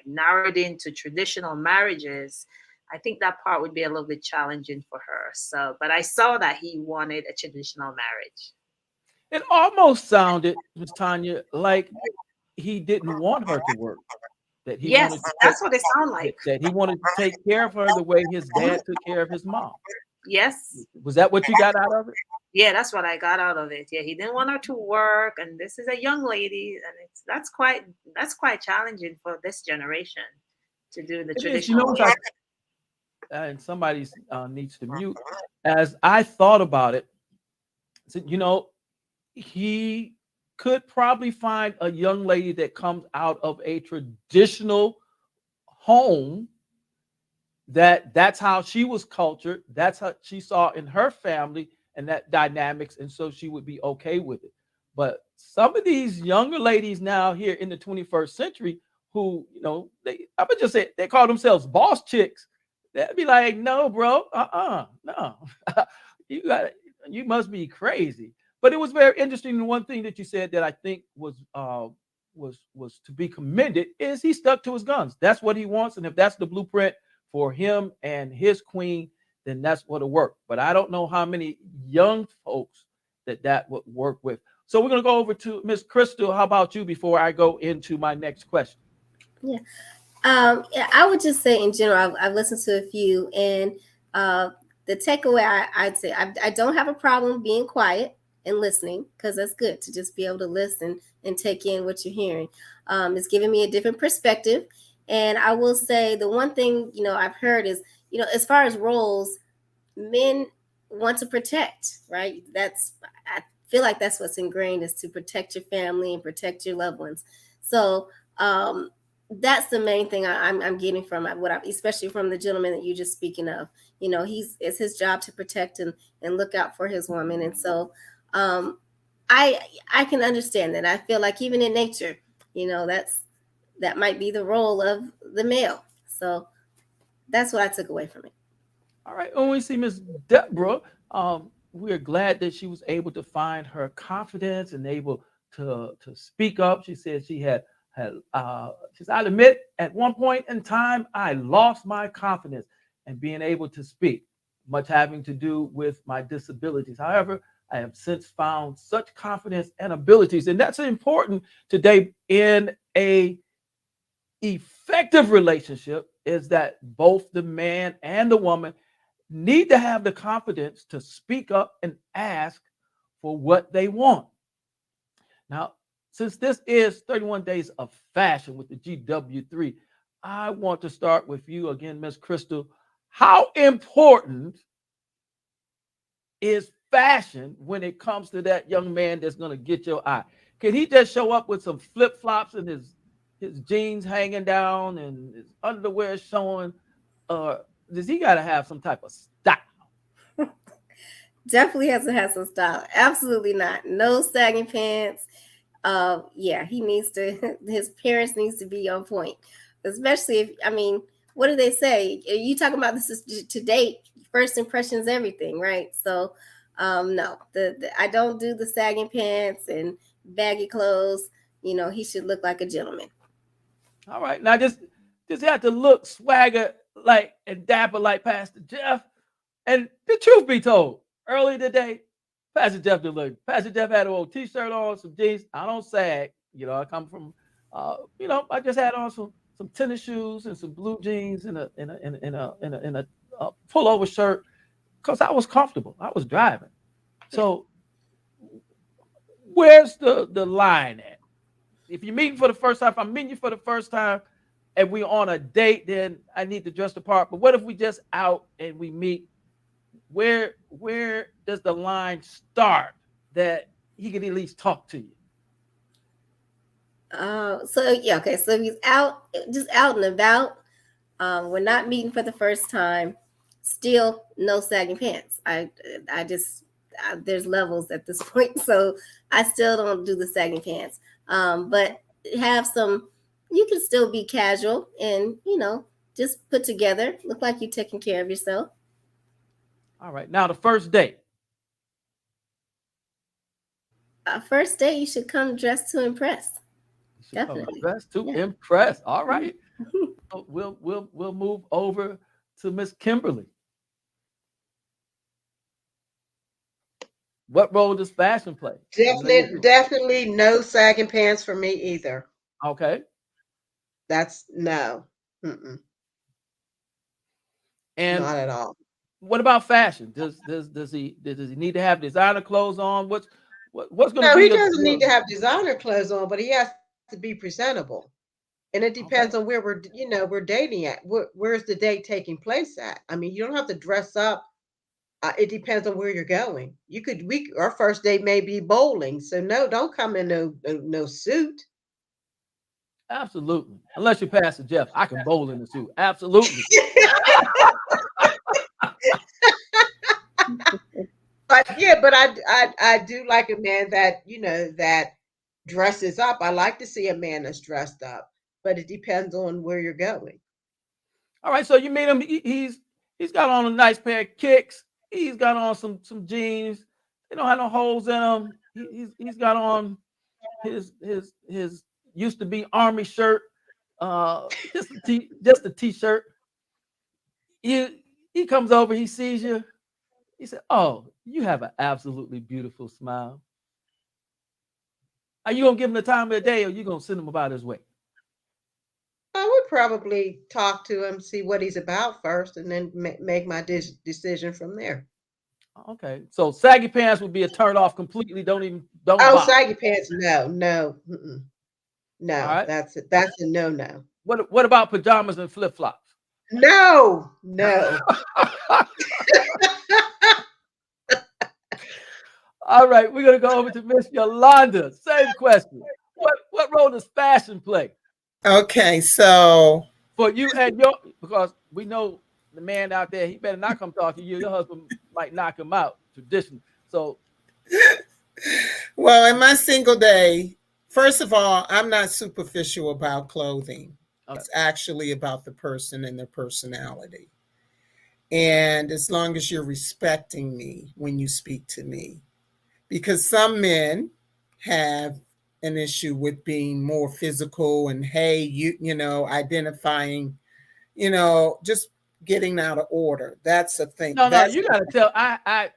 narrowed into traditional marriages, I think that part would be a little bit challenging for her. So, but I saw that he wanted a traditional marriage. It almost sounded, Ms. Tanya, like he didn't want her to work. That he yes, that's what it sounded like. That he wanted to take care of her the way his dad took care of his mom. Yes. Was that what you got out of it? Yeah, that's what I got out of it. Yeah, he didn't want her to work, and this is a young lady, and that's quite challenging for this generation to do the traditional. And somebody needs to mute. As I thought about it, he could probably find a young lady that comes out of a traditional home, that's how she was cultured, that's how she saw in her family and that dynamics, and so she would be okay with it. But some of these younger ladies now here in the 21st century who, I would just say they call themselves boss chicks. They'd be like, no, bro, no. You must be crazy. But it was very interesting. And one thing that you said that I think was to be commended is he stuck to his guns. That's what he wants. And if that's the blueprint for him and his queen, then that's what'll work. But I don't know how many young folks that would work with. So we're going to go over to Miss Crystal. How about you before I go into my next question? Yeah. I would just say in general, I've listened to a few, and the takeaway I'd say I don't have a problem being quiet and listening, because that's good to just be able to listen and take in what you're hearing. It's giving me a different perspective. And I will say the one thing, I've heard is, as far as roles, men want to protect, right? I feel like that's what's ingrained, is to protect your family and protect your loved ones. So, that's the main thing I'm getting from especially from the gentleman that you're just speaking of. It's his job to protect and look out for his woman. And so I can understand that. I feel like even in nature, that might be the role of the male. So that's what I took away from it. All right. When we see Miss Deborah, we're glad that she was able to find her confidence and able to speak up. She said she had She said, "I'll admit, at one point in time, I lost my confidence in being able to speak, much having to do with my disabilities. However, I have since found such confidence and abilities," and that's important today in a effective relationship, is that both the man and the woman need to have the confidence to speak up and ask for what they want. Now, since this is 31 Days of Fashion with the GW3, I want to start with you again, Miss Crystal. How important is fashion when it comes to that young man that's going to get your eye? Can he just show up with some flip flops and his jeans hanging down and his underwear showing? Does he got to have some type of style? Definitely has to have some style. Absolutely not. No sagging pants. Yeah, he needs to, his parents needs to be on point. Especially if, I mean, what do they say? You talking about this is to date, first impressions, everything, right? So no, I don't do the sagging pants and baggy clothes. You know, he should look like a gentleman. All right. Now just have to look swagger like and dapper like Pastor Jeff. And the truth be told, early today, Pastor Jeff did look. Pastor Jeff had an old t-shirt on, some jeans. I don't sag. You know, I come from I just had on some tennis shoes and some blue jeans and a pullover shirt because I was comfortable. I was driving. So where's the line at? If you're meeting for the first time, if I'm meeting you for the first time and we're on a date, then I need to dress the part. But what if we just out and we meet? Where does the line start that he can at least talk to you? So yeah, okay. So if he's just out and about, we're not meeting for the first time. Still, no sagging pants. There's levels at this point, so I still don't do the sagging pants. But have some. You can still be casual and just put together, look like you're taking care of yourself. All right. Now the first date. First date, you should come dressed to impress. Definitely. Dressed to impress. All right. We'll move over to Miss Kimberly. What role does fashion play? Definitely no sagging pants for me either. Okay. That's no. Mm-mm. And not at all. What about fashion? Does he need to have designer clothes on? What's going to be? No, he doesn't need to have designer clothes on, but he has to be presentable. And it depends on where we're dating at. Where's the date taking place at? I mean, you don't have to dress up. It depends on where you're going. Our first date may be bowling, so no, don't come in no suit. Absolutely, unless you're Pastor Jeff, I can bowl in the suit. Absolutely. but I do like a man that that dresses up. I like to see a man that's dressed up, but it depends on where you're going. All right, so you meet him. He's got on a nice pair of kicks. He's got on some jeans. They don't have no holes in them. He's got on his used to be army shirt, just a t-shirt. He comes over. He sees you. He said, "Oh, you have an absolutely beautiful smile." Are you gonna give him the time of the day, or are you gonna send him about his way? I would probably talk to him, see what he's about first, and then make my decision from there. Okay, so saggy pants would be a turn off completely. Don't. Oh, bother. saggy pants? No. No, right. That's a no. What about pajamas and flip flops? No. All right, we're gonna go over to Miss Yolanda. Same question. What role does fashion play? Okay, so for you and because we know the man out there, he better not come talk to you. Your husband might knock him out traditionally. So, well, in my single day, first of all, I'm not superficial about clothing. Okay. It's actually about the person and their personality. And as long as you're respecting me when you speak to me, because some men have an issue with being more physical and, hey, you know, identifying, you know, just getting out of order. That's a thing. No, That's you gotta tell. I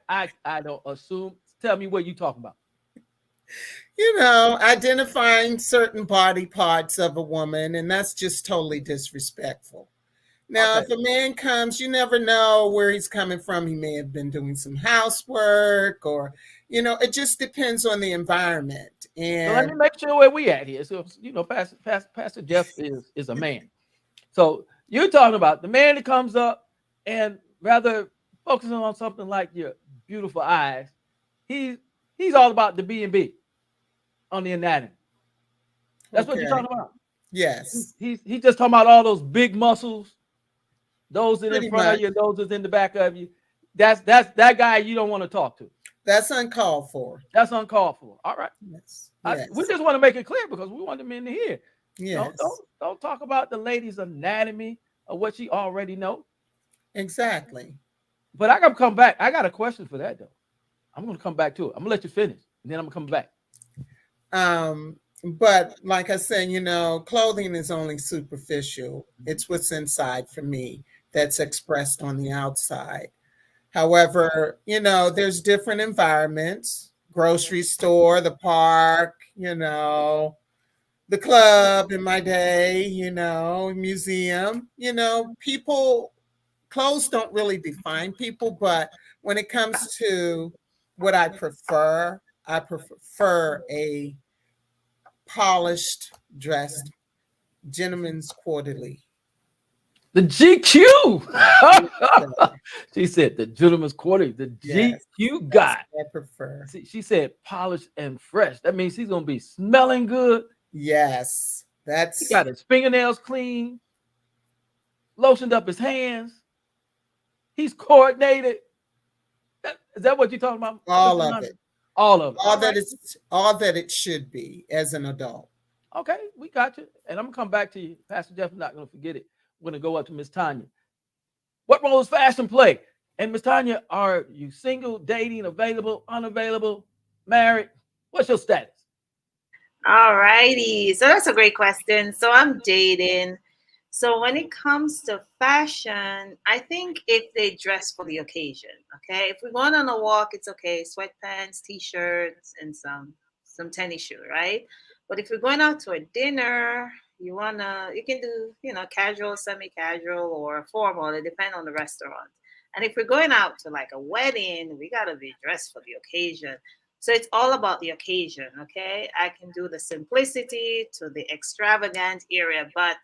don't assume. Tell me what you talking about. you know, identifying certain body parts of a woman, and that's just totally disrespectful. Now, Okay. if a man comes, you never know where he's coming from. He may have been doing some housework, or, you know, it just depends on the environment. So let me And make sure where we at here. So you know, Pastor Jeff is a man. So you're talking about the man that comes up and rather focusing on something like your beautiful eyes. He's all about the B&B on the anatomy. That's what you're okay, talking about. yes, He's just talking about all those big muscles, those that in pretty front of much. you, those that's in the back of you. That's that guy you don't want to talk to. That's uncalled for. That's uncalled for. All right. Yes, We yes, just want to make it clear because we want the men to hear. yes, Don't talk about the lady's anatomy or what she already know. exactly. But I gotta come back. I got a question for that though. I'm gonna come back to it. I'm gonna let you finish, and then I'm gonna come back. But like I said, you know, clothing is only superficial. It's what's inside for me that's expressed on the outside. However, you know, there's different environments, grocery store, the park, you know, the club in my day, you know, museum, you know, people, clothes don't really define people, but when it comes to what I prefer a polished, dressed gentleman's quarterly. The GQ. So, She said the gentleman's quarter, the yes, GQ that's guy. what I prefer. See, she said polished and fresh. That means he's gonna be smelling good. Yes, He that's got his fingernails clean, lotioned up his hands. He's coordinated. Is that what you're talking about? all of it. All of it. All All that right. it's all that it should be as an adult. Okay, we got you. And I'm gonna come back to you. Pastor Jeff, I'm not gonna forget it. We're gonna go up to Miss Tanya. What role does fashion play? And Miss Tanya, are you single, dating, available, unavailable, married? What's your status? All righty. So that's a great question. So I'm dating. So when it comes to fashion, I think if they dress for the occasion, okay. If we're going on a walk, it's okay. Sweatpants, t-shirts, and some tennis shoe, right? But if we're going out to a dinner, you can do, casual, semi-casual, or formal. It depends on the restaurant. And if we're going out to like a wedding, we gotta be dressed for the occasion. So it's all about the occasion, okay? I can do the simplicity to the extravagant area, but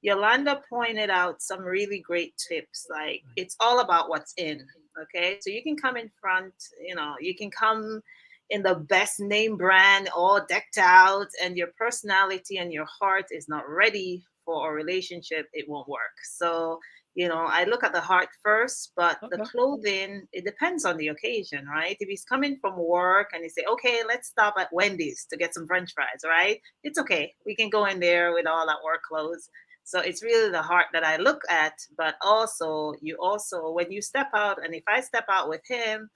Yolanda pointed out some really great tips. Like it's all about what's in, okay? So you can come in front, you can come in the best name brand, all decked out, and your personality and your heart is not ready for a relationship, it won't work. So I look at the heart first, but the Okay. clothing, it depends on the occasion, right? If he's coming from work and he say, okay, let's stop at Wendy's to get some French fries, right? It's okay. We can go in there with all that work clothes. So it's really the heart that I look at, but also when you step out, and if I step out with him,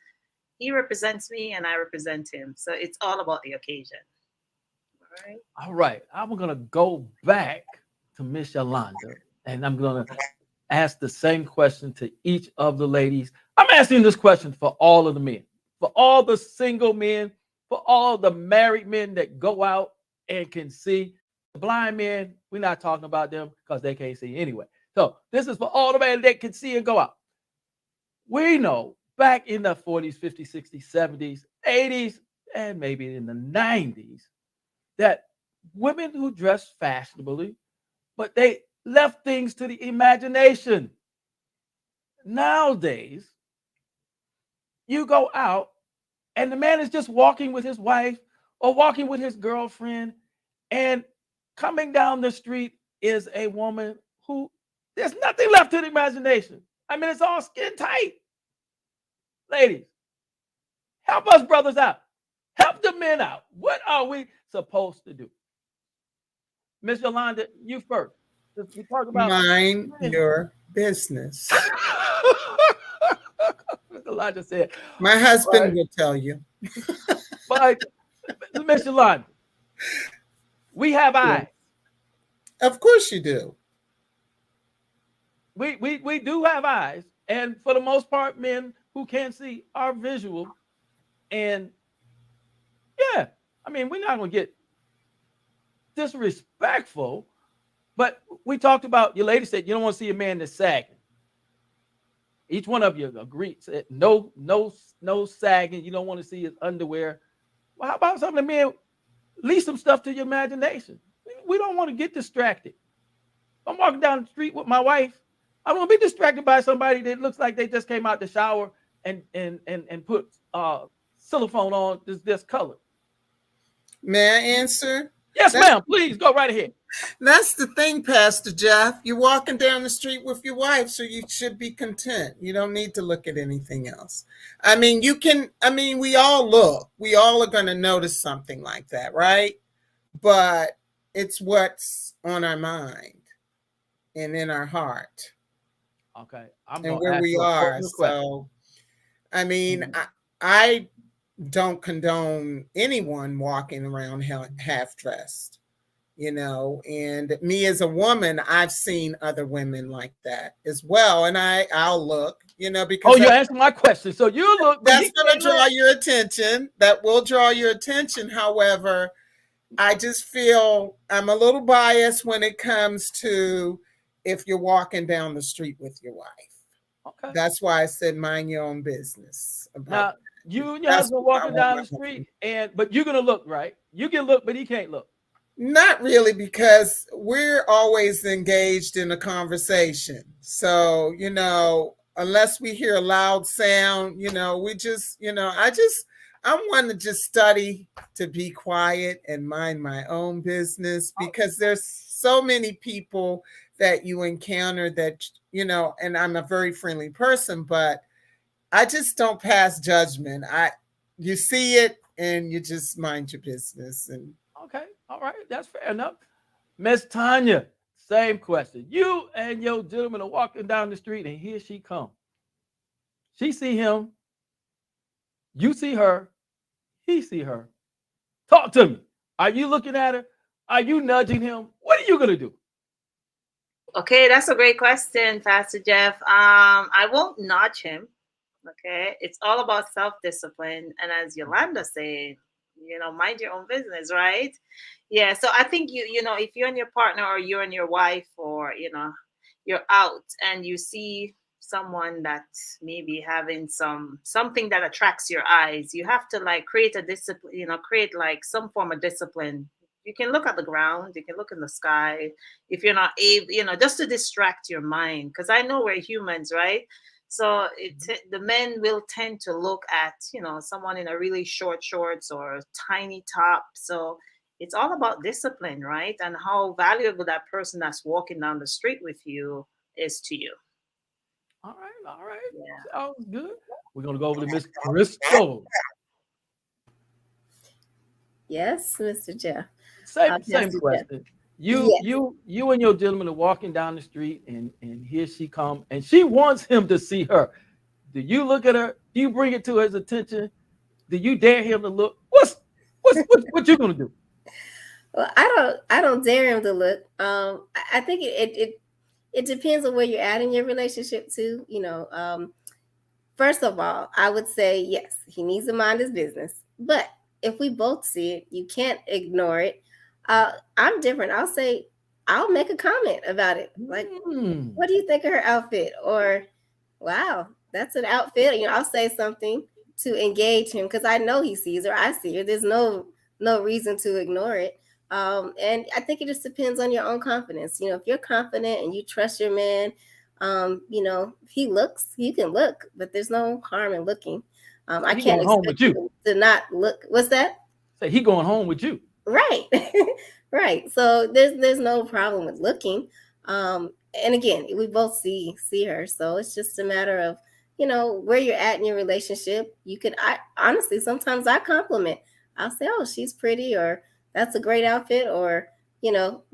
he represents me and I represent him. So it's all about the occasion. All right. All right. I'm gonna go back to Miss Yolanda, and I'm gonna ask the same question to each of the ladies. I'm asking this question for all of the men, for all the single men, for all the married men that go out and can see. The blind men, we're not talking about them because they can't see anyway. So this is for all the men that can see and go out. We know back in the 40s, 50s, 60s, 70s, 80s, and maybe in the 90s, that women who dressed fashionably, but they left things to the imagination. Nowadays, you go out and the man is just walking with his wife or walking with his girlfriend, and coming down the street is a woman who there's nothing left to the imagination. I mean, it's all skin tight. Ladies, help us brothers out. Help the men out. What are we supposed to do? Miss Yolanda, you first. We talk about Mind your business. Elijah said, My husband Right. will tell you. but Miss Yolanda, We have eyes. Of course you do. We do have eyes, and for the most part, men who can't see are visual. And yeah, I mean, we're not gonna get disrespectful, but we talked about, your lady said you don't want to see a man that's sagging. Each one of you agreed, said no sagging. You don't want to see his underwear. Well, how about some of the men leave some stuff to your imagination? We don't want to get distracted. I'm walking down the street with my wife. I'm gonna be distracted by somebody that looks like they just came out the shower and put silicone on this color. May I answer? Yes, ma'am. Please go right ahead. That's the thing, Pastor Jeff. You're walking down the street with your wife, so you should be content. You don't need to look at anything else. I mean, we all look. We all are going to notice something like that, right? But it's what's on our mind and in our heart. Okay. And where we are. So, I mean, I don't condone anyone walking around half dressed, and me as a woman, I've seen other women like that as well. And I'll look, because you answered my question. So you look. That's going to draw your attention. That will draw your attention. However, I just feel I'm a little biased when it comes to if you're walking down the street with your wife. Okay. That's why I said mind your own business. Now, you and your husband walking down the street, but you're gonna look, right? You can look, but he can't look. Not really, because we're always engaged in a conversation. So, unless we hear a loud sound, we just, I'm one to just study to be quiet and mind my own business, because there's so many people that you encounter that, and I'm a very friendly person, but I just don't pass judgment. You see it and you just mind your business. And okay, all right, that's fair enough. Miss Tanya, same question. You and your gentleman are walking down the street, and here she comes. She see him, you see her, he see her. Talk to me. Are you looking at her? Are you nudging him? What are you gonna do? Okay, that's a great question, Pastor Jeff. I won't nudge him. Okay, it's all about self-discipline, and as Yolanda said, mind your own business, right? Yeah. So I think if you're and your partner, or you're and your wife, or you're out and you see someone that's maybe having something that attracts your eyes, you have to create a discipline. Create some form of discipline. You can look at the ground, you can look in the sky. If you're not able, just to distract your mind, because I know we're humans, right? So the men will tend to look at, someone in a really short shorts or tiny top. So it's all about discipline, right? And how valuable that person that's walking down the street with you is to you. All right. Yeah. Sounds good. We're going to go over to Miss Crystal. Yes, Mr. Jeff. Same question. You and your gentleman are walking down the street, and here she come, and she wants him to see her. Do you look at her? Do you bring it to his attention? Do you dare him to look? What you gonna do? Well, I don't dare him to look. I think it depends on where you're at in your relationship too. First of all, I would say yes, he needs to mind his business. But if we both see it, you can't ignore it. I'm different. I'll make a comment about it. Like, what do you think of her outfit? Or, wow, that's an outfit. I'll say something to engage him, because I know he sees her. I see her. There's no reason to ignore it. And I think it just depends on your own confidence. If you're confident and you trust your man, if he looks, you can look, but there's no harm in looking. I can't expect you to not look. What's that? Say he going home with you. Right. Right. So there's no problem with looking. And again, we both see her. So it's just a matter of, where you're at in your relationship. I honestly, sometimes I compliment. I'll say, oh, she's pretty, or that's a great outfit, or,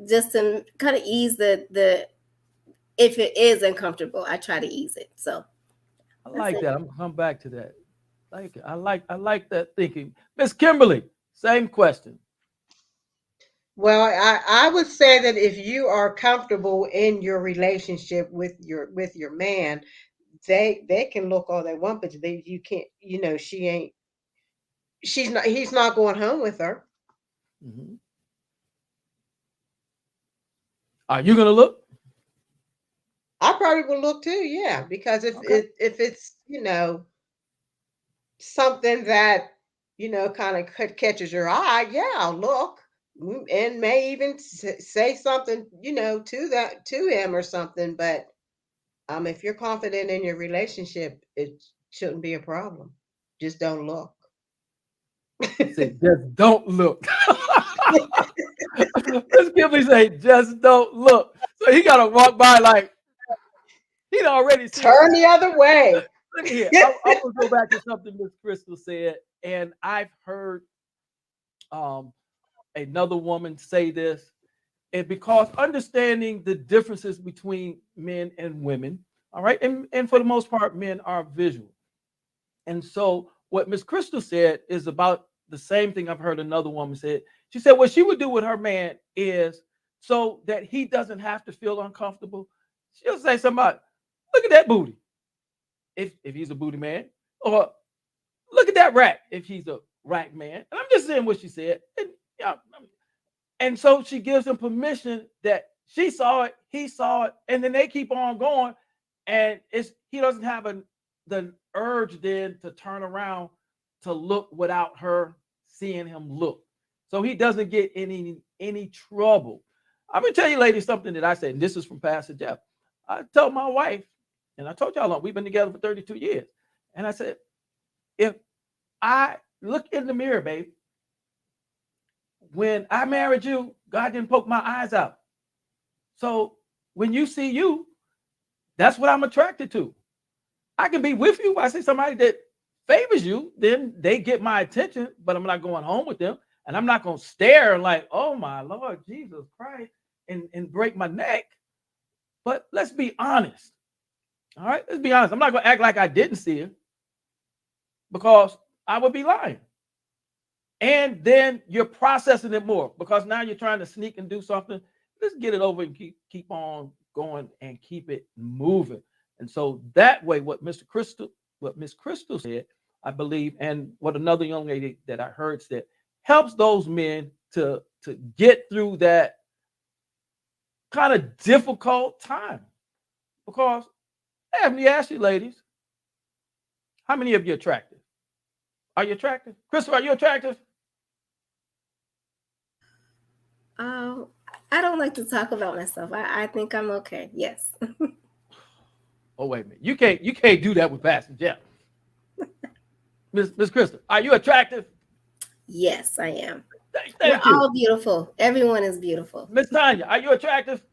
just to kind of ease the if it is uncomfortable, I try to ease it. So I like that. I'm gonna come back to that. I like that thinking. Miss Kimberly, same question. Well, I would say that if you are comfortable in your relationship with your man, they can look all they want, but they you can't, he's not going home with her. Mhm. Are you gonna look? I probably would look too, yeah, because Okay. if it's, something that, kind of catches your eye, yeah, I'll look. And may even say something, to him or something, but if you're confident in your relationship, it shouldn't be a problem. Just don't look. He said, just don't look. Miss Kimberly say, just don't look. So he gotta walk by like he'd already see it. Turn the other way. Look at here. I want to go back to something Miss Crystal said, and I've heard um, another woman say this, and because understanding the differences between men and women, all right, and for the most part, men are visual. And so what Miss Crystal said is about the same thing I've heard another woman say. She said what she would do with her man is so that he doesn't have to feel uncomfortable. She'll say something about, look at that booty, if he's a booty man, or look at that rack if he's a rack man. And I'm just saying what she said. Yeah, and so she gives him permission that she saw it, he saw it, and then they keep on going. And he doesn't have the urge then to turn around to look without her seeing him look. So he doesn't get any trouble. I'm gonna tell you, ladies, something that I said, and this is from Pastor Jeff. I told my wife, and I told y'all we've been together for 32 years. And I said, if I look in the mirror, babe, when I married you, God didn't poke my eyes out. So when you see you, that's what I'm attracted to. I can be with you. I see somebody that favors you, then they get my attention, but I'm not going home with them. And I'm not going to stare like, oh my Lord Jesus Christ, and break my neck. But let's be honest. All right, let's be honest. I'm not going to act like I didn't see her because I would be lying. And then you're processing it more because now you're trying to sneak and do something. Let's get it over and keep on going and keep it moving. And so that way, what Miss Crystal said, I believe, and what another young lady that I heard said, helps those men to get through that kind of difficult time. Because let me ask you, ladies, how many of you are attractive? Are you attractive? Crystal, are you attractive? I don't like to talk about myself. I think I'm okay. Yes. Oh, wait a minute. You can't do that with Pastor Jeff. Miss Crystal, are you attractive? Yes, I am. Thank We're you. all beautiful. Everyone is beautiful. Miss Tanya, are you attractive?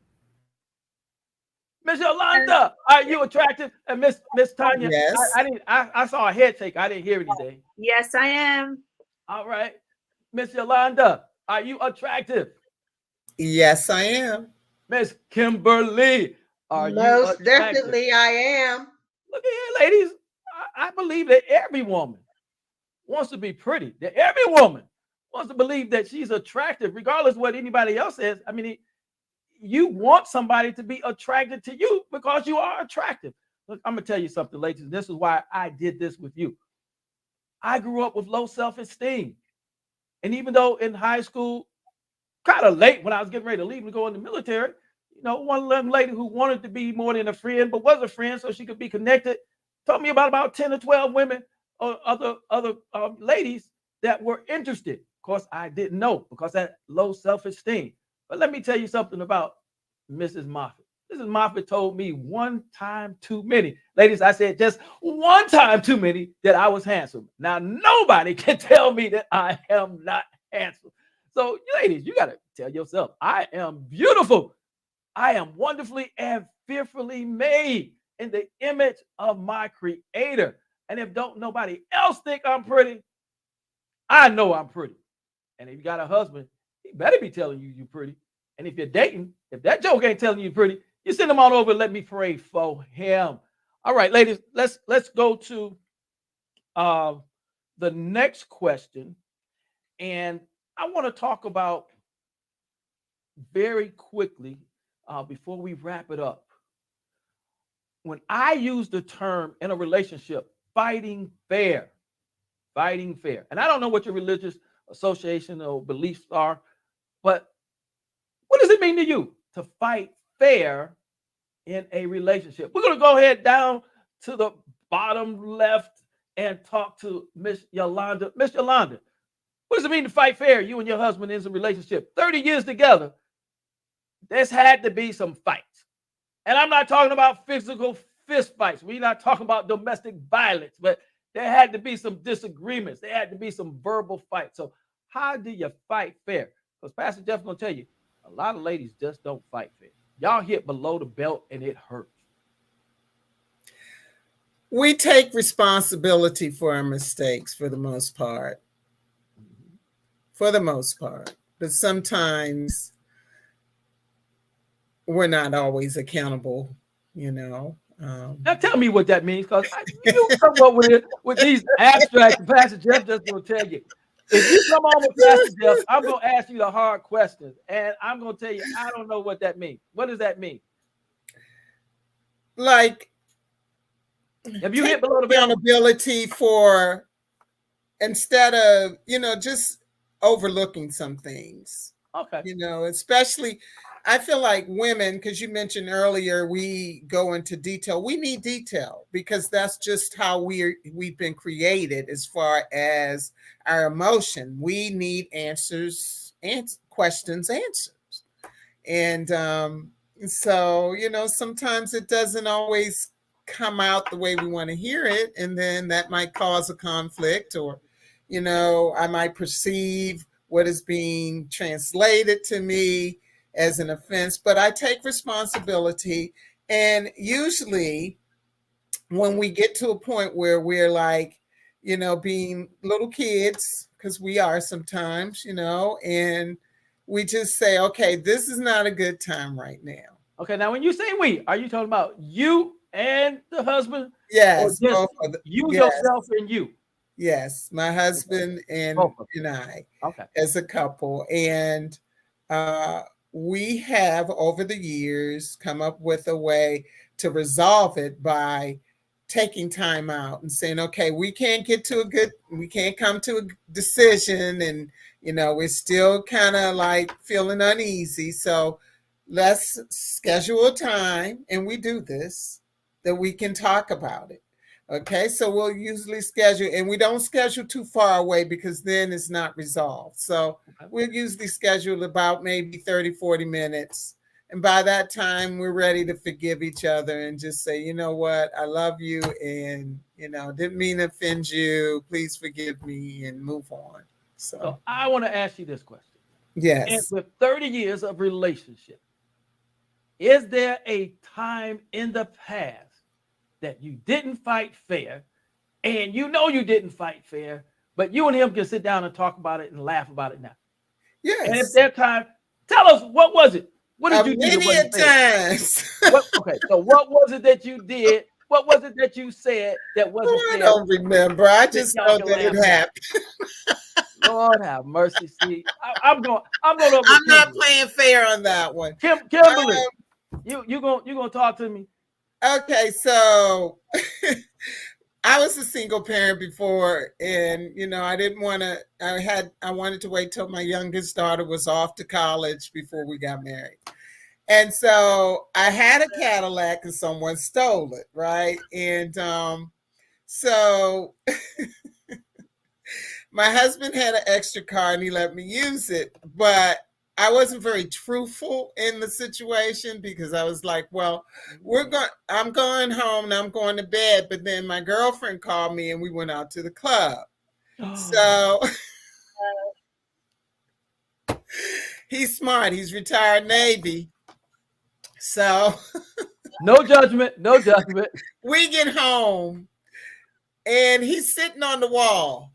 Miss Yolanda, are you attractive? And Miss Tanya, Yes. I saw a head shake. I didn't hear anything. Yes, I am. All right. Miss Yolanda, are you attractive? Yes, I am. Miss Kimberly, are you Most attractive? definitely I am. Look at here, ladies. I believe that every woman wants to be pretty. That every woman wants to believe that she's attractive, regardless of what anybody else says. I mean, you want somebody to be attracted to you because you are attractive. Look, I'm gonna tell you something, ladies. This is why I did this with you. I grew up with low self-esteem. And even though in high school, kind of late when I was getting ready to leave and go in the military, one young lady who wanted to be more than a friend, but was a friend so she could be connected, told me about 10 or 12 women or other ladies that were interested. Of course, I didn't know because that low self-esteem. But let me tell you something about Mrs. Moffitt. Mrs. Moffitt told me one time too many. Ladies, I said just one time too many that I was handsome. Now, nobody can tell me that I am not handsome. So, ladies, you got to tell yourself, I am beautiful. I am wonderfully and fearfully made in the image of my creator. And if don't nobody else think I'm pretty, I know I'm pretty. And if you got a husband, he better be telling you you're pretty. And if you're dating, if that joke ain't telling you you're pretty, you send him on over and let me pray for him. All right, ladies, let's go to the next question. And I want to talk about very quickly before we wrap it up. When I use the term in a relationship, fighting fair, and I don't know what your religious association or beliefs are, but what does it mean to you to fight fair in a relationship? We're going to go ahead down to the bottom left and talk to Miss Yolanda. Miss Yolanda, what does it mean to fight fair? You and your husband in a relationship, 30 years together. There's had to be some fights. And I'm not talking about physical fist fights. We're not talking about domestic violence, but there had to be some disagreements. There had to be some verbal fights. So how do you fight fair? Because Pastor Jeff's going to tell you, a lot of ladies just don't fight fair. Y'all hit below the belt and it hurts. We take responsibility for our mistakes for the most part. For the most part. But sometimes we're not always accountable, you know. Now tell me what that means, because you come up with these abstracts. Pastor Jeff just going to tell you. If you come on with Pastor Jeff, I'm going to ask you the hard questions, and I'm going to tell you, I don't know what that means. What does that mean? Like, have you hit below the belt? Accountability for, instead of, you know, just overlooking some things. Okay. You know, especially, I feel like women, because you mentioned earlier, we go into detail. We need detail because that's just how we've been created as far as our emotion. We need answers, questions, answers. And so, you know, sometimes it doesn't always come out the way we want to hear it. And then that might cause a conflict, or, you know, I might perceive what is being translated to me as an offense, but I take responsibility. And usually when we get to a point where we're like, you know, being little kids, because we are sometimes, you know, and we just say, okay, this is not a good time right now. Okay, now when you say we, are you talking about you and the husband? Yes. Or just you, yourself, and you? Yes, my husband and I, okay, as a couple. And we have over the years come up with a way to resolve it by taking time out and saying, okay, we can't come to a decision, and, you know, we're still kind of like feeling uneasy. So let's schedule a time, and we do this, that we can talk about it. Okay, so we'll usually schedule, and we don't schedule too far away because then it's not resolved. So we'll usually schedule about maybe 30, 40 minutes. And by that time, we're ready to forgive each other and just say, you know what, I love you, and, you know, didn't mean to offend you. Please forgive me, and move on. So I want to ask you this question. Yes. And with 30 years of relationship, is there a time in the past that you didn't fight fair, and you know you didn't fight fair, but you and him can sit down and talk about it and laugh about it now? Yes. And if there's time, tell us, what was it? What did you do? Many times. Okay, so what was it that you did? What was it that you said that wasn't fair? I don't remember. I just know that it happened. Lord have mercy. See, I'm going. I'm not playing fair on that one. Kimberly, you gonna talk to me? Okay, so I was a single parent before, and, you know, I wanted to wait till my youngest daughter was off to college before we got married. And so I had a Cadillac and someone stole it, right? And so my husband had an extra car and he let me use it, but I wasn't very truthful in the situation because I was like, well, I'm going home and I'm going to bed. But then my girlfriend called me and we went out to the club. So he's smart. He's retired Navy. So no judgment. We get home and he's sitting on the wall.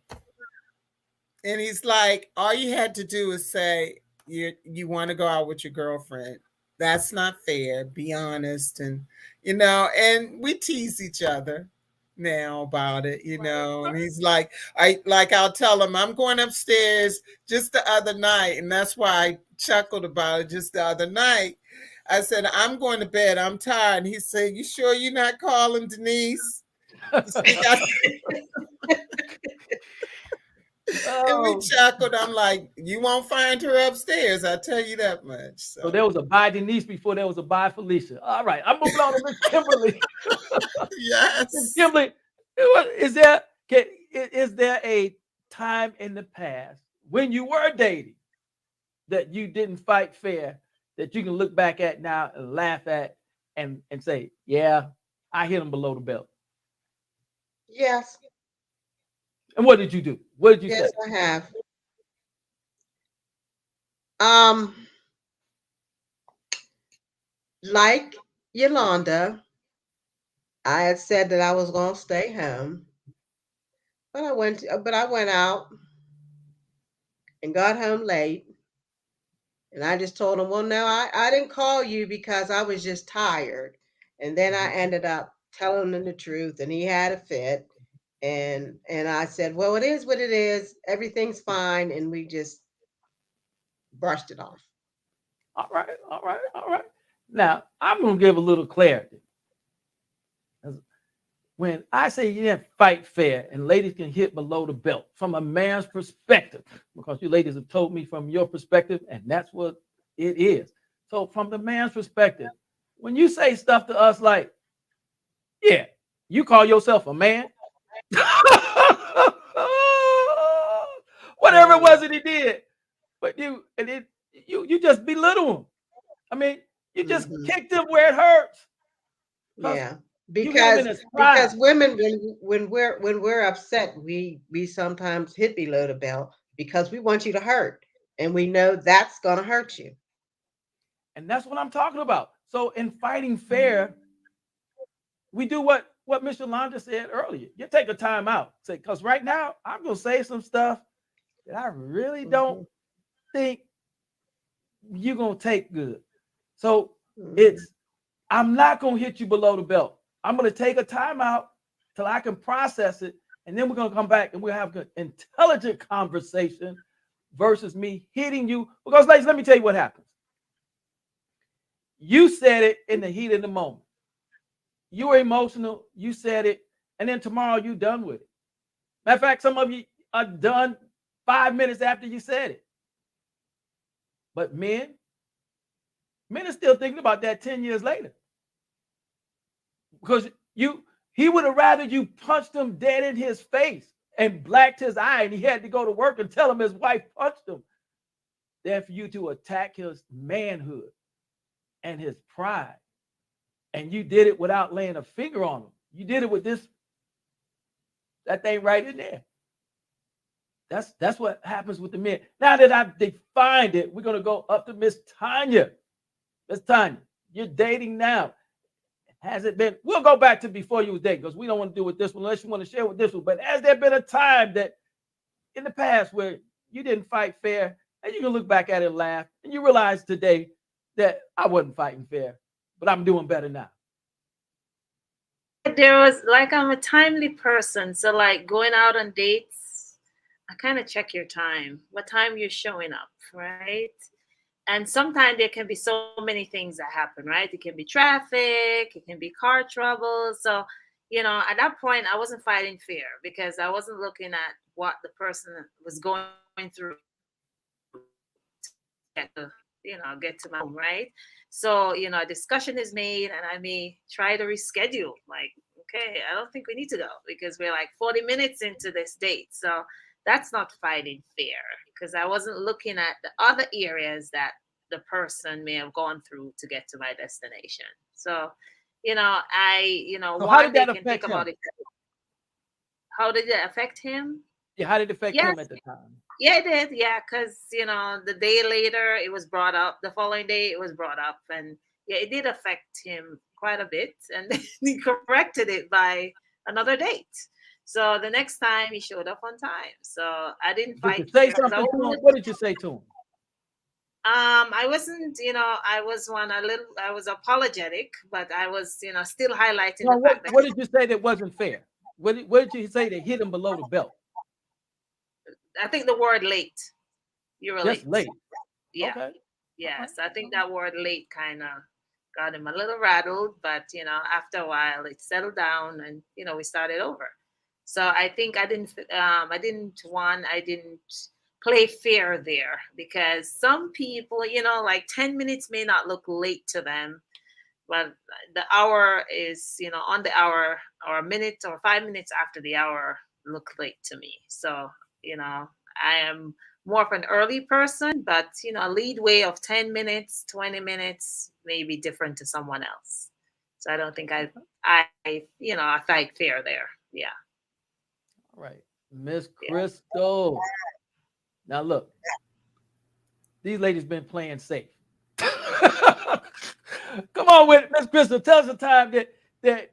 And he's like, all you had to do is say, you want to go out with your girlfriend. That's not fair. Be honest. And, you know, and we tease each other. now about it, you know. And he's like, I'll tell him I'm going upstairs just the other night, and that's why I chuckled about it just the other night. I said, I'm going to bed. I'm tired. And he said, you sure you're not calling Denise? And we Oh, chuckled. I'm like, you won't find her upstairs. I tell you that much. so there was a bye Denise before there was a bye Felicia. All right, I'm moving on to Miss Kimberly. Yes. Kimberly, is there a time in the past when you were dating that you didn't fight fair that you can look back at now and laugh at and say, yeah, I hit him below the belt? Yes. And what did you do? What did you Yes, say? I have. Like Yolanda, I had said that I was going to stay home, but I went out and got home late. And I just told him, well, no, I didn't call you because I was just tired. And then I ended up telling him the truth, and he had a fit. And I said, well, it is what it is. Everything's fine. And we just brushed it off. All right, all right, all right. Now, I'm going to give a little clarity. When I say you didn't fight fair and ladies can hit below the belt from a man's perspective, because you ladies have told me from your perspective, and that's what it is. So from the man's perspective, when you say stuff to us like, yeah, you call yourself a man? Whatever it was that he did, but you just belittle him. I mean, you just kicked him where it hurts. Yeah, Because women, when we're upset, we sometimes hit below the belt because we want you to hurt, and we know that's gonna hurt you. And that's what I'm talking about. So in fighting fair, we do what Miss Yolanda said earlier. You take a time out. Say, because right now I'm gonna say some stuff that I really don't think you're gonna take good. So I'm not gonna hit you below the belt. I'm gonna take a time out till I can process it, and then we're gonna come back and we'll have an intelligent conversation versus me hitting you. Because, ladies, let me tell you what happens. You said it in the heat of the moment. You were emotional. You said it, and then tomorrow you're done with it. Matter of fact, some of you are done 5 minutes after you said it. But men are still thinking about that 10 years later. Because he would have rather you punched him dead in his face and blacked his eye, and he had to go to work and tell him his wife punched him, than for you to attack his manhood and his pride. And you did it without laying a finger on him. You did it with that thing right in there. That's what happens with the men. Now that I've defined it, we're going to go up to Miss Tanya. Miss Tanya, you're dating now. Has it been? We'll go back to before you was dating, because we don't want to do with this one unless you want to share with this one. But has there been a time that in the past where you didn't fight fair, and you can look back at it and laugh, and you realize today that I wasn't fighting fair, but I'm doing better now? There was, like, I'm a timely person, so like going out on dates, I kind of check your time, what time you're showing up, right? And sometimes there can be so many things that happen, right? It can be traffic, it can be car trouble. So, at that point, I wasn't fighting fair because I wasn't looking at what the person was going through to get to my home, right? So, a discussion is made, and I may try to reschedule. Like, okay, I don't think we need to go because we're like 40 minutes into this date. So that's not fighting fair because I wasn't looking at the other areas that the person may have gone through to get to my destination. So, So how did that affect him? How did it affect him? Yeah, how did it affect him at the time? Yeah, it did. Yeah, because the day later it was brought up. The following day it was brought up, and yeah, it did affect him quite a bit. And then he corrected it by another date. So the next time he showed up on time. So I didn't fight. Did you say something to him? What did you say to him? I wasn't. I was apologetic, but I was, still highlighting the fact that. What did you say that wasn't fair? what did you say? They hit him below the belt. I think the word late. You were Just late. late. Yeah. Okay. Yes, I think that word late kind of got him a little rattled, but after a while it settled down, and we started over. So I think I didn't play fair there, because some people, like 10 minutes may not look late to them, but the hour is, on the hour, or a minute or 5 minutes after the hour look late to me. So, I am more of an early person, but a lead way of 10 minutes, 20 minutes may be different to someone else. So I don't think I fight fair there. Yeah. All right. Miss Crystal. Now look, these ladies been playing safe. Come on with it, Miss Crystal. Tell us a time that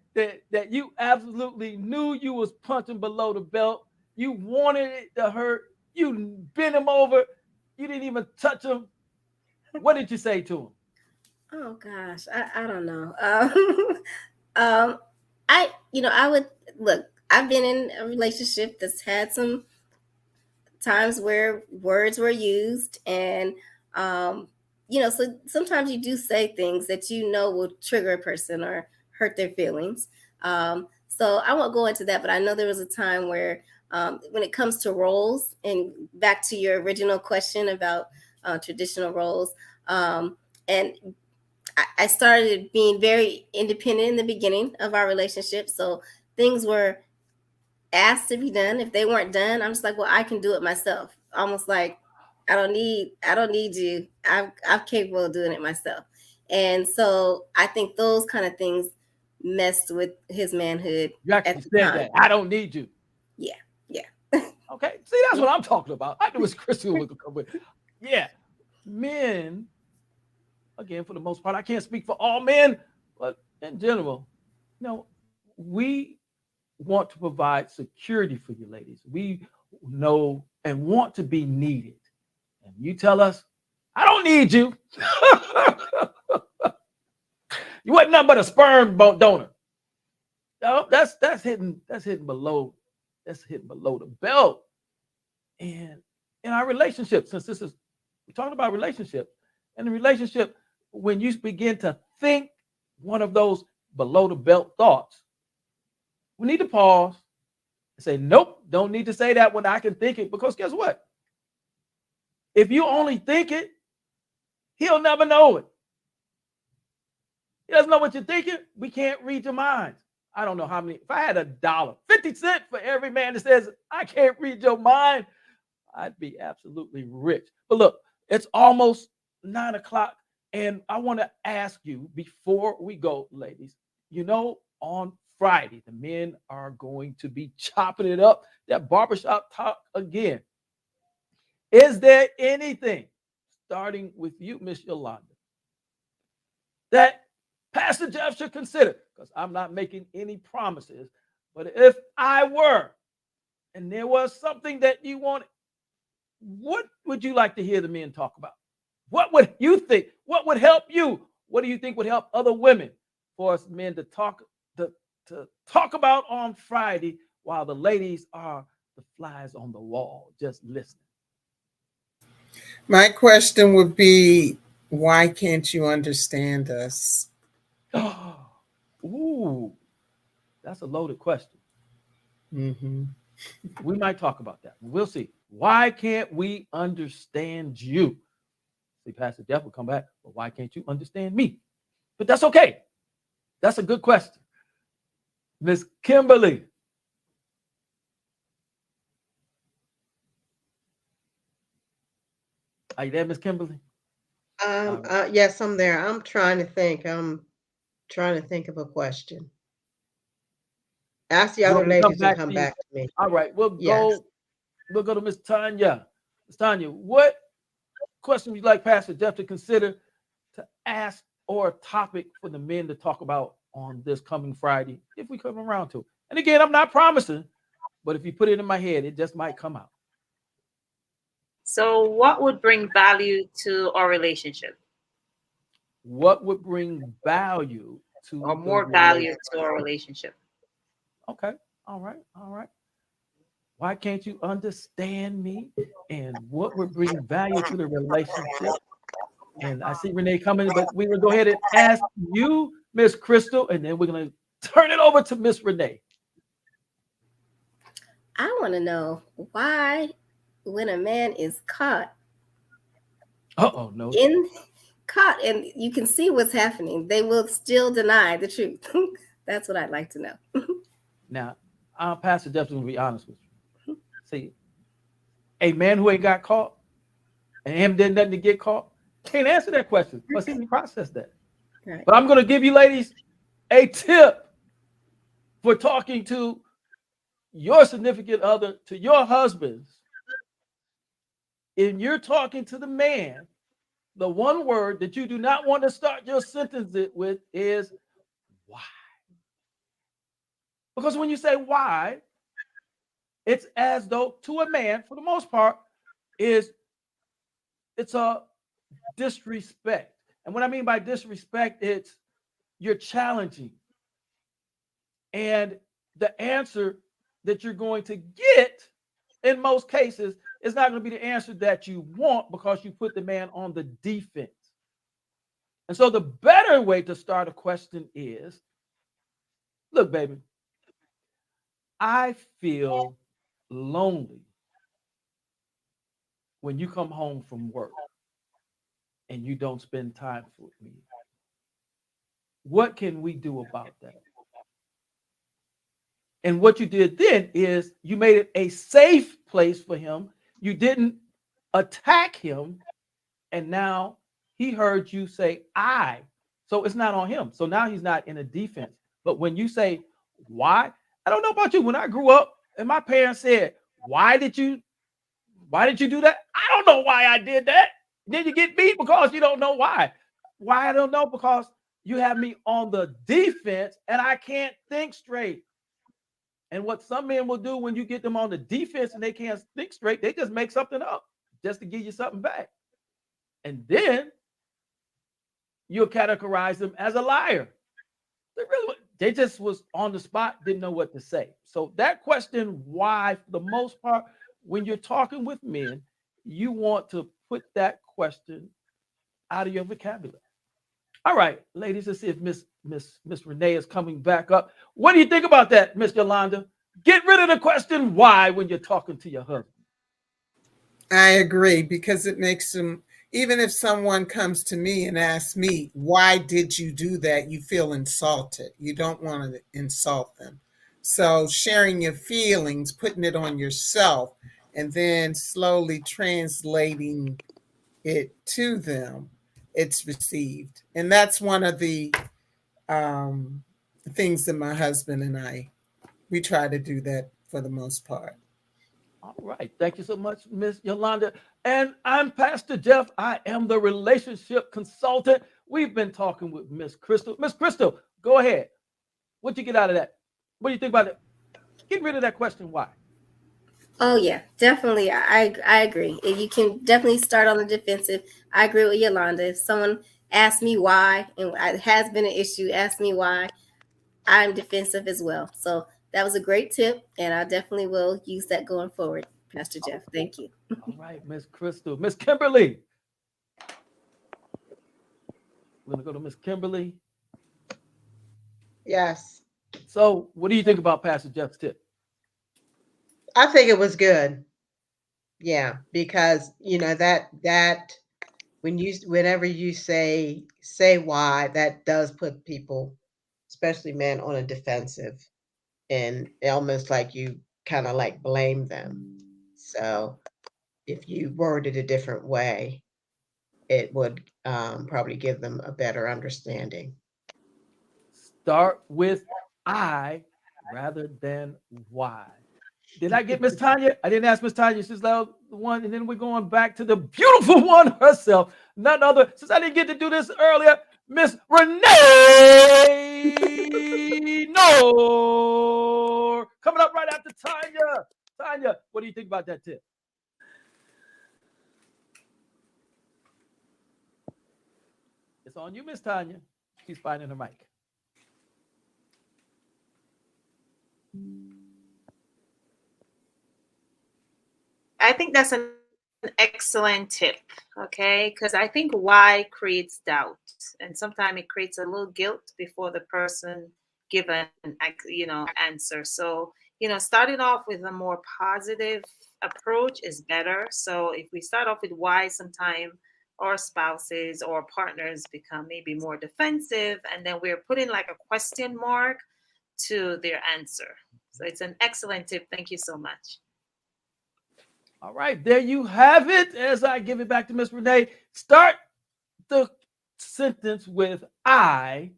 you absolutely knew you was punching below the belt. You wanted it to hurt. You bent him over. You didn't even touch him. What did you say to him? Oh gosh, I don't know. I would look. I've been in a relationship that's had some times where words were used, and so sometimes you do say things that will trigger a person or hurt their feelings. So I won't go into that, but I know there was a time where when it comes to roles, and back to your original question about traditional roles, and I started being very independent in the beginning of our relationship. So things were asked to be done. If they weren't done, I'm just like, well, I can do it myself. Almost like I don't need you. I'm capable of doing it myself. And so I think those kind of things messed with his manhood. You actually said that. I don't need you. Yeah. Okay. See, that's what I'm talking about. I knew it's Crystal would come with. Yeah. Men, again, for the most part, I can't speak for all men, but in general, we want to provide security for you ladies. We know and want to be needed. And you tell us, I don't need you. You wasn't nothing but a sperm donor. No, that's hitting below. That's hitting below the belt. And in our relationship, since we're talking about relationship, and the relationship, when you begin to think one of those below the belt thoughts, we need to pause and say, nope, don't need to say that when I can think it, because guess what? If you only think it, he'll never know it. He doesn't know what you're thinking. We can't read your minds. I don't know how many. If I had $1, 50 cents for every man that says, I can't read your mind, I'd be absolutely rich. But look, it's almost 9 o'clock. And I want to ask you before we go, ladies, on Friday, the men are going to be chopping it up, that barbershop talk again. Is there anything, starting with you, Miss Yolanda, that Pastor Jeff should consider? Because I'm not making any promises, but if I were, and there was something that you wanted, what would you like to hear the men talk about? What would you think? What would help you? What do you think would help other women for us men to talk about on Friday, while the ladies are the flies on the wall, just listening? My question would be, why can't you understand us? Ooh, that's a loaded question. Mm-hmm. We might talk about that. We'll see. Why can't we understand you? See, Pastor Jeff will come back, but why can't you understand me? But that's okay. That's a good question. Miss Kimberly. Are you there, Miss Kimberly? Yes, I'm there. I'm trying to think. I'm trying to think of a question. Ask the other ladies to come back to me. All right, we'll go to Miss Tanya. Miss Tanya, what question would you like Pastor Jeff to consider to ask, or a topic for the men to talk about on this coming Friday, if we come around to it? And again, I'm not promising, but if you put it in my head, it just might come out. So what would bring value to our relationship? What would bring value to, or more value to our relationship? Okay. All right. All right. Why can't you understand me and what would bring value to the relationship? And I see Renee coming, but we will go ahead and ask you, Miss Crystal, and then we're going to turn it over to Miss Renee. I want to know why, when a man is caught Uh-oh, no. caught and you can see what's happening, they will still deny the truth. That's what I'd like to know. Now, Pastor Jeff will be honest with you. See, a man who ain't got caught and him did nothing to get caught can't answer that question because he didn't process that. Right. But I'm going to give you ladies a tip for talking to your significant other, to your husbands. And you're talking to the man, the one word that you do not want to start your sentence with is why. Because when you say why, it's as though to a man, for the most part, it's a disrespect. And what I mean by disrespect, it's you're challenging. And the answer that you're going to get in most cases is not going to be the answer that you want because you put the man on the defense. And so the better way to start a question is, look, baby, I feel lonely when you come home from work and you don't spend time with me. What can we do about that? And what you did then is you made it a safe place for him. You didn't attack him. And now he heard you say, I. So it's not on him. So now he's not in a defense. But when you say, why? I don't know about you. When I grew up and my parents said, why did you do that? I don't know why I did that. Then you get beat because you don't know why. Why I don't know? Because you have me on the defense and I can't think straight. And what some men will do when you get them on the defense and they can't think straight, they just make something up just to give you something back. And then you'll categorize them as a liar. They just was on the spot, didn't know what to say. So that question, why, for the most part, when you're talking with men, you want to put that question out of your vocabulary. All right, ladies, let's see if Miss Renee is coming back up. What do you think about that, Miss Yolanda? Get rid of the question why when you're talking to your husband. I agree, because it makes them, even if someone comes to me and asks me, why did you do that? You feel insulted. You don't want to insult them. So sharing your feelings, putting it on yourself, and then slowly translating it to them, it's received. And that's one of the things that my husband and we try to do that for the most part. All right. Thank you so much, Miss Yolanda. And I'm Pastor Jeff. I am the relationship consultant. We've been talking with Miss Crystal. Miss Crystal, go ahead. What'd you get out of that? What do you think about it? Get rid of that question, why? Oh yeah, definitely. I agree. You can definitely start on the defensive. I agree with Yolanda. If someone asks me why, and it has been an issue, ask me why, I'm defensive as well. So that was a great tip, and I definitely will use that going forward, Pastor Jeff. Thank you. All right, Miss Crystal. Miss Kimberly. We're going to go to Miss Kimberly. Yes. So what do you think about Pastor Jeff's tip? I think it was good. Yeah, because that whenever you say why, that does put people, especially men, on a defensive, and almost like you kind of like blame them. So if you worded a different way, it would probably give them a better understanding. Start with I rather than why. Did I get Miss Tanya? I didn't ask Miss Tanya. She's the one. And then we're going back to the beautiful one herself. None other. Since I didn't get to do this earlier, Miss Renee No. Coming up right after Tanya. Tanya, what do you think about that tip? It's on you, Miss Tanya. She's finding her mic. I think that's an excellent tip. Okay, because I think why creates doubt, and sometimes it creates a little guilt before the person give an answer. So starting off with a more positive approach is better. So if we start off with why, sometimes our spouses or partners become maybe more defensive, and then we're putting like a question mark to their answer. So it's an excellent tip. Thank you so much. All right, there you have it. As I give it back to Miss Renee, start the sentence with I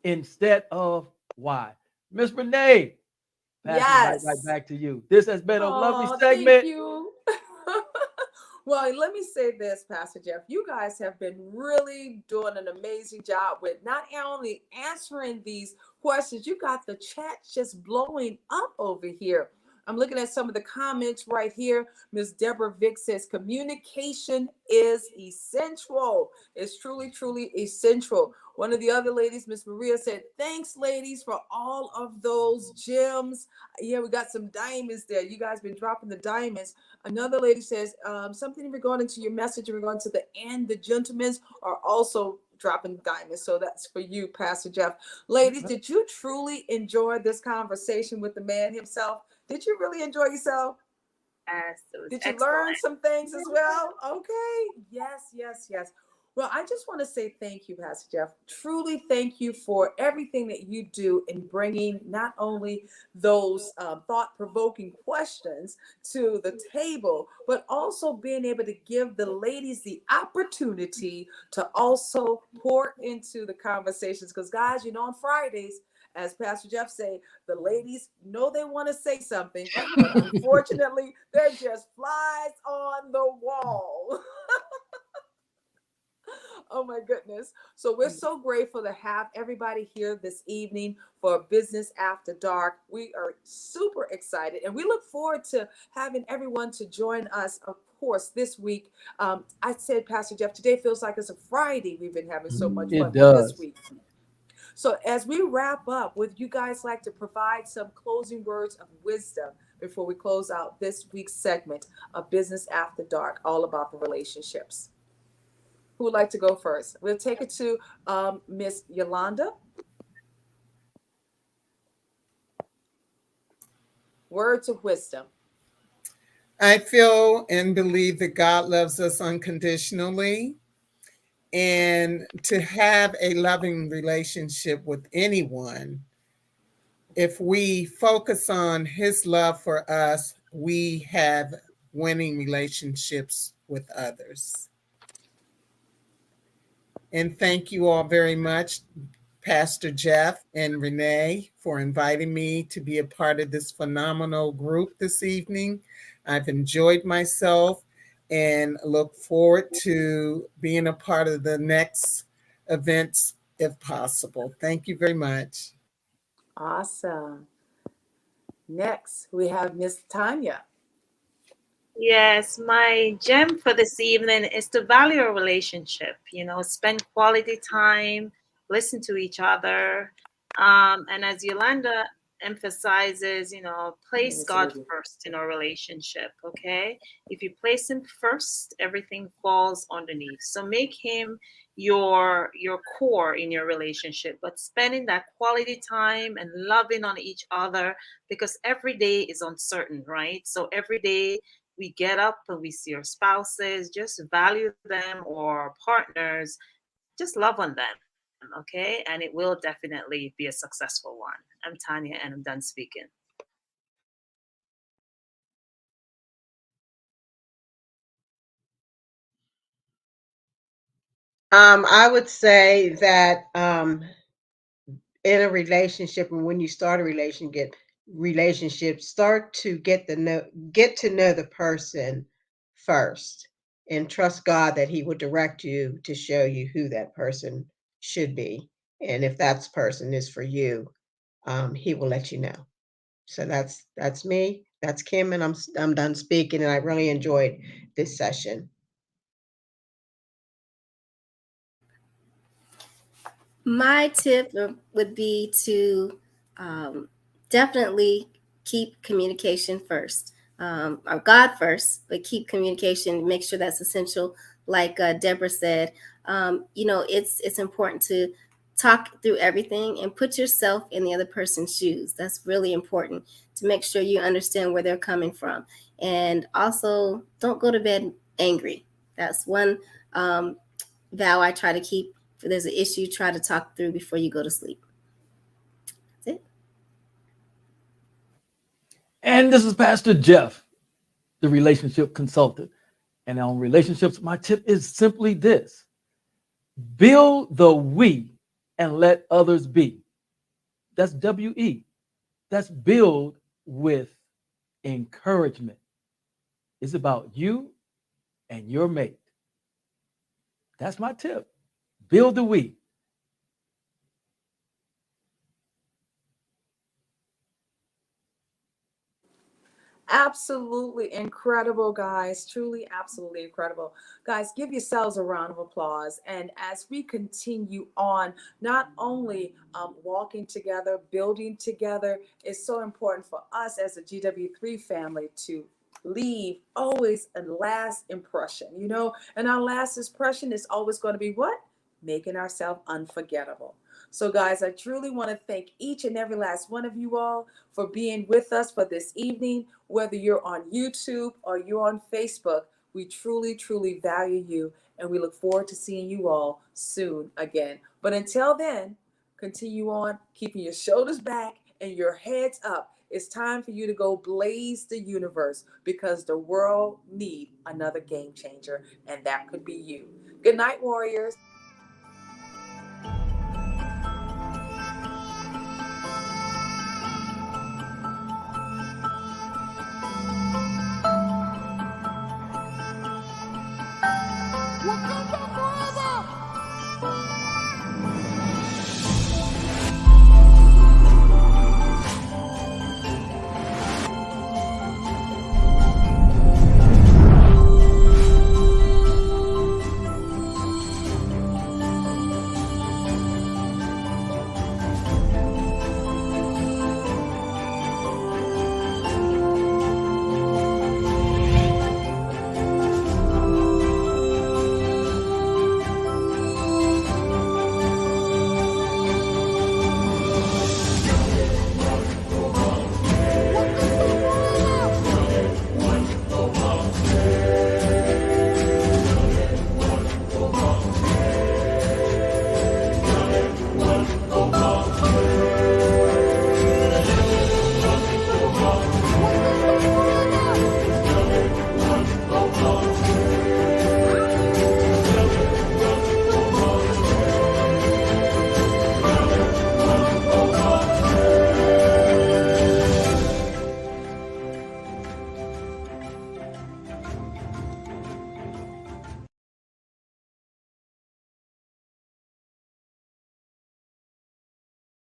instead of why. Miss Renee, passing the mic right Yes. back to you. This has been a lovely Oh, thank segment. you. Well, let me say this, Pastor Jeff. You guys have been really doing an amazing job with not only answering these questions, you got the chat just blowing up over here. I'm looking at some of the comments right here. Miss Deborah Vick says communication is essential. It's truly, truly essential. One of the other ladies, Miss Maria, said, thanks, ladies, for all of those gems. Yeah, we got some diamonds there. You guys been dropping the diamonds. Another lady says something regarding to your message regarding to the and the gentlemen are also dropping diamonds. So that's for you, Pastor Jeff. Ladies, did you truly enjoy this conversation with the man himself? Did you really enjoy yourself? Yes, it was Did you learn excellent. some things as well? Okay. Yes, yes, yes. Well, I just want to say thank you, Pastor Jeff. Truly thank you for everything that you do in bringing not only those thought-provoking questions to the table, but also being able to give the ladies the opportunity to also pour into the conversations. Because, guys, on Fridays, as Pastor Jeff say, the ladies know they want to say something, but unfortunately, they're just flies on the wall. Oh my goodness. So we're so grateful to have everybody here this evening for Business After Dark. We are super excited and we look forward to having everyone to join us, of course, this week. I said, Pastor Jeff, today feels like it's a Friday. We've been having so much It fun with this does. week. So as we wrap up, would you guys like to provide some closing words of wisdom before we close out this week's segment of Business After Dark, all about the relationships? Who would like to go first? We'll take it to Miss Yolanda. Words of wisdom. I feel and believe that God loves us unconditionally. And to have a loving relationship with anyone, if we focus on his love for us, we have winning relationships with others. And thank you all very much, Pastor Jeff and Renee, for inviting me to be a part of this phenomenal group this evening. I've enjoyed myself and look forward to being a part of the next events if possible. Thank you very much. Awesome. Next, we have Miss Tanya. Yes, my gem for this evening is to value a relationship, spend quality time, listen to each other. And as Yolanda emphasizes, place God first in our relationship, okay? If you place him first, everything falls underneath. So make him your core in your relationship, but spending that quality time and loving on each other, because every day is uncertain, right? So every day we get up and we see our spouses, just value them, or partners, just love on them, okay? And it will definitely be a successful one. I'm Tanya and I'm done speaking. I would say that in a relationship, and when you start a relationship, start to get to know the person first, and trust God that He will direct you to show you who that person should be, and if that person is for you, He will let you know. So that's me. That's Kim, and I'm done speaking, and I really enjoyed this session. My tip would be to definitely keep communication first. our God first, but keep communication, make sure that's essential. Like Deborah said, it's important to talk through everything and put yourself in the other person's shoes. That's really important to make sure you understand where they're coming from. And also, don't go to bed angry. That's one vow I try to keep. If there's an issue, try to talk through before you go to sleep. That's it. And this is Pastor Jeff, the relationship consultant. And on relationships, my tip is simply this: build the we and let others be. That's WE. That's build with encouragement. It's about you and your mate. That's my tip. Build the we. Absolutely incredible, guys. Truly, absolutely incredible. Guys, give yourselves a round of applause. And as we continue on, not only walking together, building together, it's so important for us as a GW3 family to leave always a last impression, and our last impression is always going to be what? Making ourselves unforgettable. So, guys, I truly want to thank each and every last one of you all for being with us for this evening. Whether you're on YouTube or you're on Facebook, we truly, truly value you, and we look forward to seeing you all soon again. But until then, continue on keeping your shoulders back and your heads up. It's time for you to go blaze the universe, because the world needs another game changer, and that could be you. Good night, warriors.